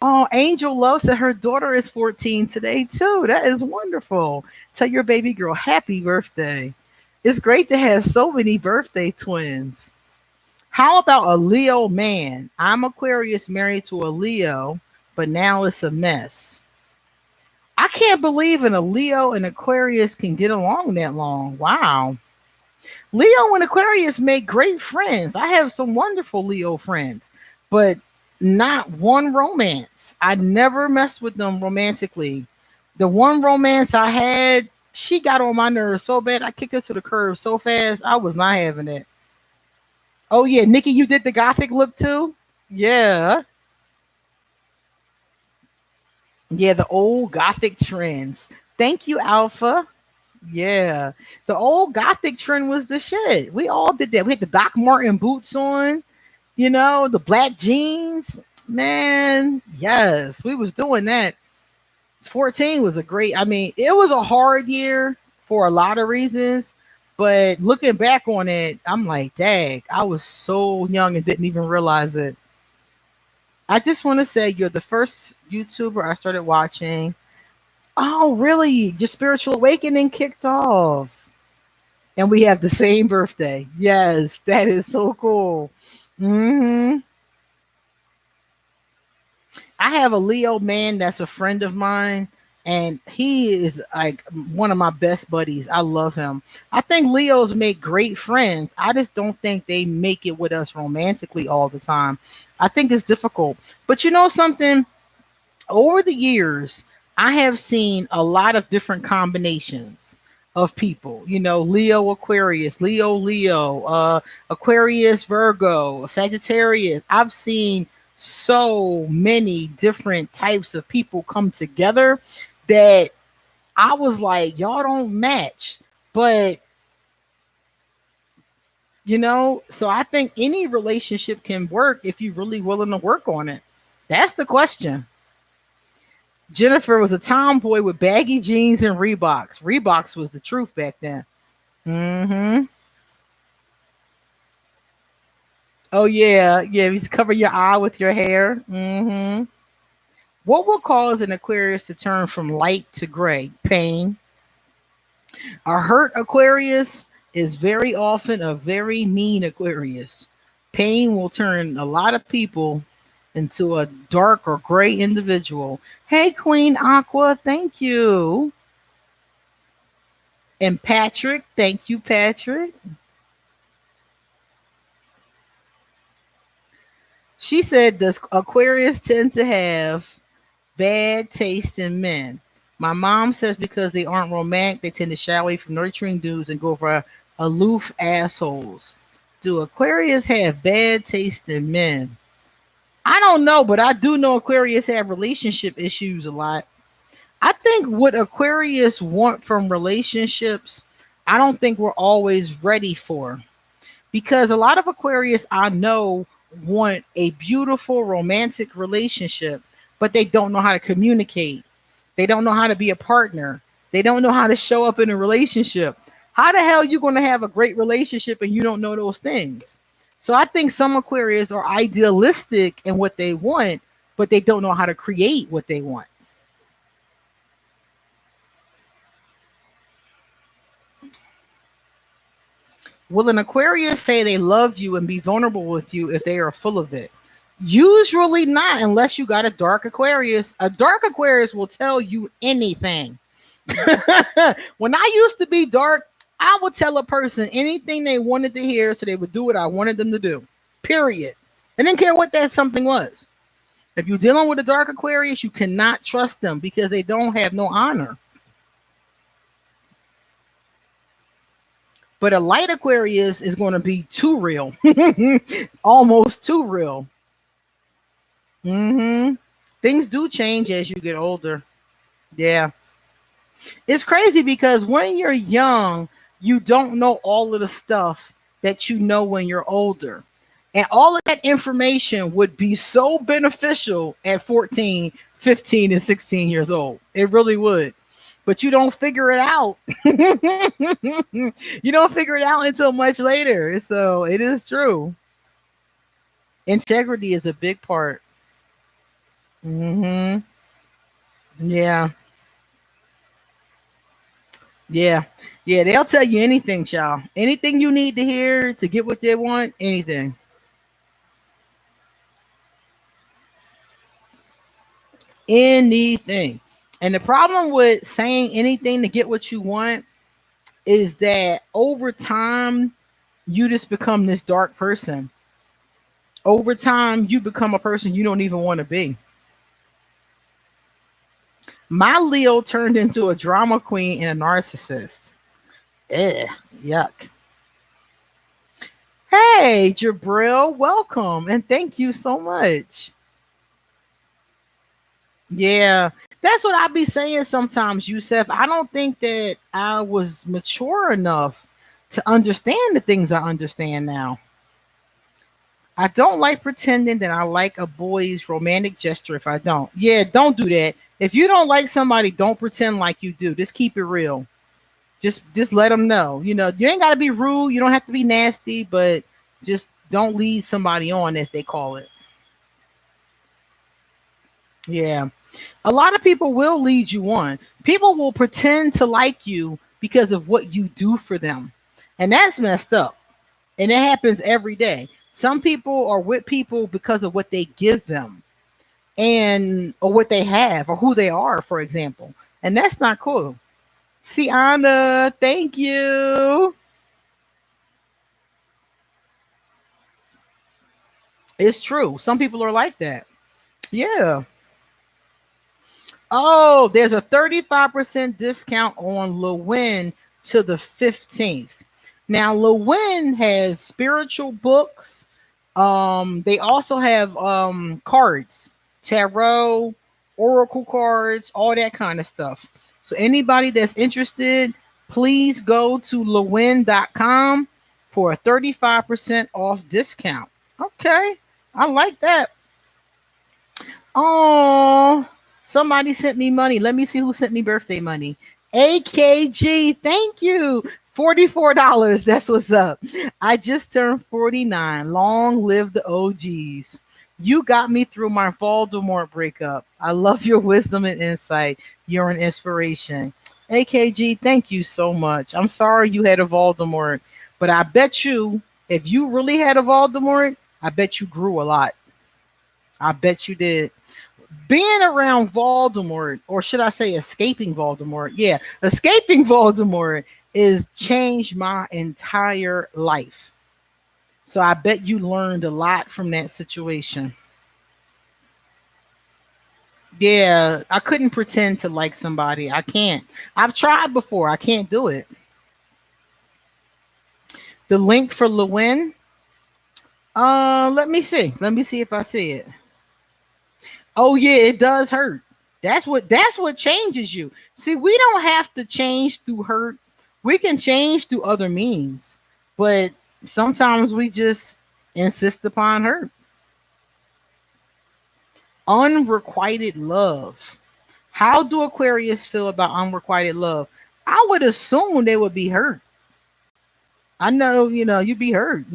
Oh, Angel loves that her daughter is 14 today too. That is wonderful. Tell your baby girl happy birthday. It's great to have so many birthday twins. How about a Leo man? I'm Aquarius married to a Leo, but now it's a mess. I can't believe a Leo and Aquarius can get along that long. Wow. Leo and Aquarius make great friends. I have some wonderful Leo friends, but not one romance. I never messed with them romantically. The one romance I had, she got on my nerves so bad I kicked her to the curb so fast. I was not having it. Oh yeah, Nikki, you did the gothic look too? Yeah. Yeah, the old gothic trends. Thank you, Alpha. Yeah. The old gothic trend was the shit. We all did that. We had the Doc Martin boots on, the black jeans. Man, yes, we was doing that. 14 was it was a hard year for a lot of reasons, but looking back on it, I'm like, dang, I was so young and didn't even realize it. I just want to say you're the first YouTuber I started watching. Oh, really? Your spiritual awakening kicked off. And we have the same birthday. Yes, that is so cool. Hmm. I have a Leo man that's a friend of mine, and he is like one of my best buddies. I love him. I think Leos make great friends. I just don't think they make it with us romantically all the time. I think it's difficult. But you know something? Over the years, I have seen a lot of different combinations of people. Leo Aquarius, Leo, Aquarius Virgo, Sagittarius. I've seen so many different types of people come together that I was like, y'all don't match. But so I think any relationship can work if you're really willing to work on it. That's the question. Jennifer was a tomboy with baggy jeans and Reeboks. Reeboks was the truth back then. Hmm. Oh yeah, yeah. You just cover your eye with your hair. Hmm. What will cause an Aquarius to turn from light to gray? Pain. A hurt Aquarius is very often a very mean Aquarius. Pain will turn a lot of people into a dark or gray individual. Hey, Queen Aqua, thank you. And Patrick, thank you, Patrick. She said, does Aquarius tend to have bad taste in men? My mom says because they aren't romantic, they tend to shy away from nurturing dudes and go for aloof assholes. Do Aquarius have bad taste in men? I don't know, but I do know Aquarius have relationship issues a lot. I think what Aquarius want from relationships, I don't think we're always ready for. Because a lot of Aquarius I know want a beautiful romantic relationship, but they don't know how to communicate. They don't know how to be a partner. They don't know how to show up in a relationship. How the hell you going to have a great relationship and you don't know those things? So I think some Aquarius are idealistic in what they want, but they don't know how to create what they want. Will an Aquarius say they love you and be vulnerable with you if they are full of it? Usually not, unless you got a dark Aquarius. A dark Aquarius will tell you anything. When I used to be dark, I would tell a person anything they wanted to hear so they would do what I wanted them to do. Period. I didn't care what that something was. If you're dealing with a dark Aquarius, you cannot trust them because they don't have no honor. But a light Aquarius is going to be too real, almost too real. Things do change as you get older. Yeah. It's crazy because when you're young, you don't know all of the stuff that you know when you're older. And all of that information would be so beneficial at 14, 15, and 16 years old. It really would. But you don't figure it out. You don't figure it out until much later. So it is true. Integrity is a big part. Hmm. Yeah. Yeah. Yeah. They'll tell you anything, child. Anything you need to hear to get what they want, anything. Anything. And the problem with saying anything to get what you want is that over time, you just become this dark person. Over time, you become a person you don't even want to be. My Leo turned into a drama queen and a narcissist. Ugh, yuck. Hey, Jabril, welcome and thank you so much. Yeah, that's what I be saying sometimes, Yusef. I don't think that I was mature enough to understand the things I understand now. I don't like pretending that I like a boy's romantic gesture if I don't. Yeah, don't do that. If you don't like somebody, don't pretend like you do. Just keep it real. Just let them know. You know, you ain't got to be rude. You don't have to be nasty, but just don't lead somebody on, as they call it. Yeah. A lot of people will lead you on. People will pretend to like you because of what you do for them. And that's messed up. And it happens every day. Some people are with people because of what they give them and or what they have or who they are, for example. And that's not cool. Sienna, thank you. It's true. Some people are like that. Yeah. Oh, there's a 35% discount on Lewin to the 15th. Now, Lewin has spiritual books. They also have cards, tarot, oracle cards, all that kind of stuff. So anybody that's interested, please go to lewin.com for a 35% off discount. Okay. I like that. Oh, somebody sent me money. Let me see who sent me birthday money. AKG, thank you. $44. That's what's up. I just turned 49. Long live the OGs. You got me through my Voldemort breakup. I love your wisdom and insight. You're an inspiration. AKG, thank you so much. I'm sorry you had a Voldemort, but I bet you, if you really had a Voldemort, I bet you grew a lot. I bet you did. Being around Voldemort, or should I say escaping Voldemort? Yeah, escaping Voldemort is changed my entire life. So I bet you learned a lot from that situation. Yeah, I couldn't pretend to like somebody. I can't. I've tried before. I can't do it. The link for Lewin. Let me see. Let me see if I see it. Oh yeah, it does hurt. That's what changes you. See, we don't have to change through hurt. We can change through other means. But sometimes we just insist upon hurt. Unrequited love. How do Aquarius feel about unrequited love? I would assume they would be hurt. I know, you'd be hurt.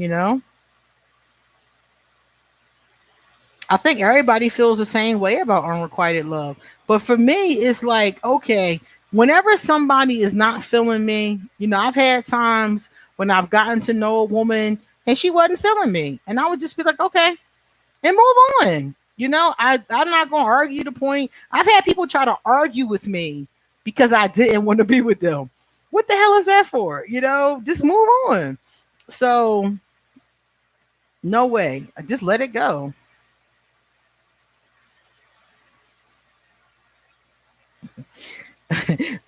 I think everybody feels the same way about unrequited love. But for me, it's like, okay, whenever somebody is not feeling me, I've had times when I've gotten to know a woman and she wasn't feeling me. And I would just be like, okay, and move on. I'm not going to argue the point. I've had people try to argue with me because I didn't want to be with them. What the hell is that for? Just move on. So, no way. I just let it go.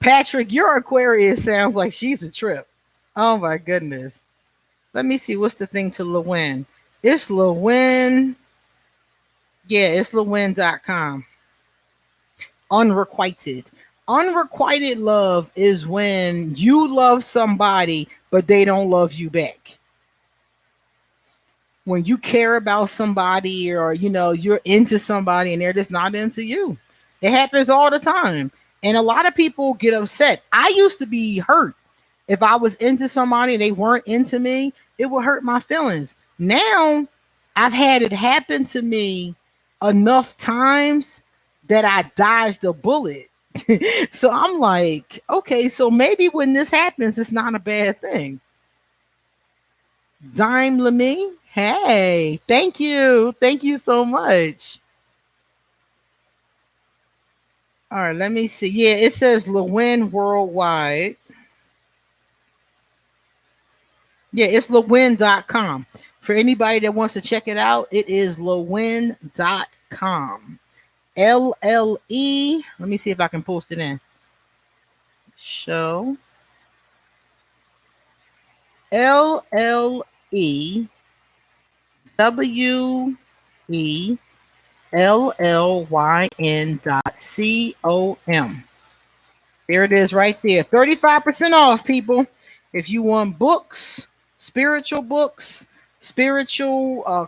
Patrick, your Aquarius sounds like she's a trip. Oh my goodness. Let me see. What's the thing to Lewin? It's Lewin. Yeah, it's Lewin.com. Unrequited. Unrequited love is when you love somebody, but they don't love you back. When you care about somebody or, you're into somebody and they're just not into you. It happens all the time. And a lot of people get upset. I used to be hurt. If I was into somebody and they weren't into me, it would hurt my feelings. Now, I've had it happen to me enough times that I dodged a bullet. So I'm like, okay, so maybe when this happens, it's not a bad thing. Dime Lamy, hey, thank you. Thank you so much. All right, let me see. Yeah, it says Lewin Worldwide. Yeah, it's Lewin.com. For anybody that wants to check it out, it is Lewin.com. LLE. Let me see if I can post it in. Show. LLE WELLYN.com. There it is right there. 35% off, people. If you want books, spiritual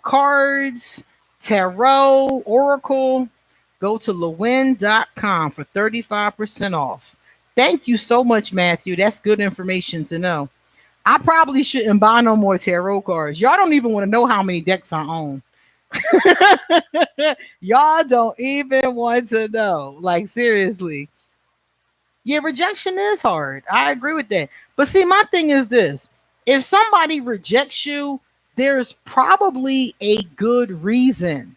cards, tarot, oracle, go to Lewin.com for 35% off. Thank you so much, Matthew. That's good information to know. I probably shouldn't buy no more tarot cards. Y'all don't even want to know how many decks I own. Y'all don't even want to know. Like, seriously. Yeah, rejection is hard. I agree with that. But see, my thing is this. If somebody rejects you, there's probably a good reason.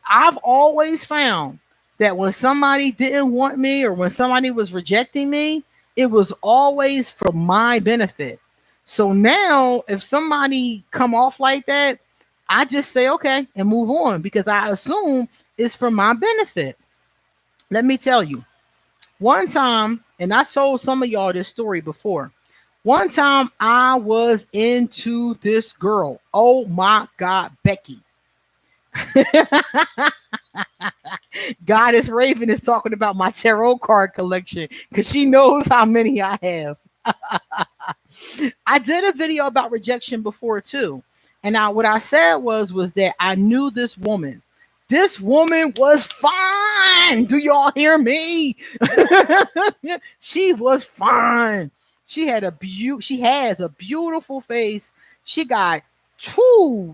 I've always found that when somebody didn't want me or when somebody was rejecting me, it was always for my benefit. So now if somebody come off like that, I just say okay and move on because I assume it's for my benefit. Let me tell you. One time, and I told some of y'all this story before. One time I was into this girl. Oh my God, Becky. Goddess Raven is talking about my tarot card collection because she knows how many I have. I did a video about rejection before too. And what I said was that I knew this woman. This woman was fine. Do y'all hear me? She was fine. She has a beautiful face. She got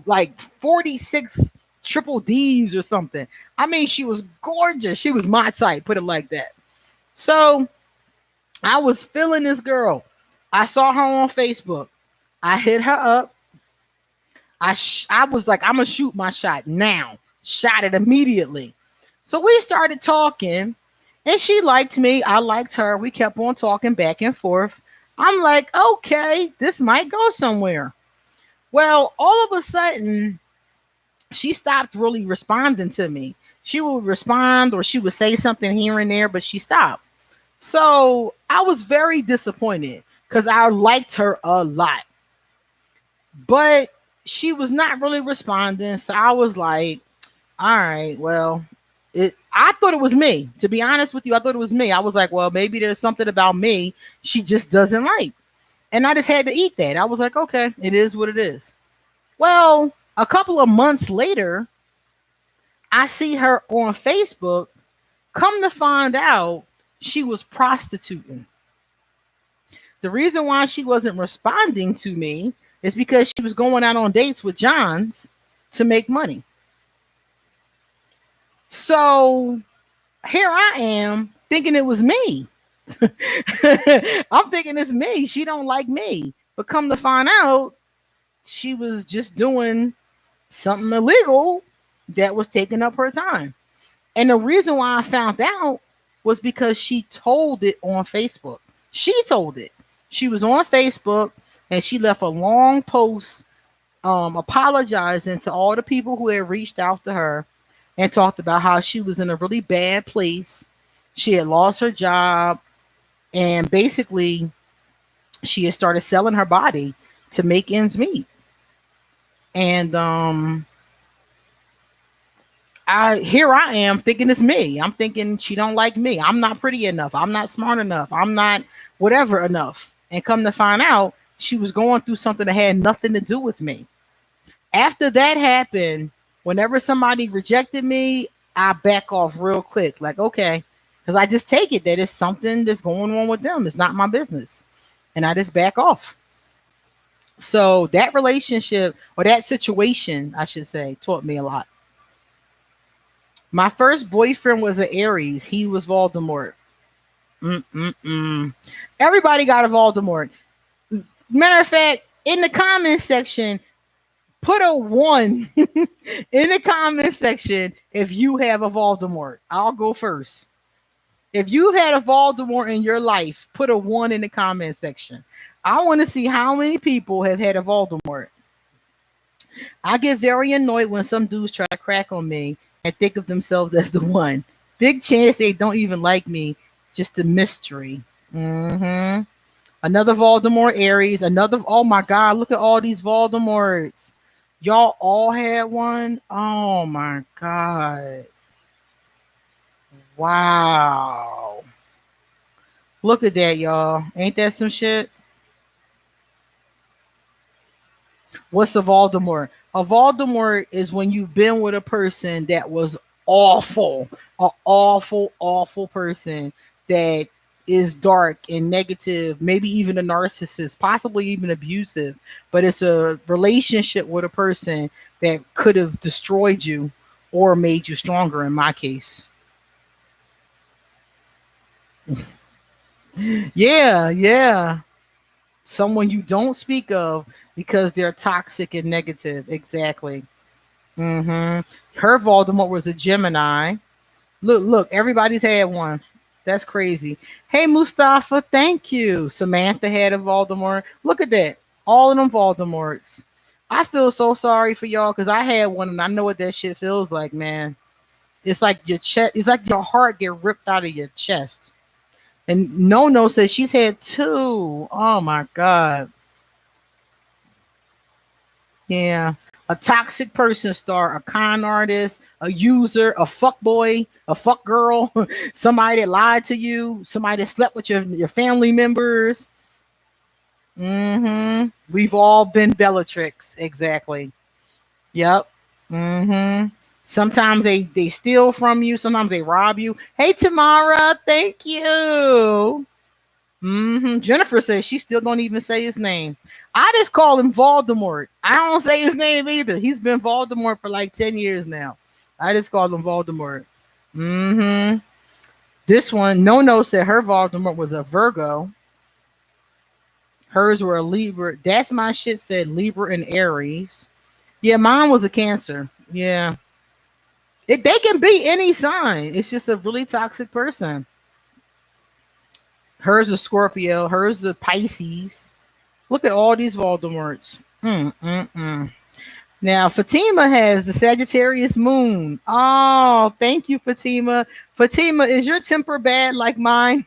like 46 triple D's or something. I mean, she was gorgeous. She was my type, put it like that. So I was feeling this girl. I saw her on Facebook. I hit her up. I was like, I'm going to shoot my shot now. Shot it immediately. So we started talking and she liked me. I liked her. We kept on talking back and forth. I'm like, okay, this might go somewhere. Well, all of a sudden, she stopped really responding to me. She would respond or she would say something here and there, but she stopped. So I was very disappointed because I liked her a lot, but she was not really responding. So I was like, all right, well, I thought it was me. To be honest with you, I thought it was me. I was like, well, maybe there's something about me she just doesn't like. And I just had to eat that. I was like, okay, it is what it is. Well, a couple of months later, I see her on Facebook. Come to find out, she was prostituting. The reason why she wasn't responding to me is because she was going out on dates with Johns to make money. So here I am thinking it was me. I'm thinking it's me. She don't like me. But come to find out, she was just doing something illegal that was taking up her time. And the reason why I found out was because she told it on Facebook. She told it. She was on Facebook and she left a long post apologizing to all the people who had reached out to her and talked about how she was in a really bad place. She had lost her job and basically she had started selling her body to make ends meet. And I am thinking it's me. I'm thinking she don't like me. I'm not pretty enough. I'm not smart enough. I'm not whatever enough. And come to find out, she was going through something that had nothing to do with me. After that happened, whenever somebody rejected me, I back off real quick. Like, okay, because I just take it that it's something that's going on with them. It's not my business. And I just back off. So that relationship or that situation, I should say, taught me a lot. My first boyfriend was an Aries. He was Voldemort. Everybody got a Voldemort. Matter of fact, in the comment section, put a 1 in the comment section if you have a Voldemort. I'll go first. If you've had a Voldemort in your life, put a 1 in the comment section. I want to see how many people have had a Voldemort. I get very annoyed when some dudes try to crack on me and think of themselves as the one. Big chance they don't even like me. Just a mystery. Another Voldemort Aries. Another. Oh my God! Look at all these Voldemorts. Y'all all had one. Oh my God! Wow! Look at that, y'all. Ain't that some shit? What's a Voldemort? A Voldemort is when you've been with a person that was awful, an awful, awful person that is dark and negative, maybe even a narcissist, possibly even abusive, but it's a relationship with a person that could have destroyed you or made you stronger in my case. Yeah. Someone you don't speak of because they're toxic and negative. Exactly. Her Voldemort was a Gemini. Look, everybody's had one. That's crazy. Hey, Mustafa, thank you. Samantha had a Voldemort. Look at that. All of them Voldemorts. I feel so sorry for y'all because I had one and I know what that shit feels like, man. It's like your chest, it's like your heart get ripped out of your chest. And No says she's had 2. Oh my God. Yeah. A toxic person star, a con artist, a user, a fuck boy, a fuck girl, somebody that lied to you, somebody that slept with your family members. We've all been Bellatrix. Exactly. Yep. Sometimes they steal from you. Sometimes they rob you. Hey, Tamara. Thank you. Jennifer says she still don't even say his name. I just call him Voldemort. I don't say his name either. He's been Voldemort for like 10 years now. I just call him Voldemort. This one, No said her Voldemort was a Virgo. Hers were a Libra. That's my shit said Libra and Aries. Yeah, mine was a Cancer. Yeah. They can be any sign. It's just a really toxic person. Hers a Scorpio. Hers the Pisces. Look at all these Voldemorts. Now, Fatima has the Sagittarius moon. Oh, thank you, Fatima. Fatima, is your temper bad like mine?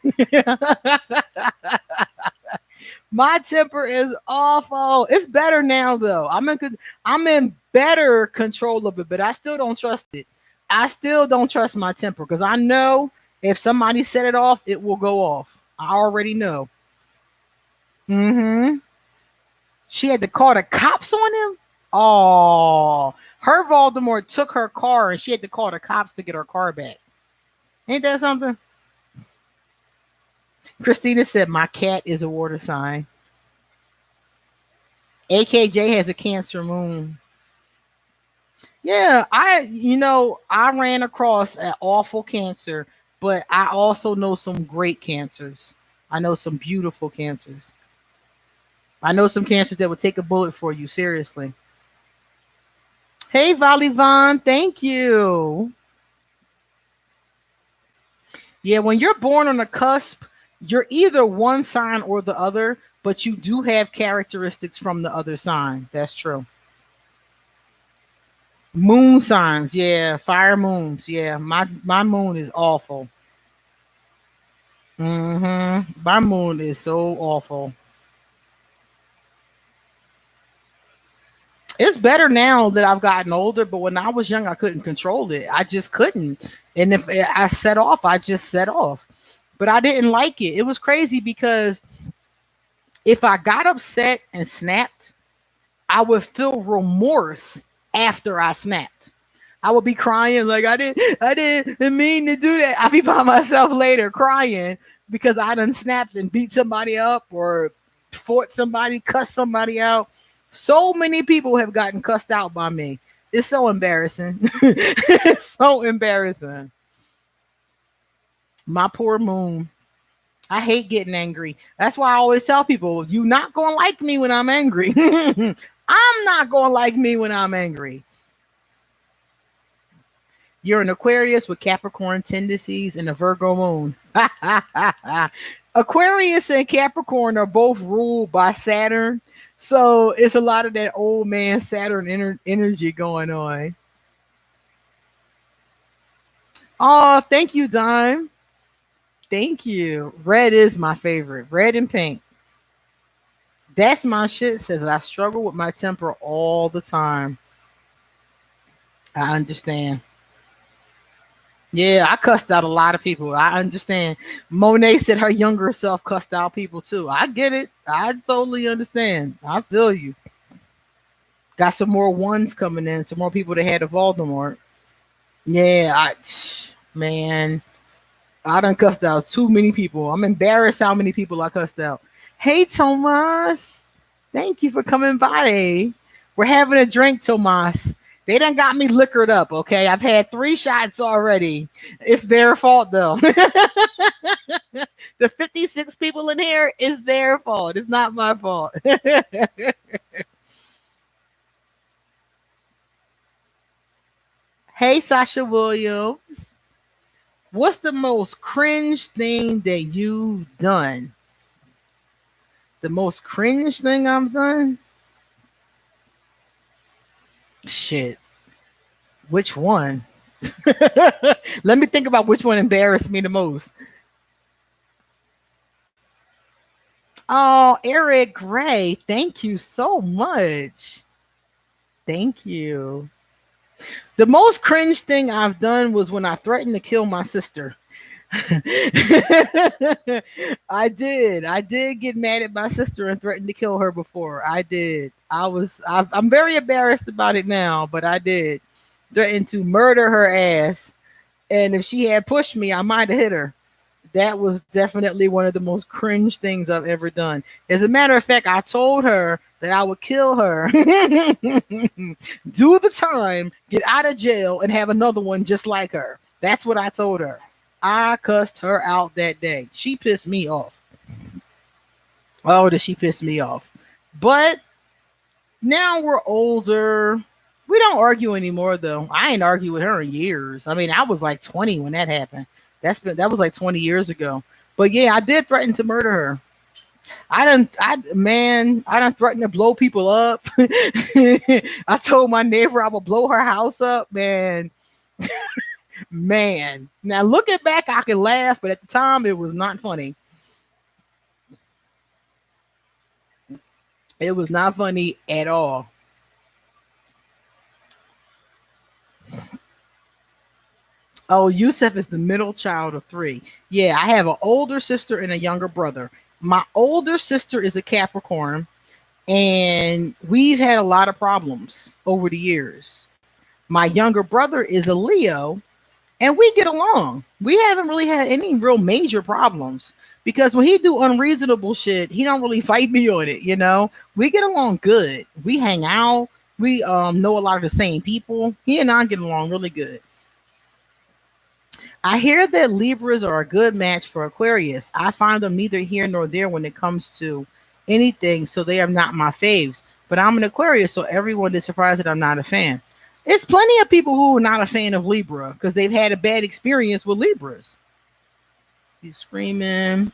My temper is awful. It's better now though. I'm in better control of it, but I still don't trust it. I still don't trust my temper because I know if somebody set it off, it will go off. I already know. Hmm. She had to call the cops on him. Oh, her Voldemort took her car and she had to call the cops to get her car back. Ain't that something? Christina said, "My cat is a water sign." AKJ has a Cancer moon. Yeah, I ran across an awful Cancer, but I also know some great Cancers. I know some beautiful Cancers. I know some Cancers that would take a bullet for you, seriously. Hey, Valivan, thank you. Yeah, when you're born on a cusp, you're either one sign or the other, but you do have characteristics from the other sign. That's true. Moon signs, yeah, fire moons, yeah. My moon is awful. My moon is so awful. It's better now that I've gotten older, but when I was young, I couldn't control it. I just couldn't. And if I set off, I just set off. But I didn't like it. It was crazy because if I got upset and snapped, I would feel remorse after I snapped. I would be crying like I didn't mean to do that. I'd be by myself later crying because I done snapped and beat somebody up or fought somebody, cussed somebody out. So many people have gotten cussed out by me. It's so embarrassing. It's so embarrassing. My poor moon. I hate getting angry. That's why I always tell people, you not gonna like me when I'm angry. I'm not gonna like me when I'm angry. You're an Aquarius with Capricorn tendencies and a Virgo moon. Aquarius and Capricorn are both ruled by Saturn. So it's a lot of that old man Saturn energy going on. Oh, thank you, Dime. Thank you. Red is my favorite. Red and pink. That's my shit. Says I struggle with my temper all the time. I understand. Yeah, I cussed out a lot of people. I understand. Monet said her younger self cussed out people too. I get it. I totally understand. I feel you. Got some more ones coming in. Some more people that had a Voldemort. Yeah, man, I done cussed out too many people. I'm embarrassed how many people I cussed out. Hey, Tomas. Thank you for coming by. We're having a drink, Tomas. They done got me liquored up, okay? I've had 3 shots already. It's their fault, though. The 56 people in here is their fault. It's not my fault. Hey, Sasha Williams. What's the most cringe thing that you've done? The most cringe thing I've done? Shit. Which one? Let me think about which one embarrassed me the most. Oh, Eric Gray, thank you so much. Thank you. The most cringe thing I've done was when I threatened to kill my sister. I did. I did get mad at my sister and threatened to kill her before. I did. I'm very embarrassed about it now, but I did. Threatened to murder her ass. And if she had pushed me, I might have hit her. That was definitely one of the most cringe things I've ever done. As a matter of fact, I told her that I would kill her, do the time, get out of jail, and have another one just like her. That's what I told her. I cussed her out that day. She pissed me off. Oh, did she piss me off? But now we're older. We don't argue anymore, though. I ain't argued with her in years. I mean, I was like 20 when that happened. That was like 20 years ago. But yeah, I did threaten to murder her. I done threatened to blow people up. I told my neighbor I would blow her house up, man. Man. Now looking back, I can laugh, but at the time it was not funny. It was not funny at all. Oh, Yusef is the middle child of three. Yeah, I have an older sister and a younger brother. My older sister is a Capricorn, and we've had a lot of problems over the years. My younger brother is a Leo, and we get along. We haven't really had any real major problems because when he do unreasonable shit, he don't really fight me on it. We get along good. We hang out. We know a lot of the same people. He and I get along really good. I hear that Libras are a good match for Aquarius. I find them neither here nor there when it comes to anything, so they are not my faves. But I'm an Aquarius, so everyone is surprised that I'm not a fan. It's plenty of people who are not a fan of Libra because they've had a bad experience with Libras. He's screaming.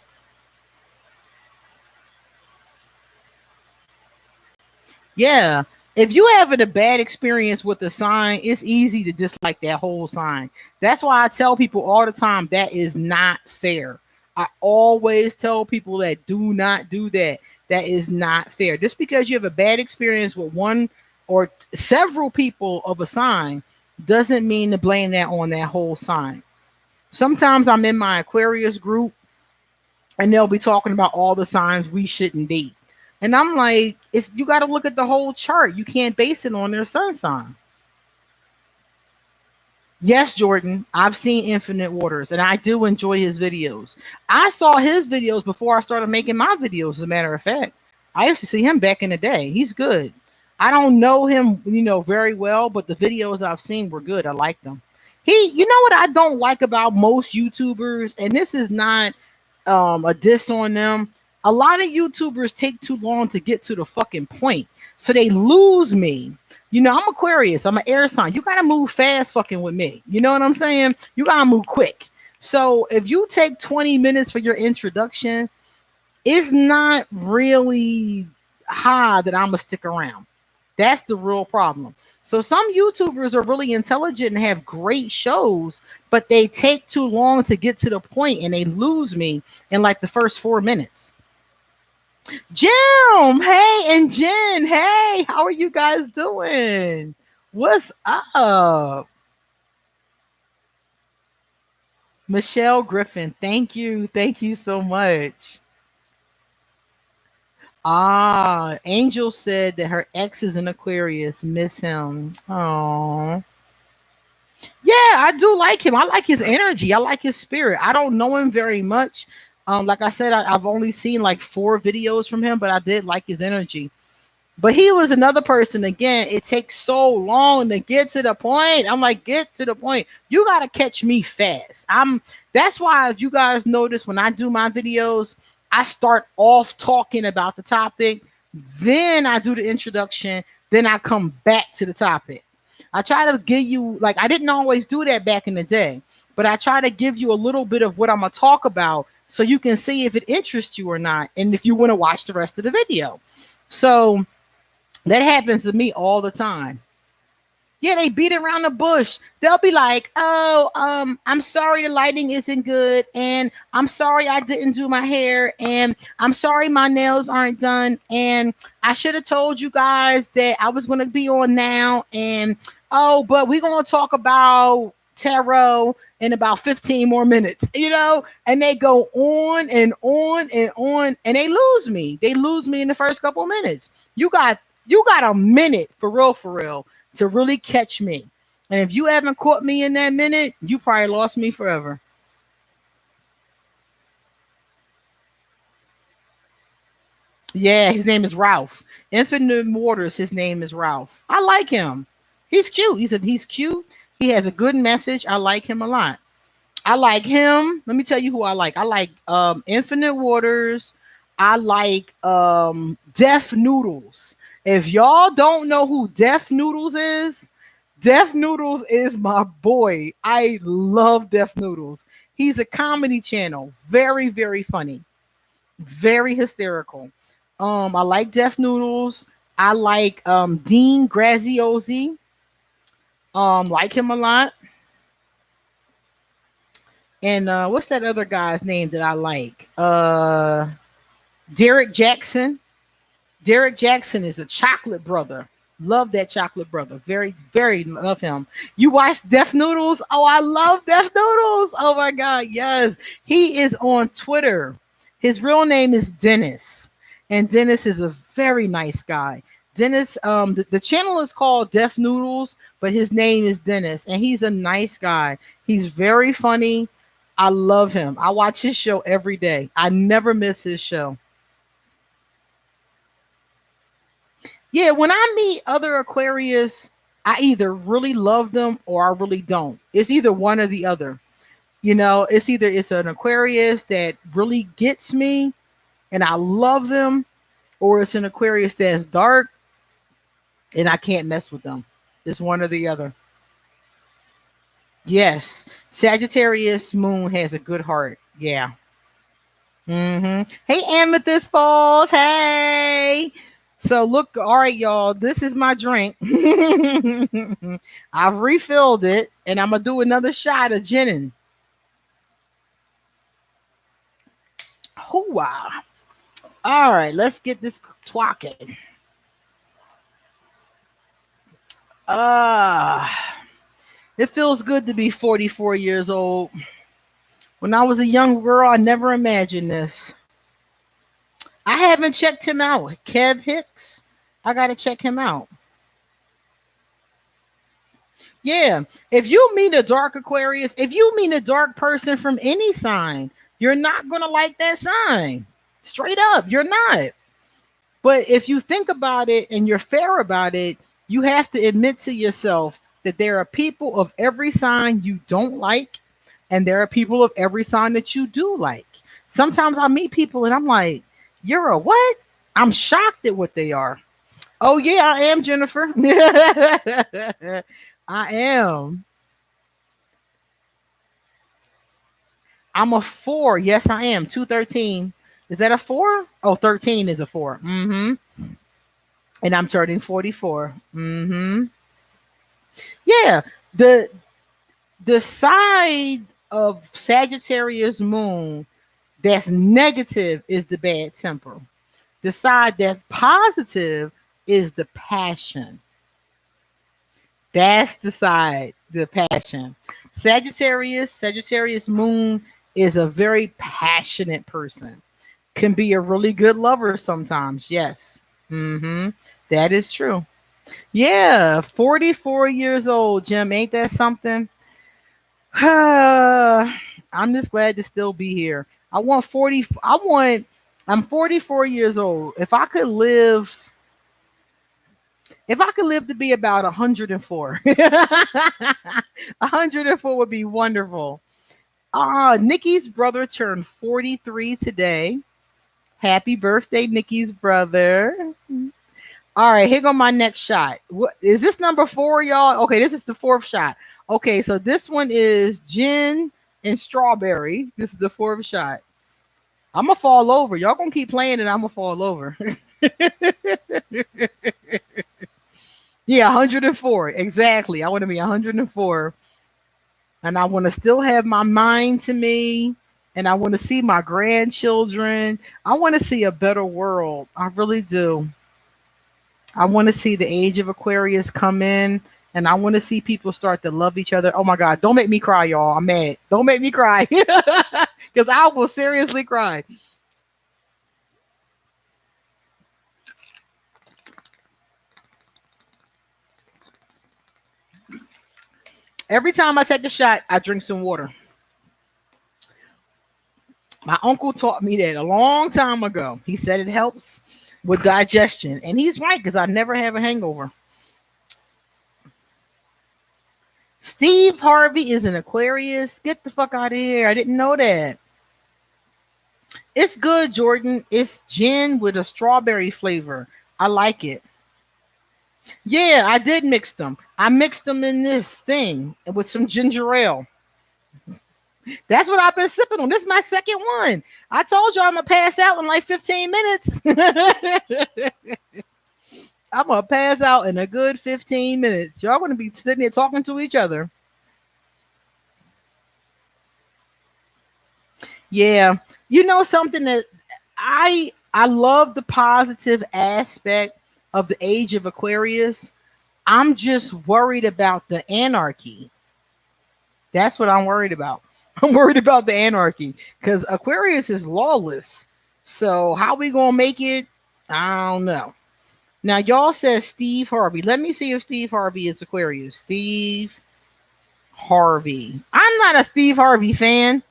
Yeah. If you having a bad experience with a sign, it's easy to dislike that whole sign. That's why I tell people all the time that is not fair. I always tell people that do not do that. That is not fair. Just because you have a bad experience with one or several people of a sign doesn't mean to blame that on that whole sign. Sometimes I'm in my Aquarius group and they'll be talking about all the signs we shouldn't date. And I'm like, it's you got to look at the whole chart. You can't base it on their sun sign. Yes, Jordan, I've seen Infinite Waters and I do enjoy his videos. I saw his videos before I started making my videos, as a matter of fact. I used to see him back in the day. He's good. I don't know him, very well, but the videos I've seen were good. I like them. You know what I don't like about most YouTubers, and this is not a diss on them. A lot of YouTubers take too long to get to the fucking point, so they lose me. I'm Aquarius. I'm an air sign. You gotta move fast, fucking with me. You know what I'm saying? You gotta move quick. So if you take 20 minutes for your introduction, it's not really high that I'm gonna stick around. That's the real problem. So some YouTubers are really intelligent and have great shows, but they take too long to get to the point and they lose me in like the first 4 minutes. Jim, hey, and Jen, hey, how are you guys doing? What's up? Michelle Griffin, thank you. Thank you so much. Angel said that her ex is an Aquarius. Miss him. Oh, yeah, I do like him. I like his energy. I like his spirit. I don't know him very much. Like I said, I've only seen like 4 videos from him, but I did like his energy. But he was another person. Again, it takes so long to get to the point. I'm like, get to the point. You gotta catch me fast. That's why if you guys notice when I do my videos, I start off talking about the topic, then I do the introduction, then I come back to the topic. I try to give you, like, I didn't always do that back in the day, but I try to give you a little bit of what I'm gonna talk about so you can see if it interests you or not, and if you want to watch the rest of the video. So that happens to me all the time. Yeah, they beat around the bush. They'll be like, "Oh, I'm sorry the lighting isn't good, and I'm sorry I didn't do my hair, and I'm sorry my nails aren't done, and I should have told you guys that I was going to be on now, and oh, but we're going to talk about tarot in about 15 more minutes, and they go on and on and on, and they lose me. They lose me in the first couple of minutes. You got a minute for real to really catch me. And if you haven't caught me in that minute, you probably lost me forever. Yeah, his name is Ralph. Infinite Waters, his name is Ralph. I like him. He's cute. He's cute. He has a good message. I like him a lot. I like him. Let me tell you who I like. I like Infinite Waters. I like Deaf Noodles. If y'all don't know who Deaf Noodles is my boy. I love Deaf Noodles. He's a comedy channel. Very, very funny. Very hysterical. I like Deaf Noodles. I like Dean Graziosi. Like him a lot. And what's that other guy's name that I like? Derek Jackson. Derek Jackson is a chocolate brother. Love that chocolate brother. Very, very love him. You watch Deaf Noodles? Oh, I love Deaf Noodles. Oh my God. Yes. He is on Twitter. His real name is Dennis. And Dennis is a very nice guy. Dennis, the channel is called Deaf Noodles, but his name is Dennis, and he's a nice guy. He's very funny. I love him. I watch his show every day. I never miss his show. Yeah, when I meet other Aquarius, I either really love them or I really don't. It's either one or the other. It's either it's an Aquarius that really gets me and I love them, or it's an Aquarius that's dark and I can't mess with them. It's one or the other. Yes, Sagittarius moon has a good heart. Yeah. Hey, Amethyst Falls. Hey. So look, all right, y'all. This is my drink. I've refilled it, and I'm gonna do another shot of gin. Hooah! All right, let's get this twacking. It feels good to be 44 years old. When I was a young girl, I never imagined this. I haven't checked him out. Kev Hicks. I gotta check him out. Yeah. If you meet a dark Aquarius, if you meet a dark person from any sign, you're not gonna like that sign. Straight up, you're not. But if you think about it and you're fair about it, you have to admit to yourself that there are people of every sign you don't like, and there are people of every sign that you do like. Sometimes I meet people and I'm like, you're a what? I'm shocked at what they are. Oh, yeah, I am, Jennifer. I am. I'm a 4. Yes, I am. 213. Is that a 4? Oh, 13 is a 4. And I'm turning 44. Yeah. The side of Sagittarius moon that's negative is the bad temper. The side that's positive is the passion. That's the side, the passion. Sagittarius moon is a very passionate person. Can be a really good lover sometimes. Yes. That is true. Yeah, 44 years old, Jim. Ain't that something? I'm just glad to still be here. I'm 44 years old. If I could live to be about 104, 104 would be wonderful. Nikki's brother turned 43 today. Happy birthday, Nikki's brother. All right, here go my next shot. What is this, number 4, y'all? Okay, this is the 4th shot. Okay, so this one is gin and strawberry. This is the 4th shot. I'm gonna fall over. Y'all gonna keep playing and I'm gonna fall over. Yeah, 104. Exactly. I want to be 104. And I want to still have my mind to me. And I want to see my grandchildren. I want to see a better world. I really do. I want to see the age of Aquarius come in. And I want to see people start to love each other. Oh my God. Don't make me cry, y'all. I'm mad. Don't make me cry. Because I will seriously cry. Every time I take a shot, I drink some water. My uncle taught me that a long time ago. He said it helps with digestion. And he's right, because I never have a hangover. Steve Harvey is an Aquarius. Get the fuck out of here. I didn't know that. It's good, Jordan. It's gin with a strawberry flavor. I like it. Yeah, I did mix them. I mixed them in this thing with some ginger ale. That's what I've been sipping on. This is my second one. I told you I'm gonna pass out in like 15 minutes. I'm gonna pass out in a good 15 minutes. Y'all gonna be sitting there talking to each other. Yeah. You know something that I love the positive aspect of the age of Aquarius. I'm just worried about the anarchy. That's what I'm worried about. I'm worried about the anarchy because Aquarius is lawless. So how we gonna make it? I don't know. Now y'all says Steve Harvey. Let me see if Steve Harvey is Aquarius. Steve Harvey. I'm not a Steve Harvey fan.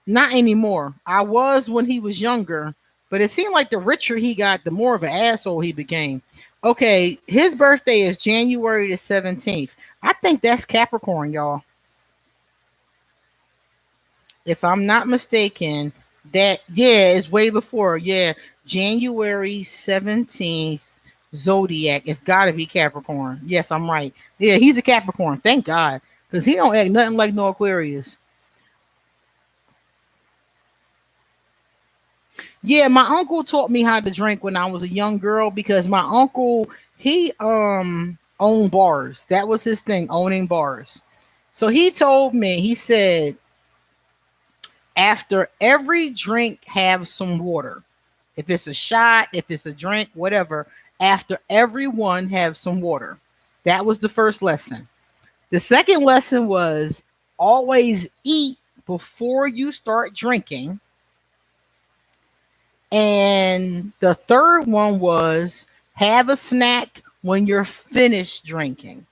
Not anymore. I was when he was younger, but it seemed like the richer he got, the more of an asshole he became. Okay, his birthday is January the 17th. I think that's Capricorn, y'all. If I'm not mistaken, that yeah, it's way before. Yeah, January 17th zodiac. It's got to be Capricorn. Yes, I'm right. Yeah, he's a Capricorn. Thank God, because he don't act nothing like no Aquarius. Yeah, my uncle taught me how to drink when I was a young girl because my uncle he owned bars. That was his thing, owning bars. So he told me, he said, after every drink, have some water. If it's a shot, if it's a drink, whatever, after every one, have some water. That was the first lesson. The second lesson was always eat before you start drinking. And the third one was have a snack when you're finished drinking.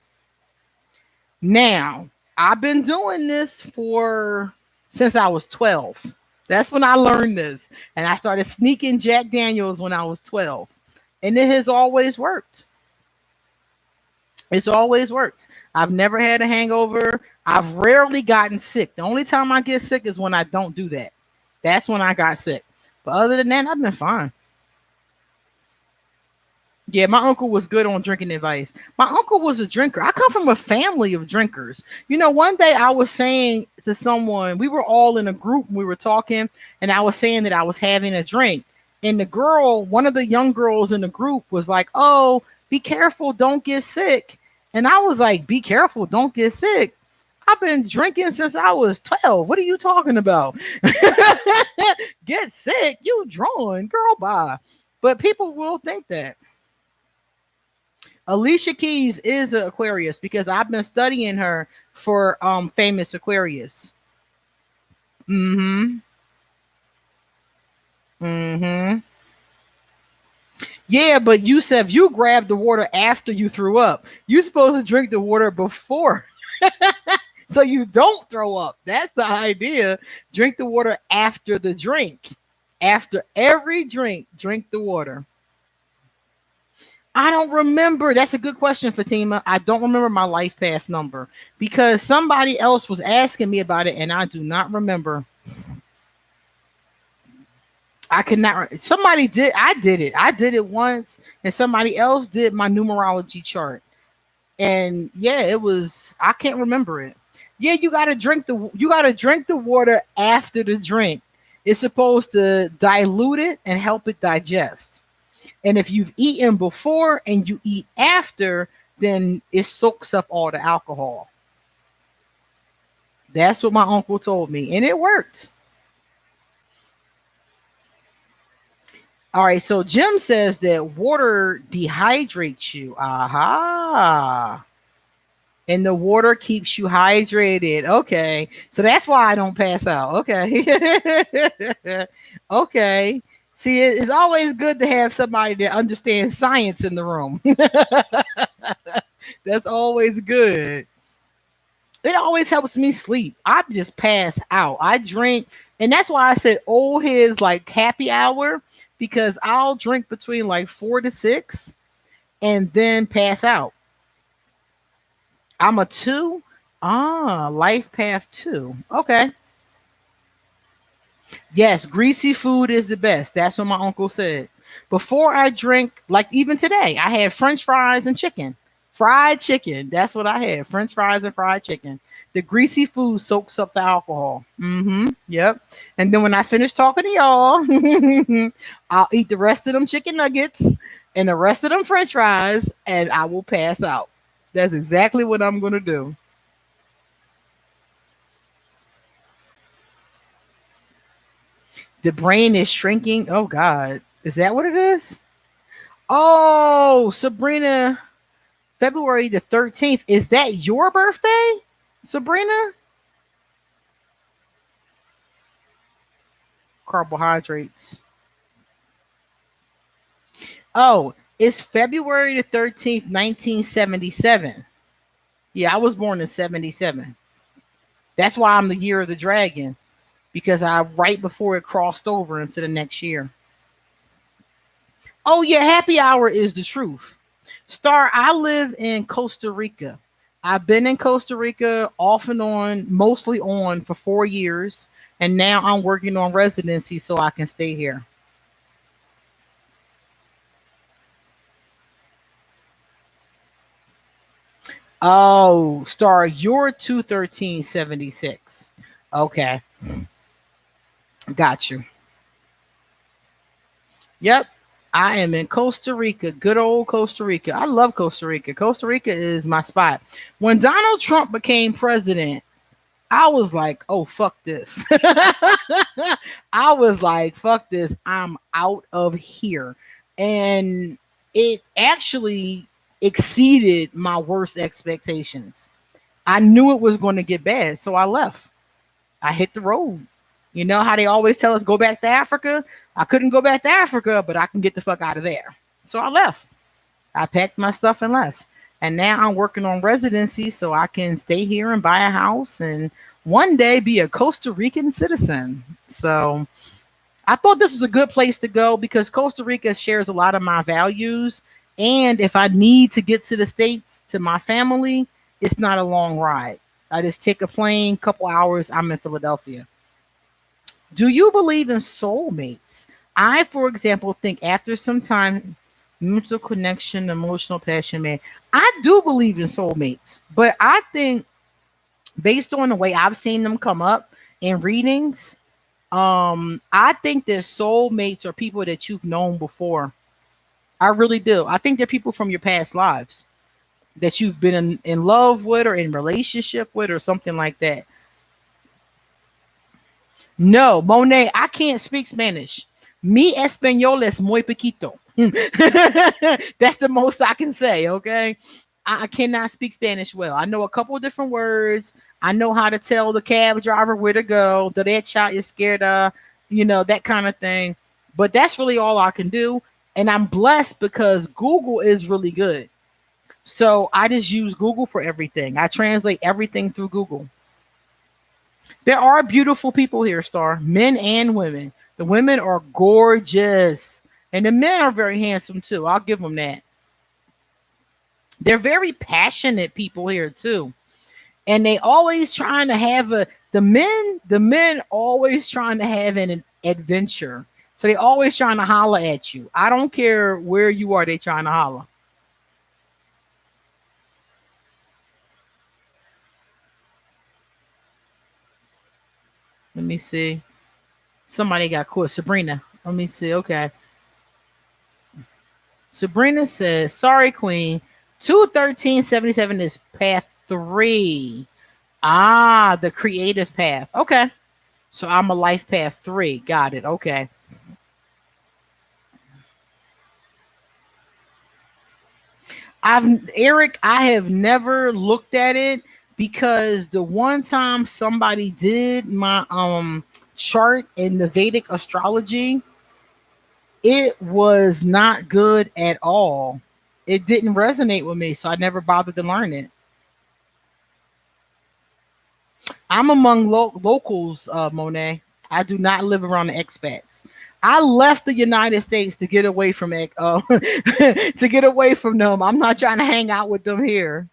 Now, I've been doing this for since I was 12. That's when I learned this. And I started sneaking Jack Daniels when I was 12. And it has always worked. It's always worked. I've never had a hangover. I've rarely gotten sick. The only time I get sick is when I don't do that. That's when I got sick. But other than that, I've been fine. Yeah, my uncle was good on drinking advice. My uncle was a drinker. I come from a family of drinkers. You know, one day I was saying to someone, we were all in a group and we were talking, and I was saying that I was having a drink. And the girl, one of the young girls in the group, was like, "Oh, be careful, don't get sick." And I was like, "Be careful, don't get sick. I've been drinking since I was 12. What are you talking about?" Get sick? You drawing, girl, bye. But people will think that. Alicia Keys is an Aquarius because I've been studying her for famous Aquarius. Mm-hmm. Mm-hmm. Yeah, but Yusef, you grabbed the water after you threw up. You're supposed to drink the water before. So you don't throw up. That's the idea. Drink the water after the drink. After every drink, drink the water. I don't remember. That's a good question, Fatima. I don't remember my life path number because somebody else was asking me about it and I do not remember. I could not. Somebody did. I did it. I did it once and somebody else did my numerology chart. And yeah, it was, I can't remember it. Yeah, you gotta drink the water after the drink. It's supposed to dilute it and help it digest. And if you've eaten before and you eat after, then it soaks up all the alcohol. That's what my uncle told me, and it worked. All right, so Jim says that water dehydrates you. Aha. And the water keeps you hydrated. Okay. So that's why I don't pass out. Okay. Okay. See, it's always good to have somebody that understands science in the room. That's always good. It always helps me sleep. I just pass out. I drink, and that's why I said old heads like happy hour because I'll drink between like 4 to 6 and then pass out. I'm a two. Ah, life path two. Okay. Yes, greasy food is the best. That's what my uncle said. Before I drink, like even today, I had French fries and chicken. Fried chicken. That's what I had. French fries and fried chicken. The greasy food soaks up the alcohol. Yep. And then when I finish talking to y'all, I'll eat the rest of them chicken nuggets and the rest of them French fries, and I will pass out. That's exactly what I'm gonna do. The brain is shrinking. Oh God, is that what it is? Oh, Sabrina, February the 13th. Is that your birthday, Sabrina? Carbohydrates. Oh, it's February the 13th, 1977. Yeah, I was born in 77. That's why I'm the year of the dragon, because I right before it crossed over into the next year. Oh yeah, happy hour is the truth. Star, I live in Costa Rica. I've been in Costa Rica off and on, mostly on for 4 years, and now I'm working on residency so I can stay here. Oh, Star, you're 21376. Okay, got you. Yep. I am in Costa Rica, good old Costa Rica. I love Costa Rica. Costa Rica is my spot. When Donald Trump became president, I was like, oh, fuck this. I was like, fuck this. I'm out of here. And it actually exceeded my worst expectations. I knew it was going to get bad, so I left. I hit the road. You know how they always tell us go back to Africa? I couldn't go back to Africa, but I can get the fuck out of there. So I left. I packed my stuff and left. And now I'm working on residency so I can stay here and buy a house and one day be a Costa Rican citizen. So I thought this was a good place to go because Costa Rica shares a lot of my values. And if I need to get to the States to my family, it's not a long ride. I just take a plane, couple hours, I'm in Philadelphia. Do you believe in soulmates? I, for example, think after some time, mutual connection, emotional passion, man. I do believe in soulmates, but I think based on the way I've seen them come up in readings, I think that soulmates are people that you've known before. I really do. I think they're people from your past lives that you've been in love with or in relationship with or something like that. No, Monet, I can't speak Spanish. Mi español es muy poquito. That's the most I can say, okay? I cannot speak Spanish well. I know a couple of different words. I know how to tell the cab driver where to go. The red shot is scared of, that kind of thing. But that's really all I can do. And I'm blessed because Google is really good. So I just use Google for everything. I translate everything through Google. There are beautiful people here, Star, men and women. The women are gorgeous, and the men are very handsome too. I'll give them that. They're very passionate people here too, and they always trying to have the men always trying to have an adventure. So they always trying to holler at you. I don't care where you are, they trying to holler. Let me see. Somebody got caught. Sabrina. Let me see. Okay. Sabrina says, sorry, Queen. 21377 is path three. Ah, the creative path. Okay. So I'm a life path three. Got it. Okay. Eric, I have never looked at it because the one time somebody did my chart in the Vedic astrology, it was not good at all. It didn't resonate with me, so I never bothered to learn it. I'm among locals, Monet. I do not live around the expats. I left the United States to get away from it, to get away from them. I'm not trying to hang out with them here.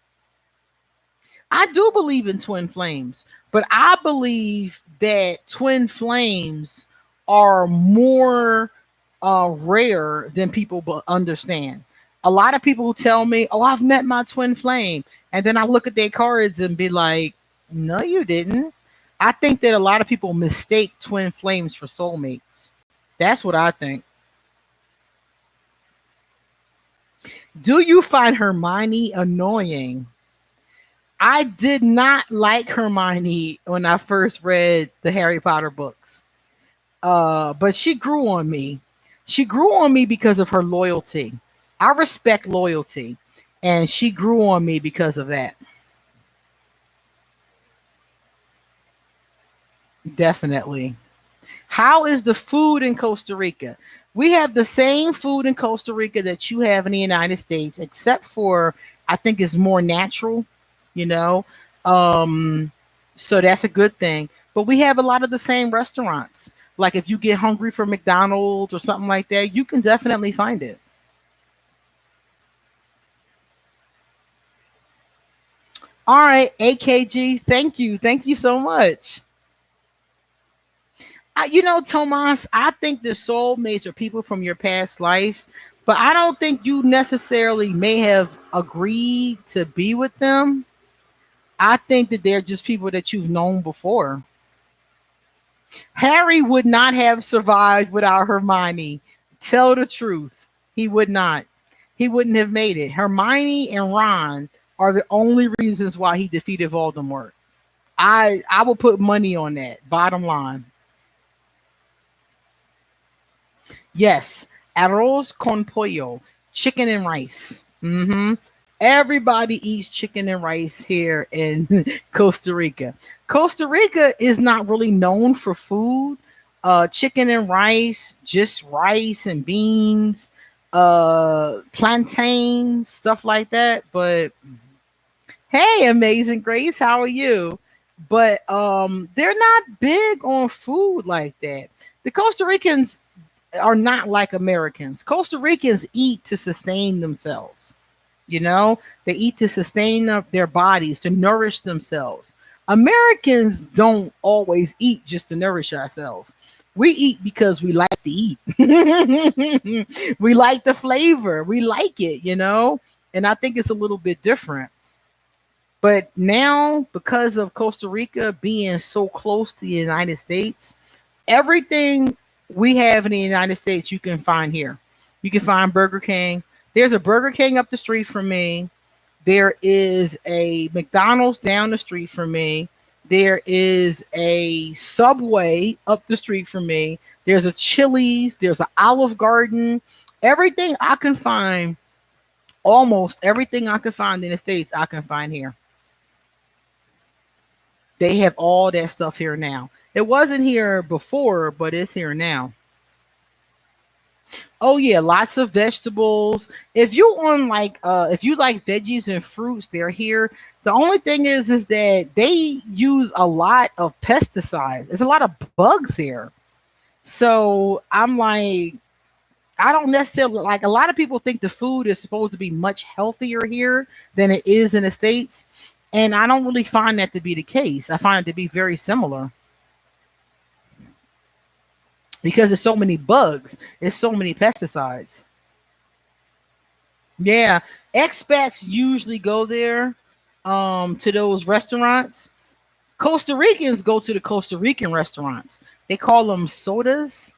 I do believe in twin flames, but I believe that twin flames are more rare than people understand. A lot of people tell me, "Oh, I've met my twin flame," and then I look at their cards and be like, "No, you didn't." I think that a lot of people mistake twin flames for soulmates. That's what I think. Do you find Hermione annoying? I did not like Hermione when I first read the Harry Potter books. But she grew on me. She grew on me because of her loyalty. I respect loyalty, and she grew on me because of that. Definitely. How is the food in Costa Rica? We have the same food in Costa Rica that you have in the United States, except for I think it's more natural, you know. Um, so that's a good thing. But we have a lot of the same restaurants. Like if you get hungry for McDonald's or something like that, you can definitely find it. All right, AKG, thank you. Thank you so much. Tomas, I think the soulmates are people from your past life, but I don't think you necessarily may have agreed to be with them. I think that they're just people that you've known before. Harry would not have survived without Hermione. Tell the truth. He would not. He wouldn't have made it. Hermione and Ron are the only reasons why he defeated Voldemort. I will put money on that. Bottom line. Yes, arroz con pollo, chicken and rice. Everybody eats chicken and rice here in Costa Rica. Costa Rica is not really known for food. Chicken and rice, just rice and beans, plantains, stuff like that. But hey, Amazing Grace, how are you? But they're not big on food like that. The Costa Ricans are not like Americans. Costa Ricans eat to sustain themselves. They eat to sustain their bodies, to nourish themselves. Americans don't always eat just to nourish ourselves. We eat because we like to eat. We like the flavor. We like it. And I think it's a little bit different. But now, because of Costa Rica being so close to the United States, everything we have in the United States you can find here. You can find Burger King. There's a Burger King up the street from me. There is a McDonald's down the street from me. There is a Subway up the street from me. There's a Chili's. There's an Olive Garden. Everything I can find, almost everything I can find in the States, I can find here. They have all that stuff here now. It wasn't here before, but it's here now. Oh yeah, lots of vegetables. If you on like if you like veggies and fruits, they're here. The only thing is that they use a lot of pesticides. There's a lot of bugs here. So I'm like, I don't necessarily like, a lot of people think the food is supposed to be much healthier here than it is in the States. And I don't really find that to be the case. I find it to be very similar because there's so many bugs, there's so many pesticides. Yeah, expats usually go there to those restaurants. Costa Ricans go to the Costa Rican restaurants. They call them sodas,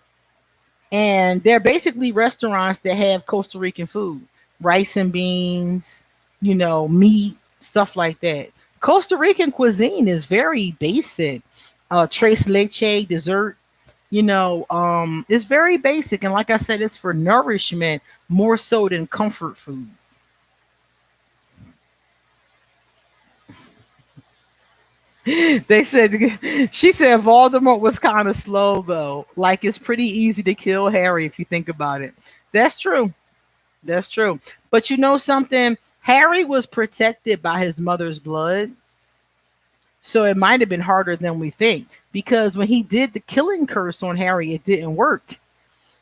and they're basically restaurants that have Costa Rican food, rice and beans, meat, stuff like that. Costa Rican cuisine is very basic. Tres leche dessert, it's very basic, and like I said, it's for nourishment more so than comfort food. They said she said Voldemort was kind of slow though. Like it's pretty easy to kill Harry if you think about it. That's true. That's true. But you know something? Harry was protected by his mother's blood. So it might have been harder than we think. Because when he did the killing curse on Harry, it didn't work.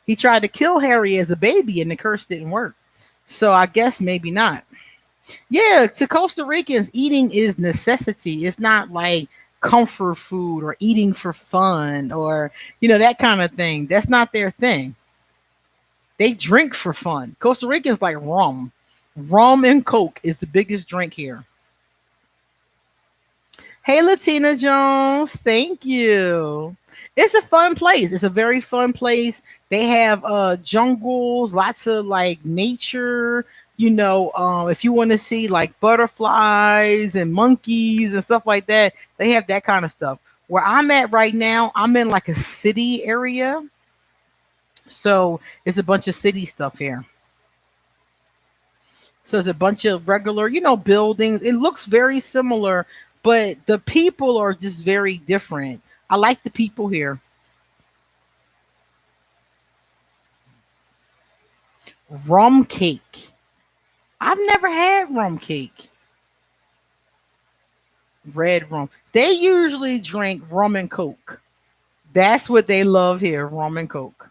He tried to kill Harry as a baby and the curse didn't work. So I guess maybe not. Yeah, to Costa Ricans, eating is necessity. It's not like comfort food or eating for fun or, that kind of thing. That's not their thing. They drink for fun. Costa Ricans like rum. Rum and Coke is the biggest drink here. Hey, Latina Jones. Thank you. It's a fun place. It's a very fun place. They have jungles, lots of like nature. If you want to see like butterflies and monkeys and stuff like that, they have that kind of stuff. Where I'm at right now, I'm in like a city area. So it's a bunch of city stuff here. So it's a bunch of regular, buildings. It looks very similar, but the people are just very different. I like the people here. Rum cake. I've never had rum cake. Red rum. They usually drink rum and Coke. That's what they love here, rum and Coke.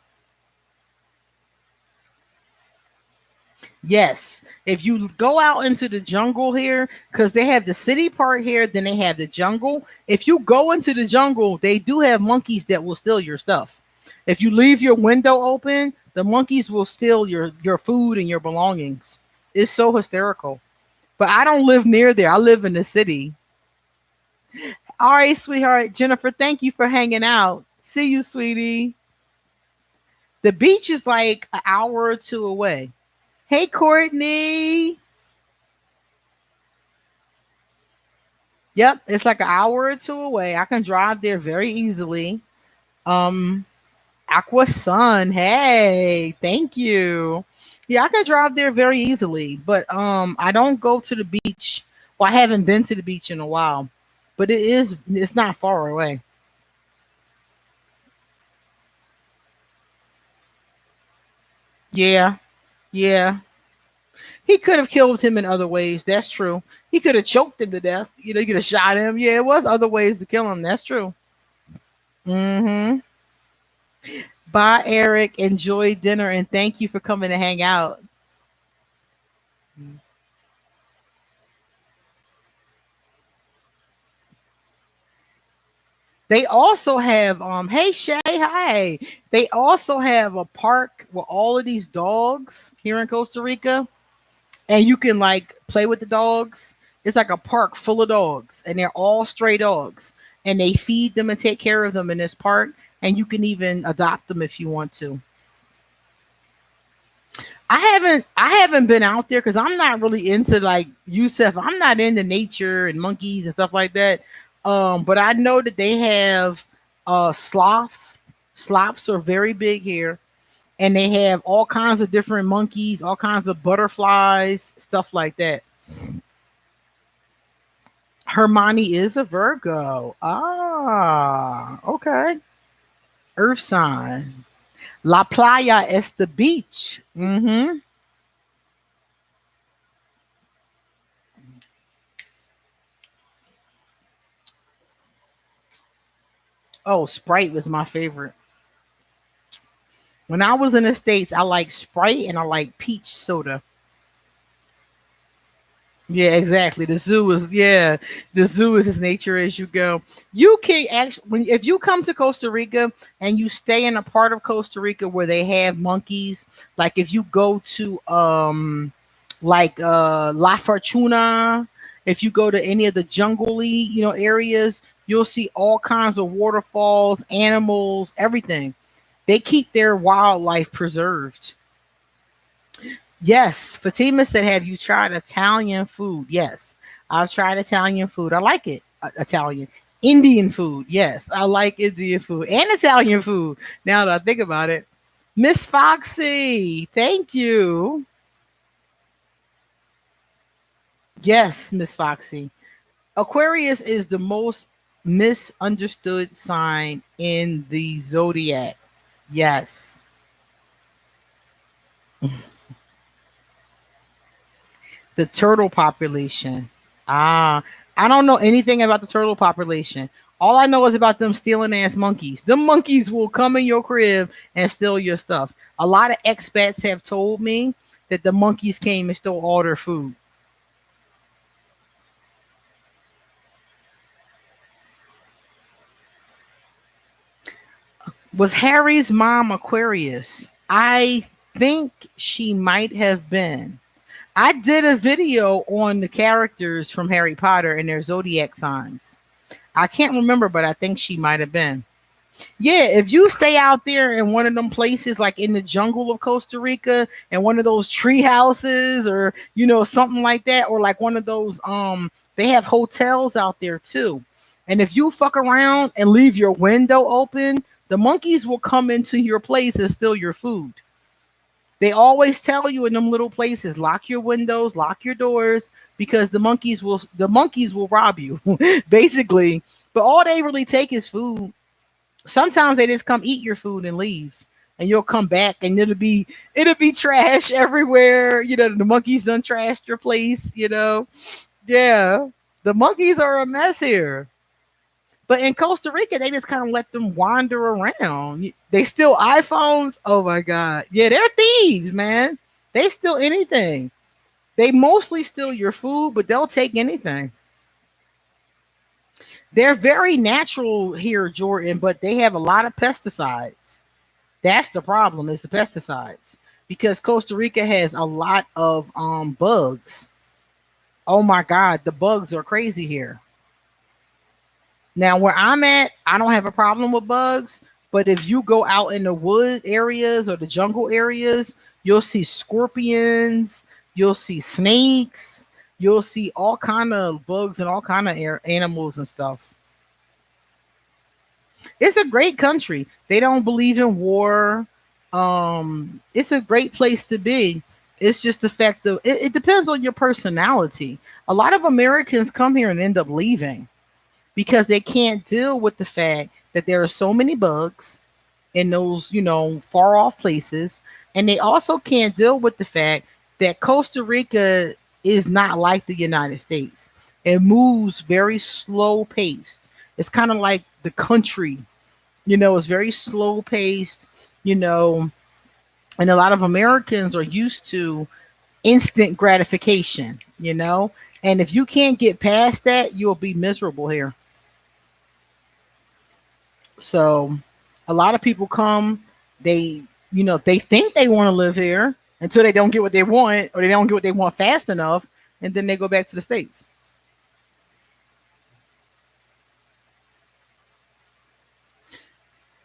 Yes. If you go out into the jungle here, because they have the city part here, then they have the jungle. If you go into the jungle, they do have monkeys that will steal your stuff. If you leave your window open, the monkeys will steal your food and your belongings. It's so hysterical. But I don't live near there. I live in the city. All right, sweetheart. Jennifer, thank you for hanging out. See you, sweetie. The beach is like an hour or two away. Hey, Courtney. Yep, it's like an hour or two away. I can drive there very easily. Um, Aqua Sun. Hey, thank you. Yeah, I can drive there very easily, but I don't go to the beach. Well, I haven't been to the beach in a while, but it's not far away. Yeah, yeah. He could have killed him in other ways. That's true. He could have choked him to death. He could have shot him. Yeah, it was other ways to kill him. That's true. Mm-hmm. Bye, Eric. Enjoy dinner and thank you for coming to hang out. They also have hey Shay, hi. They also have a park with all of these dogs here in Costa Rica, and you can like play with the dogs. It's like a park full of dogs, and they're all stray dogs, and they feed them and take care of them in this park, and you can even adopt them if you want to. I haven't been out there because I'm not really into like Yusef. I'm not into nature and monkeys and stuff like that. But I know that they have sloths. Sloths are very big here, and they have all kinds of different monkeys, all kinds of butterflies, stuff like that. Hermione is a Virgo. Ah, okay. Earth sign. La playa es the beach. Mm-hmm. Oh, Sprite was my favorite. When I was in the States, I like Sprite and I like peach soda. Yeah, exactly. The zoo is as nature as you go. You can actually, if you come to Costa Rica and you stay in a part of Costa Rica where they have monkeys, like if you go to like La Fortuna, if you go to any of the jungly, areas, you'll see all kinds of waterfalls, animals, everything. They keep their wildlife preserved. Yes, Fatima said, "Have you tried Italian food?" Yes, I've tried Italian food. I like it. Italian, Indian food. Yes, I like Indian food and Italian food. Now that I think about it, Miss Foxy, thank you. Yes, Miss Foxy. Aquarius is the most misunderstood sign in the zodiac. Yes. The turtle population. Ah, I don't know anything about the turtle population. All I know is about them stealing ass monkeys. Them monkeys will come in your crib and steal your stuff. A lot of expats have told me that the monkeys came and stole all their food. Was Harry's mom Aquarius? I think she might have been. I did a video on the characters from Harry Potter and their zodiac signs. I can't remember, but I think she might have been. Yeah, if you stay out there in one of them places, like in the jungle of Costa Rica, and one of those tree houses, or something like that, or like one of those they have hotels out there too. And if you fuck around and leave your window open, the monkeys will come into your place and steal your food. They always tell you in them little places, lock your windows, lock your doors, because the monkeys will rob you, basically. But all they really take is food. Sometimes they just come eat your food and leave. And you'll come back and it'll be trash everywhere. The monkeys done trashed your place. Yeah. The monkeys are a mess here. But in Costa Rica, they just kind of let them wander around. They steal iPhones. Oh my God. Yeah, they're thieves, man. They steal anything. They mostly steal your food, but they'll take anything. They're very natural here, Jordan, but they have a lot of pesticides. That's the problem, is the pesticides. Because Costa Rica has a lot of bugs. Oh my God, the bugs are crazy here. Now, where I'm at, I don't have a problem with bugs, but if you go out in the wood areas or the jungle areas, you'll see scorpions, you'll see snakes, you'll see all kind of bugs and all kind of animals and stuff. It's a great country. They don't believe in war. It's a great place to be. It's just the fact that it depends on your personality. A lot of Americans come here and end up leaving because they can't deal with the fact that there are so many bugs in those, far off places. And they also can't deal with the fact that Costa Rica is not like the United States. It moves very slow paced. It's kind of like the country, it's very slow paced, and a lot of Americans are used to instant gratification, and if you can't get past that, you'll be miserable here. So a lot of people come, they think they want to live here until they don't get what they want, or they don't get what they want fast enough, and then they go back to the States.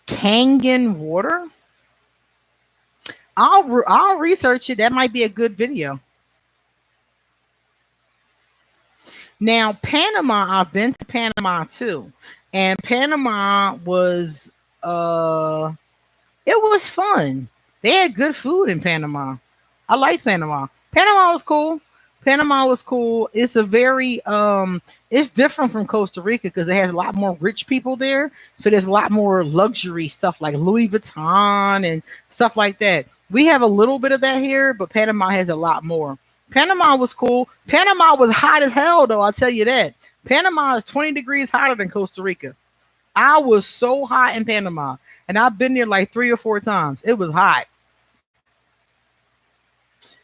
Kangen water? I'll research it. That might be a good video. Now, Panama, I've been to Panama too. And Panama was it was fun. They had good food in Panama. I like Panama. Panama was cool. Panama was cool. It's a very it's different from Costa Rica because it has a lot more rich people there. So there's a lot more luxury stuff like Louis Vuitton and stuff like that. We have a little bit of that here, but Panama has a lot more. Panama was cool. Panama was hot as hell, though, I'll tell you that. Panama is 20 degrees hotter than Costa Rica. I was so hot in Panama, and I've been there like 3 or 4 times. It was hot.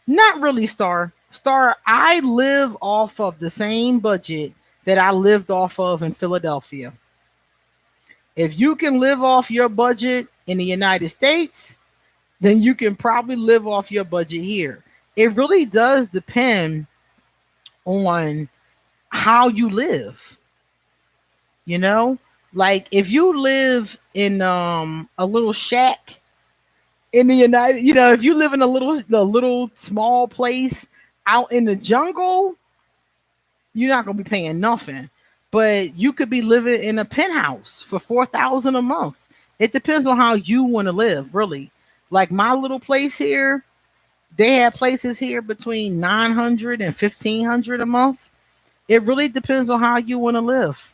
Not really, Star. Star, I live off of the same budget that I lived off of in Philadelphia. If you can live off your budget in the United States, then you can probably live off your budget here. It really does depend on how you live. Like if you live in a little shack in the if you live in a little small place out in the jungle, you're not gonna be paying nothing. But you could be living in a penthouse for $4,000 a month. It depends on how you want to live, really. Like my little place here, they have places here between 900 and 1,500 a month. It really depends on how you want to live.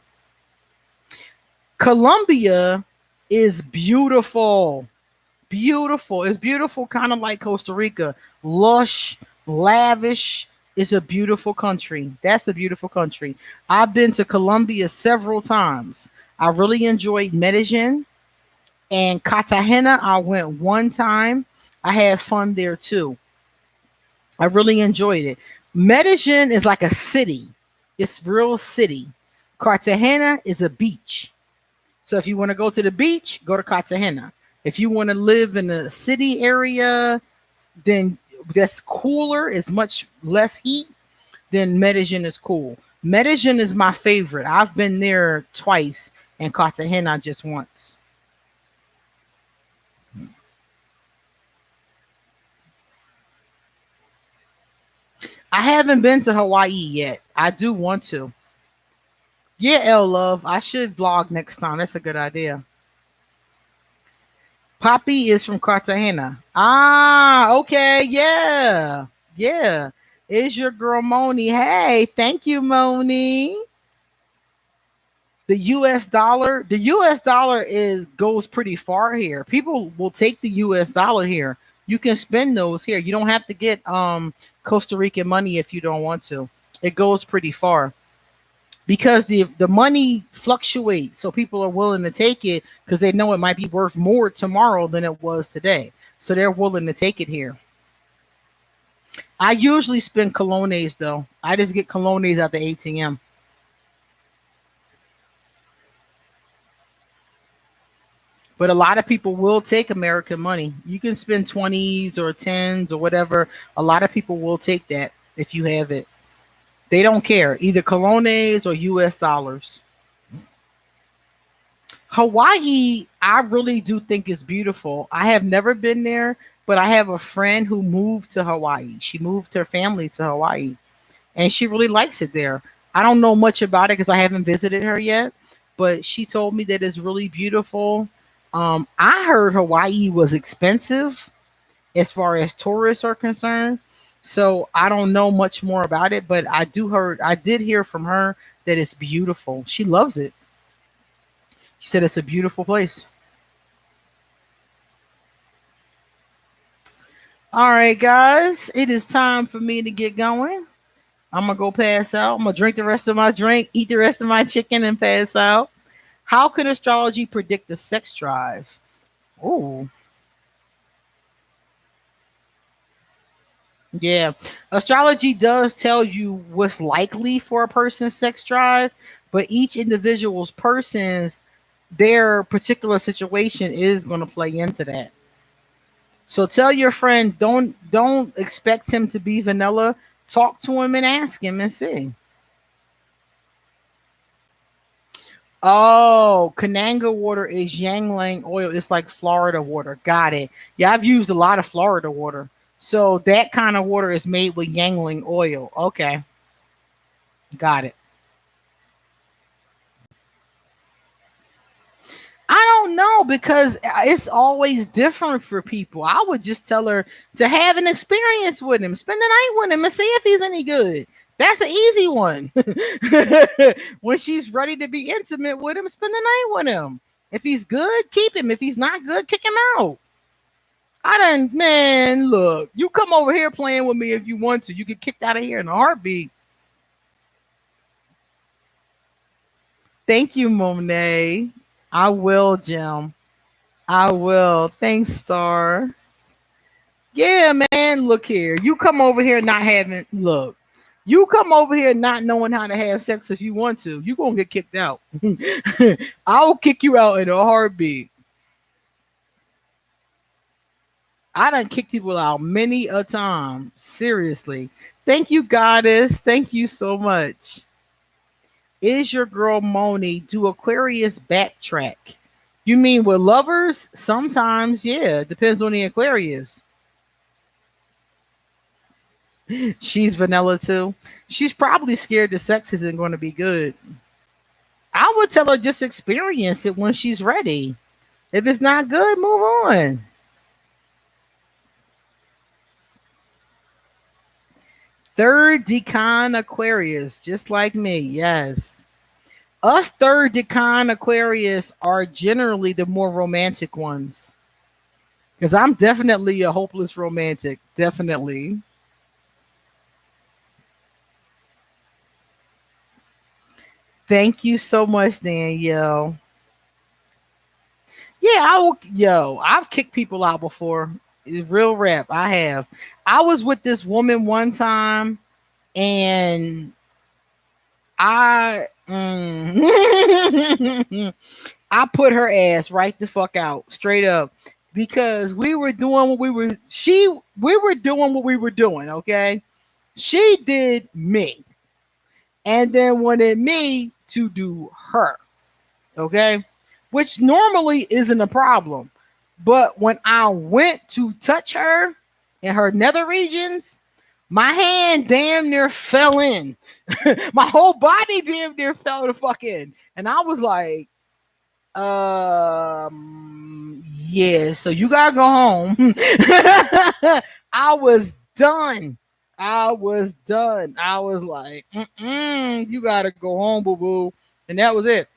Colombia is beautiful. Beautiful. It's beautiful, kind of like Costa Rica. Lush, lavish. It's a beautiful country. That's a beautiful country. I've been to Colombia several times. I really enjoyed Medellin and Cartagena. I went one time. I had fun there too. I really enjoyed it. Medellin is like a city. It's real city. Cartagena is a beach. So if you want to go to the beach, go to Cartagena. If you want to live in a city area, then that's cooler, is much less heat, then Medellin is cool. Medellin is my favorite. I've been there twice and Cartagena just once. I haven't been to Hawaii yet. I do want to. Yeah, L Love. I should vlog next time. That's a good idea. Poppy is from Cartagena. Ah, okay. Yeah. Yeah. Is your girl Moni? Hey, thank you, Moni. The US dollar is goes pretty far here. People will take the US dollar here. You can spend those here. You don't have to get Costa Rican money if you don't want to. It goes pretty far because the money fluctuates, so people are willing to take it because they know it might be worth more tomorrow than it was today. So they're willing to take it here. I usually spend colones though. I just get colones at the ATM. But a lot of people will take American money. You can spend 20s or 10s or whatever. A lot of people will take that if you have it. They don't care, either colones or US dollars. Hawaii, I really do think is beautiful. I have never been there, but I have a friend who moved to Hawaii. She moved her family to Hawaii and she really likes it there. I don't know much about it because I haven't visited her yet, but she told me that it's really beautiful. I heard Hawaii was expensive as far as tourists are concerned. So I don't know much more about it, but I did hear from her that it's beautiful. She loves it. She said it's a beautiful place. All right, guys, it is time for me to get going. I'm gonna go pass out. I'm gonna drink the rest of my drink, eat the rest of my chicken, and pass out. How can astrology predict the sex drive? Oh, yeah. Astrology does tell you what's likely for a person's sex drive, but each individual's person's their particular situation is going to play into that. So tell your friend, don't expect him to be vanilla. Talk to him and ask him and see. Oh, Kananga water is Yangling oil. It's like Florida water. Got it. Yeah, I've used a lot of Florida water. So that kind of water is made with Yangling oil. Okay, got it. I don't know because it's always different for people. I would just tell her to have an experience with him, spend the night with him, and see if he's any good. That's an easy one. When she's ready to be intimate with him, spend the night with him. If he's good, keep him. If he's not good, kick him out. I done, man, look, you come over here playing with me if you want to. You get kicked out of here in a heartbeat. Thank you, Monet. I will, Jim. I will. Thanks, Star. Yeah, man. Look here. You come over here not having look. You come over here not knowing how to have sex if you want to. You gonna get kicked out. I'll kick you out in a heartbeat. I done kick people out many a time. Seriously. Thank you, goddess. Thank you so much. Is your girl Moni? Do Aquarius backtrack? You mean with lovers? Sometimes, yeah. Depends on the Aquarius. She's vanilla too. She's probably scared the sex isn't going to be good. I would tell her just experience it when she's ready. If it's not good, move on. Third decan Aquarius, just like me. Yes. Us third decan Aquarius are generally the more romantic ones. Because I'm definitely a hopeless romantic. Definitely. Thank you so much, Danielle. Yeah, I will. Yo, I've kicked people out before. It's real rap. I have. I was with this woman one time, and I I put her ass right the fuck out, straight up. because we were doing what we were doing what we were doing, okay? She did me and then wanted me to do her, okay? Which normally isn't a problem. But when I went to touch her in her nether regions, my hand damn near fell in. My whole body damn near fell the fuck in. And I was like, yeah, so you gotta go home. I was done. I was done. I was like, you gotta go home, boo boo. And that was it.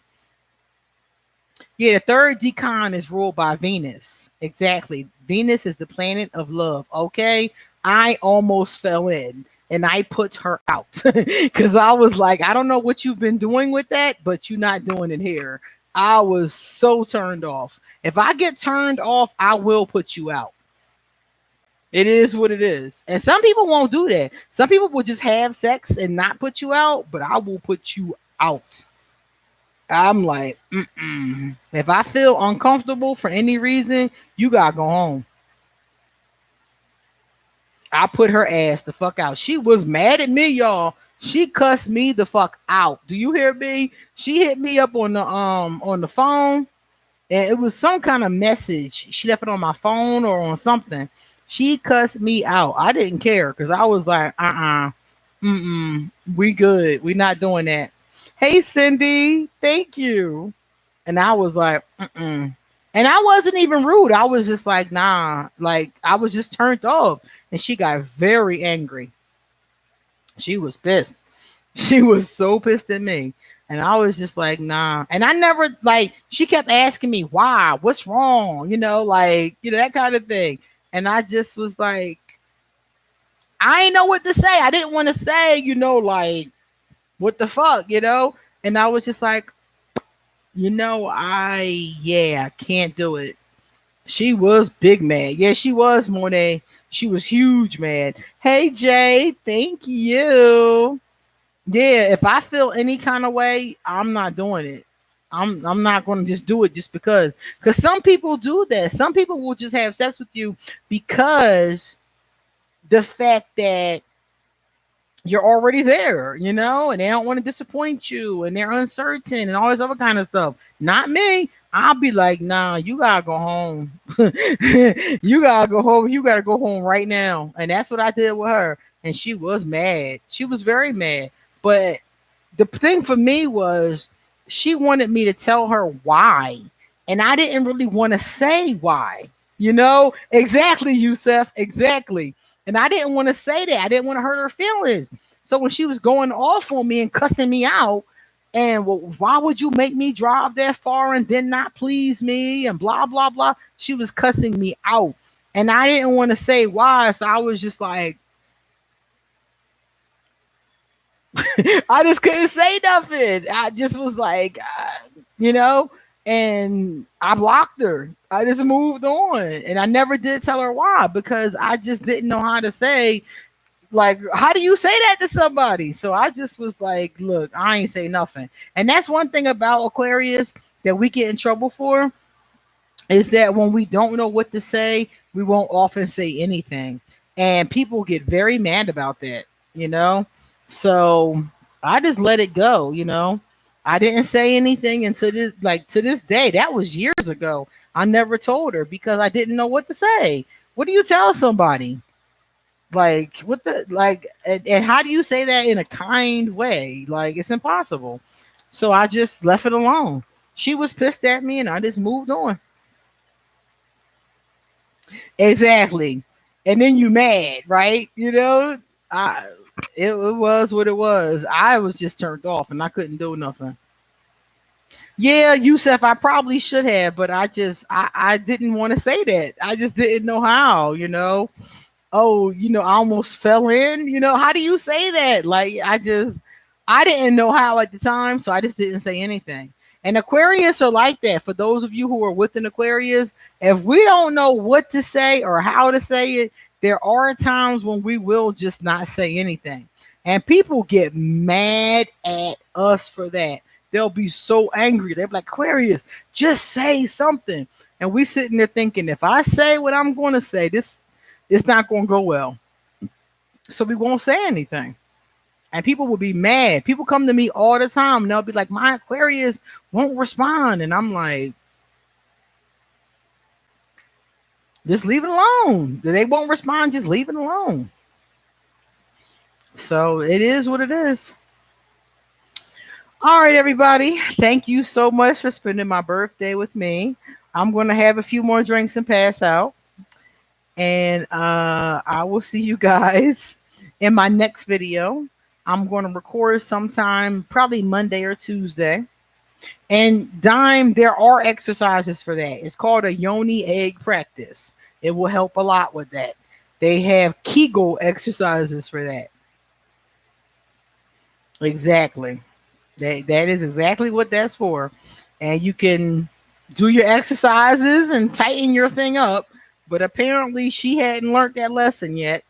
Yeah, the third decan is ruled by Venus. Exactly. Venus is the planet of love. Okay. I almost fell in and I put her out because I was like, I don't know what you've been doing with that, but you're not doing it here. I was so turned off. If I get turned off, I will put you out. It is what it is. And some people won't do that. Some people will just have sex and not put you out, but I will put you out. I'm like, if I feel uncomfortable for any reason, you gotta go home. I put her ass the fuck out. She was mad at me, y'all. She cussed me the fuck out. Do you hear me? She hit me up on the phone, and it was some kind of message. She left it on my phone or on something. She cussed me out. I didn't care because I was like, we good. We not doing that. Hey Cindy, thank you. And I was like, mm-mm. And I wasn't even rude. I was just like, nah. Like I was just turned off. And she got very angry. She was pissed. She was so pissed at me. And I was just like, nah. And I never like she kept asking me why, what's wrong, like, that kind of thing. And I just was like, I ain't know what to say. I didn't want to say, like, what the fuck, And I was just like, I can't do it. She was big mad. Yeah, she was, Monet. She was huge mad. Hey Jay, thank you. Yeah, if I feel any kind of way, I'm not doing it. I'm not going to just do it just because some people do that. Some people will just have sex with you because the fact that you're already there, and they don't want to disappoint you and they're uncertain and all this other kind of stuff. Not me. I'll be like, nah, you gotta go home. You gotta go home. You gotta go home right now. And that's what I did with her. And she was mad. She was very mad. But the thing for me was she wanted me to tell her why. And I didn't really want to say why. Exactly, Yusef. Exactly. And I didn't want to say that. I didn't want to hurt her feelings. So when she was going off on me and cussing me out, and well, why would you make me drive that far and then not please me and blah, blah, blah. She was cussing me out. And I didn't want to say why. So I was just like, I just couldn't say nothing. I just was like, and I blocked her. I just moved on. And I never did tell her why because I just didn't know how to say, like, how do you say that to somebody? So I just was like, look, I ain't say nothing. And that's one thing about Aquarius that we get in trouble for is that when we don't know what to say, we won't often say anything. And people get very mad about that. So I just let it go. I didn't say anything until to this day. That was years ago. I never told her because I didn't know what to say. What do you tell somebody? Like what the like and how do you say that in a kind way? Like it's impossible. So I just left it alone. She was pissed at me and I just moved on. Exactly. And then you mad, right? I it was what it was. I was just turned off and I couldn't do nothing. Yeah, Yusef, I probably should have, but I didn't want to say that. I just didn't know how. Oh, I almost fell in. How do you say that? Like, I didn't know how at the time, so I just didn't say anything. And Aquarius are like that. For those of you who are with an Aquarius, if we don't know what to say or how to say it, there are times when we will just not say anything. And people get mad at us for that. They'll be so angry. They'll be like, Aquarius, just say something. And we sitting there thinking, if I say what I'm going to say, this it's not going to go well. So we won't say anything. And people will be mad. People come to me all the time and they'll be like, my Aquarius won't respond. And I'm like, just leave it alone. They won't respond, just leave it alone. So it is what it is. All right, everybody. Thank you so much for spending my birthday with me. I'm going to have a few more drinks and pass out. And I will see you guys in my next video. I'm going to record sometime, probably Monday or Tuesday. And Dime, there are exercises for that. It's called a yoni egg practice. It will help a lot with that. They have Kegel exercises for that. Exactly. That is exactly what that's for. And you can do your exercises and tighten your thing up. But apparently she hadn't learned that lesson yet.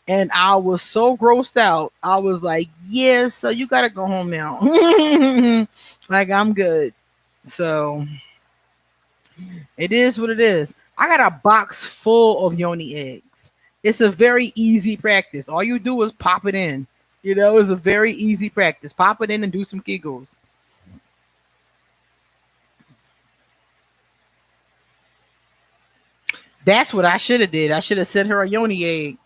And I was so grossed out. I was like, yes, so you got to go home now. Like, I'm good. So it is what it is. I got a box full of yoni eggs. It's a very easy practice. All you do is pop it in. You know, it's a very easy practice. Pop it in and do some Kegels. That's what I should have did. I should have sent her a yoni egg.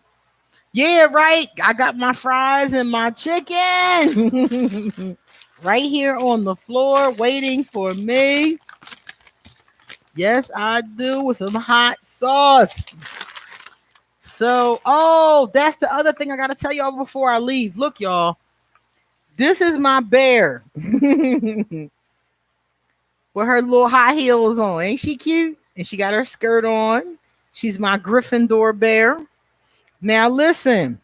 Yeah, right. I got my fries and my chicken right here on the floor waiting for me. Yes, I do, with some hot sauce. So, oh, that's the other thing I got to tell y'all before I leave. Look, y'all. This is my bear with her little high heels on. Ain't she cute? And she got her skirt on. She's my Gryffindor bear. Now, listen.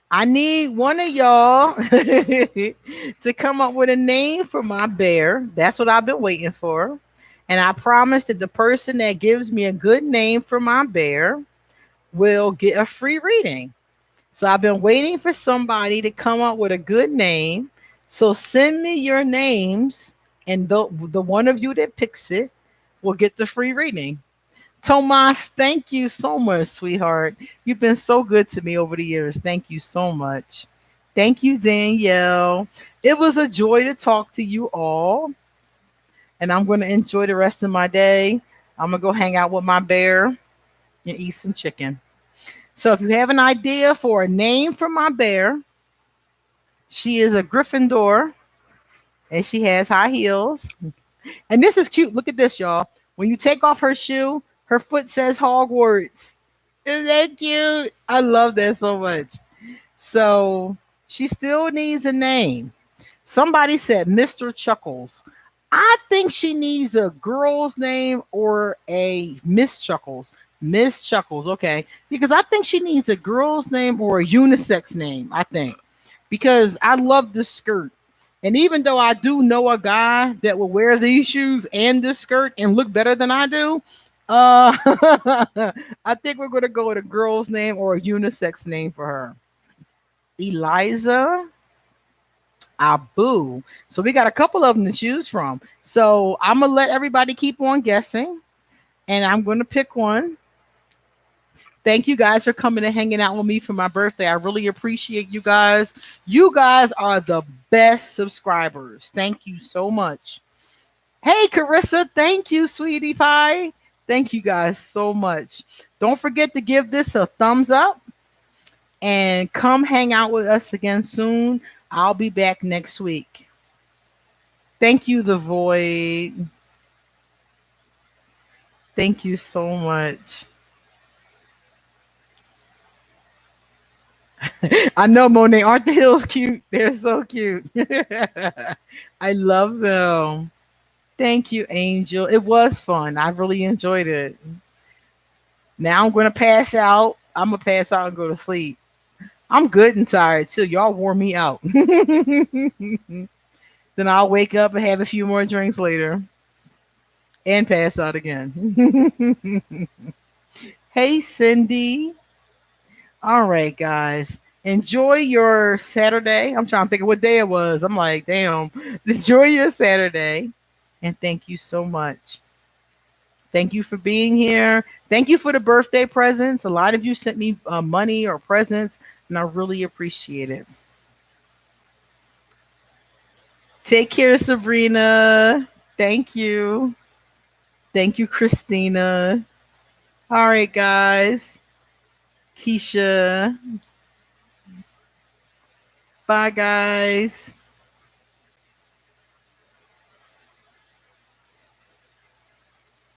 I need one of y'all to come up with a name for my bear. That's what I've been waiting for. And I promise that the person that gives me a good name for my bear will get a free reading. So I've been waiting for somebody to come up with a good name. So send me your names, and the one of you that picks it will get the free reading. Tomas, thank you so much, sweetheart. You've been so good to me over the years. Thank you so much. Thank you, Danielle. It was a joy to talk to you all. And I'm going to enjoy the rest of my day. I'm going to go hang out with my bear and eat some chicken. So if you have an idea for a name for my bear, she is a Gryffindor and she has high heels. And this is cute. Look at this, y'all. When you take off her shoe, her foot says Hogwarts. Isn't that cute? I love that so much. So she still needs a name. Somebody said Mr. Chuckles. I think she needs a girl's name or a Miss Chuckles. Miss Chuckles, okay. Because I think she needs a girl's name or a unisex name, I think. Because I love this skirt. And even though I do know a guy that will wear these shoes and this skirt and look better than I do, I think we're going to go with a girl's name or a unisex name for her. Eliza Abu. So we got a couple of them to choose from. So I'm going to let everybody keep on guessing. And I'm going to pick one. Thank you guys for coming and hanging out with me for my birthday. I really appreciate you guys. You guys are the best subscribers. Thank you so much. Hey, Carissa. Thank you, sweetie pie. Thank you guys so much. Don't forget to give this a thumbs up and come hang out with us again soon. I'll be back next week. Thank you, The Void. Thank you so much. I know, Monet. Aren't the hills cute? They're so cute. I love them. Thank you, Angel. It was fun. I really enjoyed it. Now I'm going to pass out. I'm going to pass out and go to sleep. I'm good and tired too. Y'all wore me out. Then I'll wake up and have a few more drinks later and pass out again. Hey, Cindy. All right, guys. Enjoy your Saturday. I'm trying to think of what day it was. I'm like, damn. Enjoy your Saturday. And thank you so much. Thank you for being here. Thank you for the birthday presents. A lot of you sent me money or presents, and I really appreciate it. Take care, Sabrina. Thank you. Thank you, Christina. All right, guys. Keisha. Bye, guys.